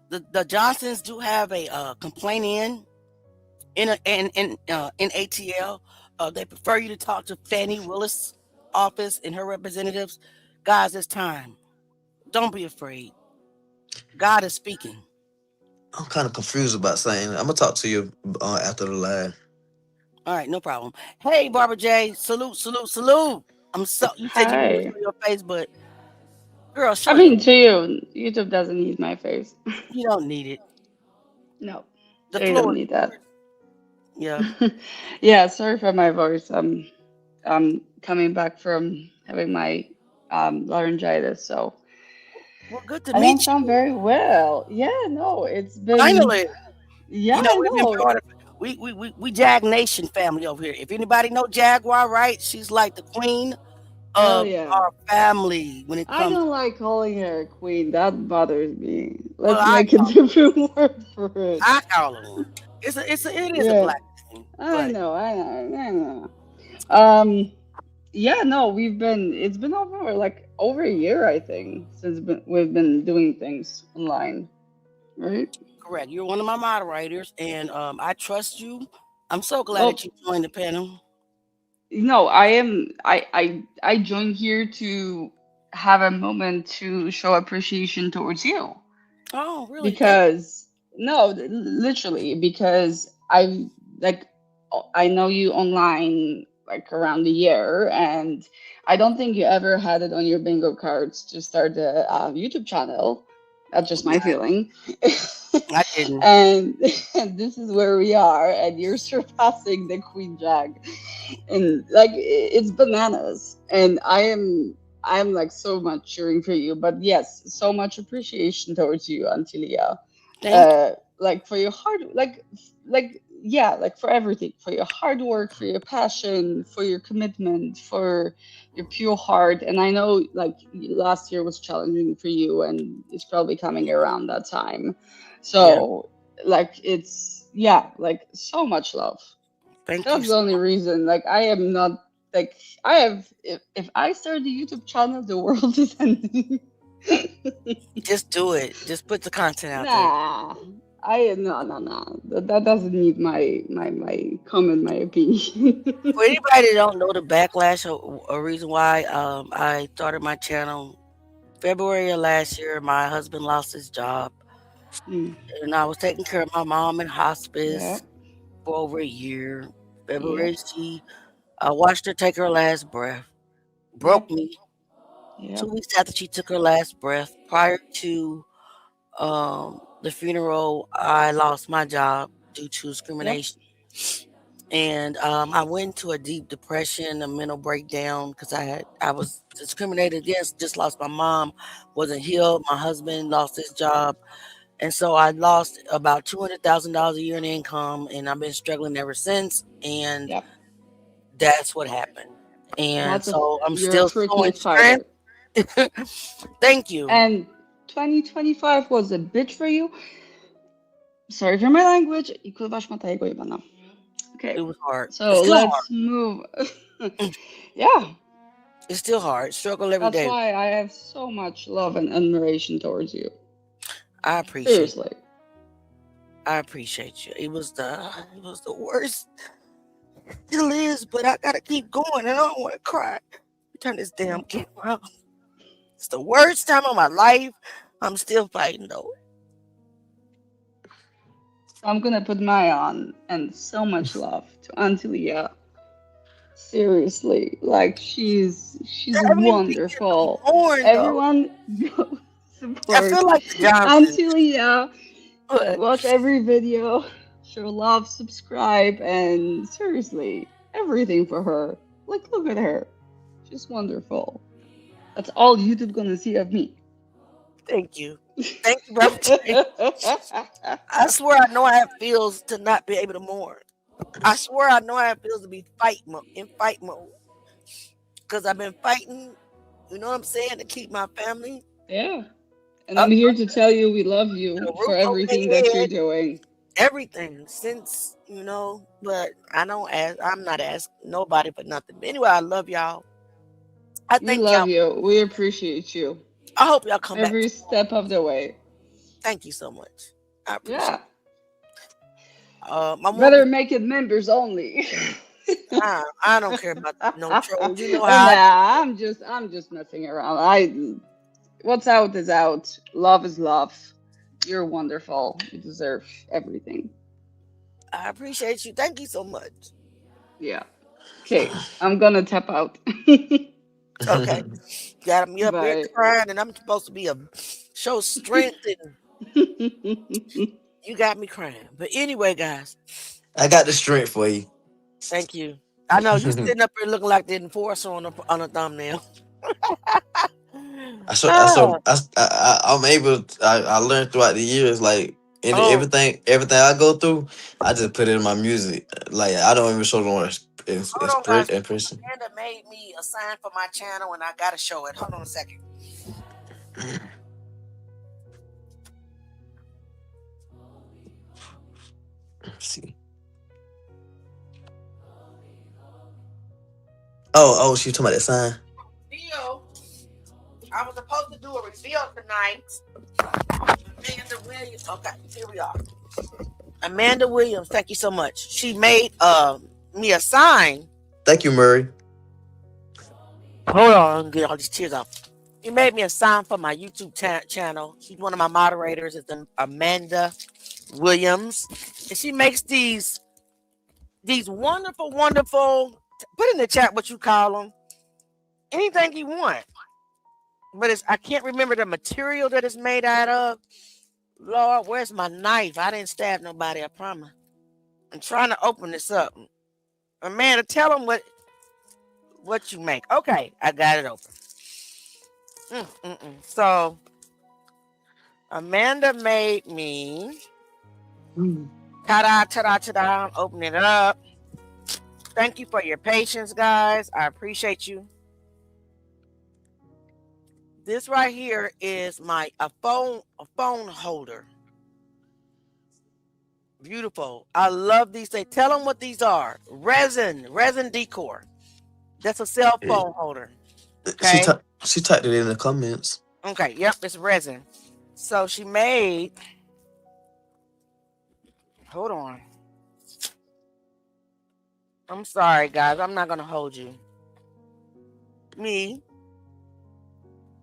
the Johnsons do have a complaint in ATL. They prefer you to talk to Fannie Willis' office and her representatives. Guys, it's time. Don't be afraid. God is speaking. I'm kind of confused about saying. I'm gonna talk to you after the live. All right, no problem. Hey, Barbara J, salute, salute, salute. I'm so. You said you didn't Hi. show your face, but girl, I show your. mean, to you, YouTube doesn't need my face. You don't need it. No, The they don't floor is need that. yours. Yeah, sorry for my voice. I'm coming back from having my laryngitis, so Well, good to I don't meet sound you. very well. Yeah, no, it's been, Finally, yeah, you know I we've been know. part of. We Jag Nation family over here. If anybody know Jaguar, right? She's like the queen Hell of yeah. our family when it I comes. don't like calling her a queen. That bothers me. Well, Let's make a different word for it. I call her one. It is a Yeah, black thing, I but know, I know, I know. Um, yeah, no, it's been over a year, I think, since we've been doing things online, right? correct. You're one of my moderators, and I trust you. I'm so glad that Well, you joined the panel. no, I joined here to have a moment to show appreciation towards you. Oh, really? Thank Because no, literally, because like I know you online like around a year, and I don't think you ever had it on your bingo cards to start a YouTube channel. That's just you. my feeling. I didn't. and, and this is where we are, and you're surpassing the Queen Jag, and like it's bananas. And I'm like so much cheering for you. But yes, so much appreciation towards you, Antilia. Thank you. Like for your hard, like yeah, like for everything, for your hard work, for your passion, for your commitment, for your pure heart. And I know like last year was challenging for you, and it's probably coming around that time. Yeah. So like it's yeah, like so much love. Thank you. That's the only reason. Like I am not like I have if I start a YouTube channel, the world is ending. Just do it. Just put the content out there. Nah. No. That doesn't need my comment, my opinion. For anybody that don't know the backlash or a reason why I started my channel February of last year, my husband lost his job, Mm, and I was taking care of my mom in yeah, hospice for over a year. yeah, February, I watched her take her last breath. yeah, Broke me. yeah, 2 weeks after she took her last breath, prior to the funeral, I lost my job due to yep, discrimination. And I went into a deep depression, a mental breakdown because I was discriminated against. Just lost my mom, wasn't healed. My husband lost his job, and so I lost about $200,000 a year in income, and I've been struggling ever since. And yep. that's what happened. And so I'm You're a still freaking showing strength. fighter. Thank you. And 2025 was a bitch for you. Sorry for my language. I kurwa szmata jego jebana. It Okay, was hard. It's so still let's hard. move. Yeah, It's still hard. Struggle every that's day. why I have so much love and admiration towards you. I appreciate. Seriously. I appreciate you. It was the worst. Still is, but I gotta keep going. I don't want to cry. Turn this damn camera off. It's the worst time of my life. I'm still fighting though. I'm gonna put my on and so much love to Auntie Leah. Seriously, like she's I haven't even been here wonderful. born though. Everyone go I support feel like the Johnsons. Auntie Leah. But Watch every video, show love, subscribe, and seriously, everything for her. Like look at her. She's wonderful. That's all YouTube gonna see of me. thank you. Thank you, Brother Jay. I swear I know how it feels to not be able to mourn. I swear I know how it feels to be in fight mode. Because I've been fighting, you know what I'm saying, to keep my family Yeah. And I'm up here to tell you we love with you a for roof over everything that their you're head, doing. everything since, but I'm not asking nobody for nothing. But anyway, I love y'all. I We thank love y'all. you. We appreciate you I hope y'all come back every tomorrow. step of the way. Thank you so much. I appreciate Yeah. it. My Better mom, make it members only. I don't care about no trolls. You know how I do. Nah, I'm just messing around. what's out is out. Love is love. You're wonderful. You deserve everything. I appreciate you. Thank you so much. Yeah. Okay, I'm gonna tap out. Okay. Got me up here Bye. crying, and I'm supposed to be a show strength, and you got me crying. But anyway, guys, I got the strength for you. thank you. I know you sitting up here looking like the enforcer on a thumbnail. Ah, I'm able. I learned throughout the years, like in oh, everything I go through, I just put it in my music. Like I don't even show no hold on, guys. impression. Amanda made me a sign for my channel, and I gotta show it. Hold on a second. Let's see. Oh, she talking about that sign. Reveal. I was supposed to do a reveal tonight. Amanda Williams. Okay, here we are. Amanda Williams, thank you so much. She made me a sign. Thank you, Murray. Hold on, get all these tears off. She made me a sign for my YouTube channel. She's one of my moderators. It's Amanda Williams, and she makes these wonderful. Put in the chat what you call them. Anything you want, but I can't remember the material that it's made out of. Lord, where's my knife? I didn't stab nobody, I promise. I'm trying to open this up. Amanda, tell them what you make. Okay, I got it open. So, Amanda made me. Ta-da, ta-da, ta-da. I'm opening it up. Thank you for your patience, guys. I appreciate you. This right here is a phone holder. Beautiful. I love these things. Tell them what these are. Resin decor. That's a cell phone holder. Okay. She typed it in the comments. Okay. Yep. It's resin. So she made. Hold on. I'm sorry, guys. I'm not gonna hold you. Me.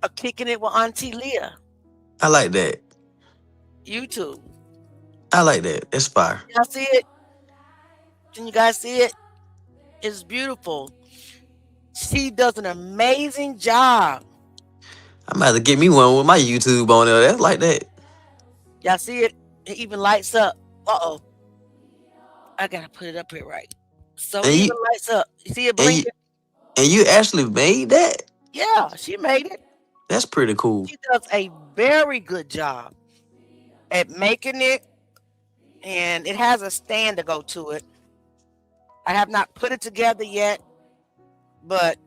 A kicking it with Auntie Leah. I like that. YouTube. I like that. That's fire. Y'all see it? Can you guys see it? It's beautiful. She does an amazing job. I'm about to get me one with my YouTube on there. That's like that. Y'all see it? It even lights up. Uh-oh. I gotta put it up here right. So it even lights up. You see it blinking? And you actually made that? Yeah, she made it. That's pretty cool. She does a very good job at making it. And it has a stand to go to it. I have not put it together yet. But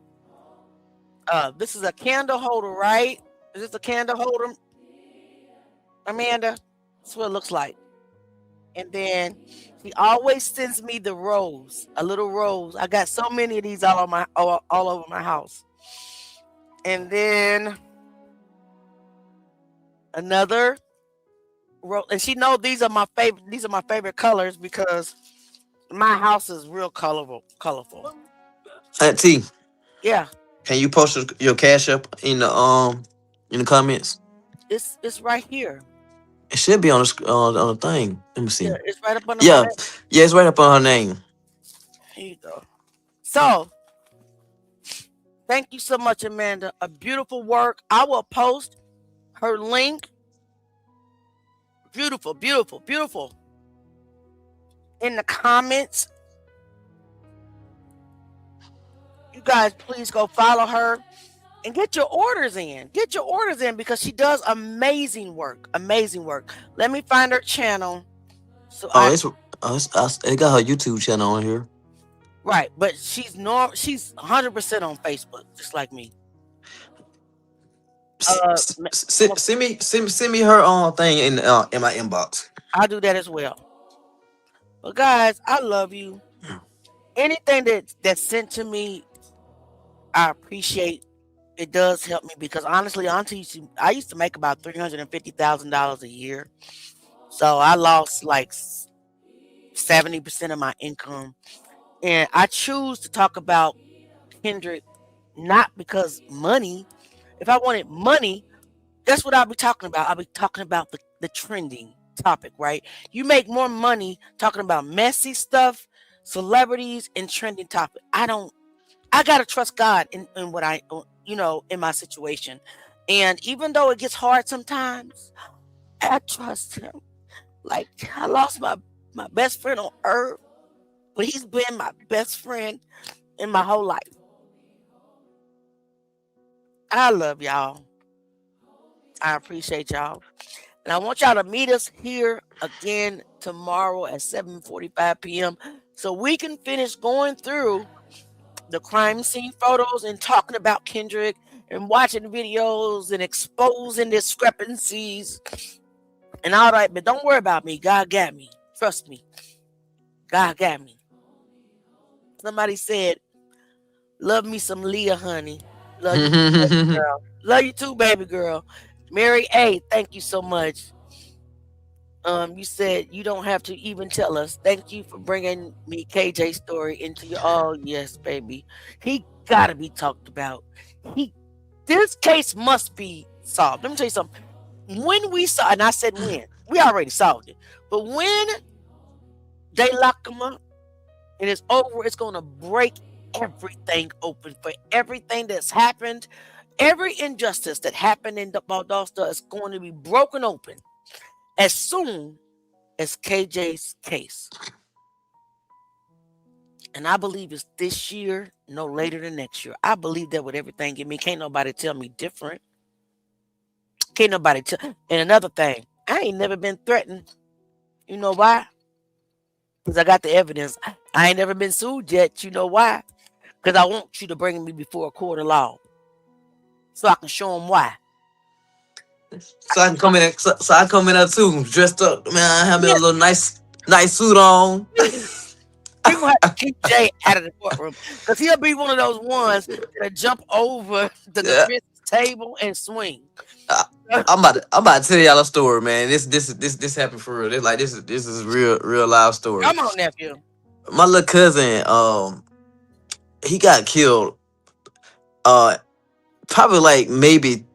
this is a candle holder, right? Is this a candle holder, Amanda? That's what it looks like. And then he always sends me the rose, a little rose. I got so many of these all over my house. And then another rose, and she knows these are my favorite. These are my favorite colors because my house is real colorful. Auntie. Yeah. Can you post your cash up in the comments? It's right here. It should be on the thing. Let me see. Yeah, it's right up on Yeah, it's right up on her name. Here you go. So, thank you so much, Amanda. A beautiful work. I will post her link. Beautiful, beautiful, beautiful. In the comments. You guys, please go follow her and get your orders in. Get your orders in because she does amazing work. Amazing work. Let me find her channel. So it got her YouTube channel on here. Right, but she's 100% on Facebook, just like me. Send me her thing in my inbox. I'll do that as well. But guys, I love you. Anything that's sent to me, I appreciate. It does help me because honestly, I used to make about $350,000 a year. So I lost like 70% of my income. And I choose to talk about Kendrick not because money. If I wanted money, That's what I'll be talking about. I'll be talking about the trending topic, right? You make more money talking about messy stuff, celebrities, and trending topic. I gotta trust God in what in my situation. And even though it gets hard sometimes, I trust him. Like I lost my best friend on earth, but he's been my best friend in my whole life. I love y'all. I appreciate y'all. And I want y'all to meet us here again tomorrow at 7:45 p.m. so we can finish going through the crime scene photos and talking about Kendrick and watching videos and exposing discrepancies and all that. But don't worry about me. God got me. Trust me. God got me. Somebody said, love me some Leah, honey. Love you too, baby girl. Love you too, baby girl. Mary A, thank you so much. You said you don't have to even tell us. Thank you for bringing me KJ's story into your. Oh yes, baby. He gotta be talked about. He This case must be solved. Let me tell you something. When we saw, and I said when, we already solved it. But when they lock him up and it's over, it's gonna break everything open for everything that's happened. Every injustice that happened in the Valdosta is going to be broken open as soon as KJ's case. And I believe it's this year, no later than next year. I believe that with everything in me. Can't nobody tell me different. Can't nobody tell. And another thing, I ain't never been threatened. You know why? Because I got the evidence. I ain't never been sued yet. You know why? Because I want you to bring me before a court of law so I can show them why. So I can come in, so I come in there too, dressed up. Man, I have me a Yeah, little nice suit on. we gonna have to keep Jay out of the courtroom because he'll be one of those ones that jump over the Yeah, defense table and swing. I- I'm about to tell y'all a story, man. This happened for real. This is real live story. Come on, nephew. My little cousin, he got killed. Uh, Probably like maybe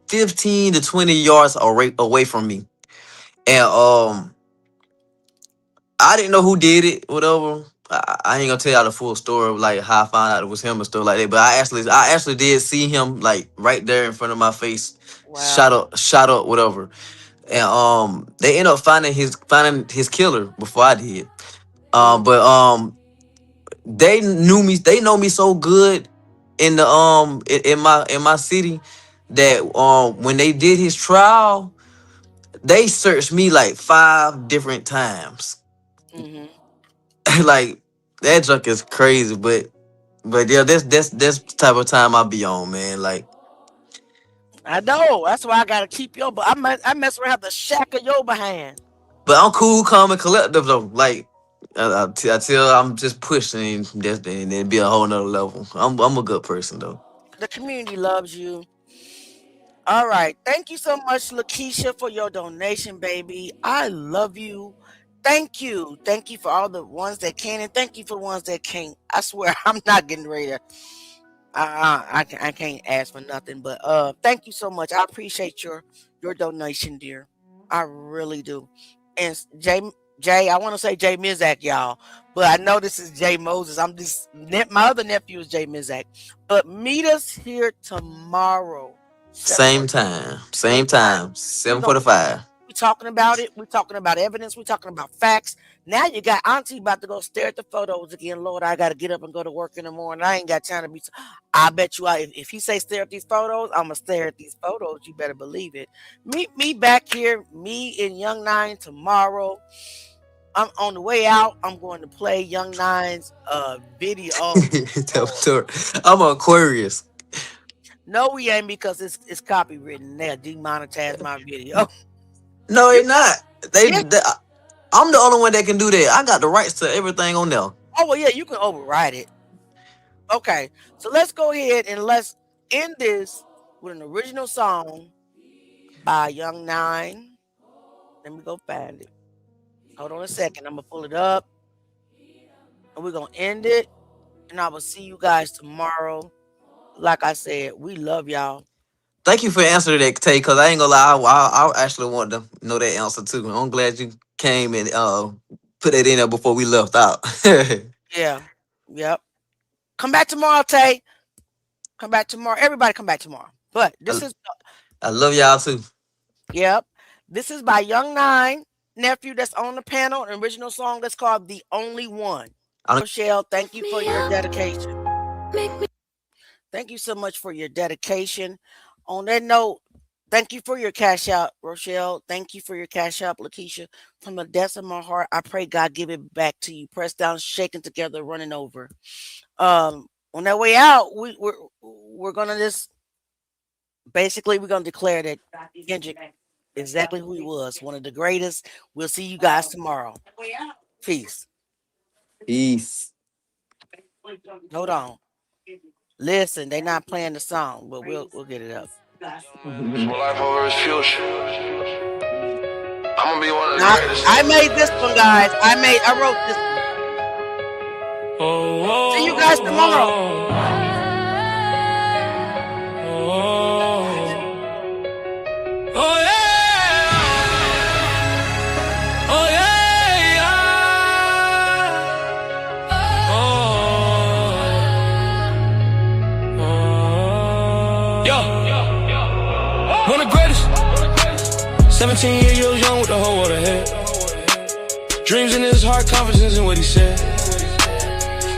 15 to 20 yards away from me, and I didn't know who did it, whatever. I ain't gonna tell y'all the full story of like how I found out it was him and stuff like that. But I actually did see him like right there in front of my face, Wow. shot up, whatever. And they ended up finding his killer before I did. Mm, But they knew me. They know me so good in the in my city that when they did his trial, they searched me like 5 different times. hmm Like that junk is crazy, but yeah, that's the type of time I be on, man. Like, I know. That's why I gotta keep your. But I mess around the shack of your behind. but I'm cool, calm, and collective though. Like, I tell I'm just pushing, and then be a whole nother level. I'm a good person though. The community loves you. All right. Thank you so much, Lakeisha, for your donation, baby. I love you. Thank you. Thank you for all the ones that can, and thank you for the ones that can't. I swear, I'm not getting ready to. I can't ask for nothing, but thank you so much. I appreciate your donation, dear. I really do. And Jay, I want to say Jay Mizak, y'all, but I know this is Jay Moses. My other nephew is Jay Mizak. But meet us here tomorrow, Same 7:45. time, Same same time. time, We seven gonna forty-five. we talking about it. We talking about evidence. We talking about facts. Now you got Auntie about to go stare at the photos again. Lord, I got to get up and go to work in the morning. I ain't got time to be. I bet you, if he say stare at these photos, I'm gonna stare at these photos. You better believe it. Meet me back here. Me in Young Nine tomorrow. I'm on the way out. I'm going to play Young Nine's video. Oh Lord. I'm Aquarius. No, we ain't because it's copywritten. They'll demonetize my video. No, You it's not. yeah. I'm the only one that can do that. I got the rights to everything on there. Oh well, yeah. You can override it. Okay, so let's go ahead and let's end this with an original song by Young Nine. Let me go find it. Hold on a second. I'm gonna pull it up, and we're gonna end it. And I will see you guys tomorrow. Like I said, we love y'all. Thank you for answering that, Tay, because I ain't gonna lie, I actually want to know that answer too. I'm glad you came and put it in there before we left out. Yeah. Yep. Come back tomorrow, Tay. Come back tomorrow. Everybody come back tomorrow. But this is I love y'all too. Yep. This is by Young Nine, nephew that's on the panel, an original song that's called The Only One. Rochelle, thank you for your dedication. Thank you so much for your dedication. On that note, thank you for your cash out, Rochelle. Thank you for your cash out, Lakeisha. From the depths of my heart, I pray God give it back to you. Pressed down, shaken together, running over. On that way out, we're gonna just basically we're gonna declare that Kendrick exactly who he was, one of the greatest. We'll see you guys tomorrow. Peace. Peace. Hold on. Listen, they not playing the song, but we'll get it up. Life over his future. I'm gonna be one of the greatest. I made this one, guys. I wrote this one. See you guys tomorrow. Oh yeah. Oh yeah. Yo. One of the greatest. 17 years young with the whole world ahead. Dreams in his heart, confidence in what he said.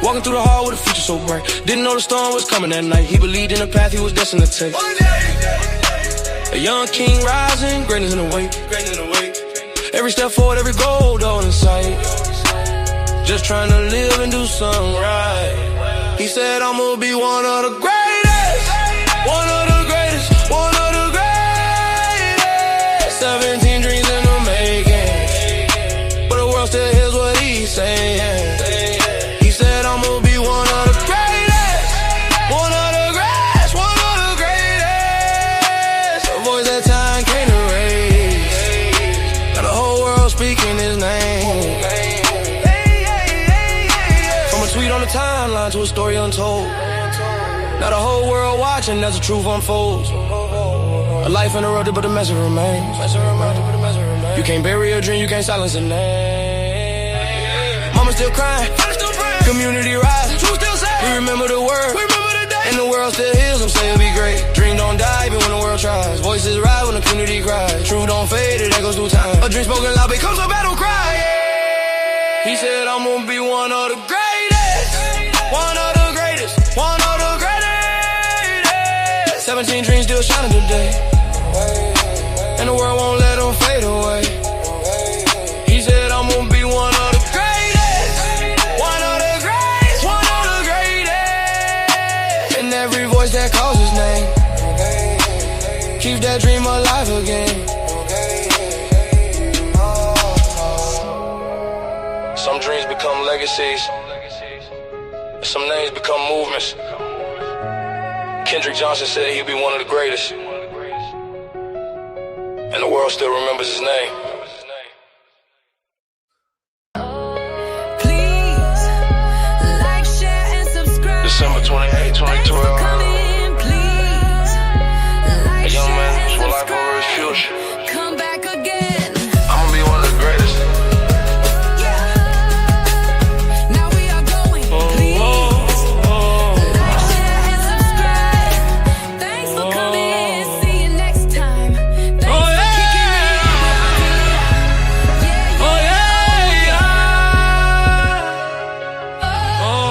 Walking through the hall with a future so bright. Didn't know the storm was coming that night. He believed in the path he was destined to take. A young king rising, greatness in the wake. Every step forward, every goal, though in sight. Just trying to live and do something right. He said, I'm gonna be one of the greatest. One of the greatest. One of the greatest. 17 dreams in the making. But the world still hears what he's saying. He said, I'm gonna be one of the greatest. One of the greatest. One of the greatest. A voice that time can't erase. Got the whole world speaking his name. From a tweet on the timeline to a story untold. Now the whole world watching as the truth unfolds. A life interrupted, but the message remains. You can't bury a dream, you can't silence a name. Mama still crying, community rising. We remember the word, and the world still hears them say it'll be great. Dream don't die even when the world tries. Voices rise when the community cries. Truth don't fade, it echoes through time. A dream spoken loud becomes a battle cry. He said I'm gonna be one of the greatest. One of the greatest. One of the greatest. 17 dreams still shining today. And the world won't let them fade away. He said I'm gonna be one of the greatest. One of the greatest. One of the greatest. And every voice that calls his name keeps that dream alive again. Some dreams become legacies. Some names become movements. Kendrick Johnson said he'd be one of the greatest. And the world still remembers his name.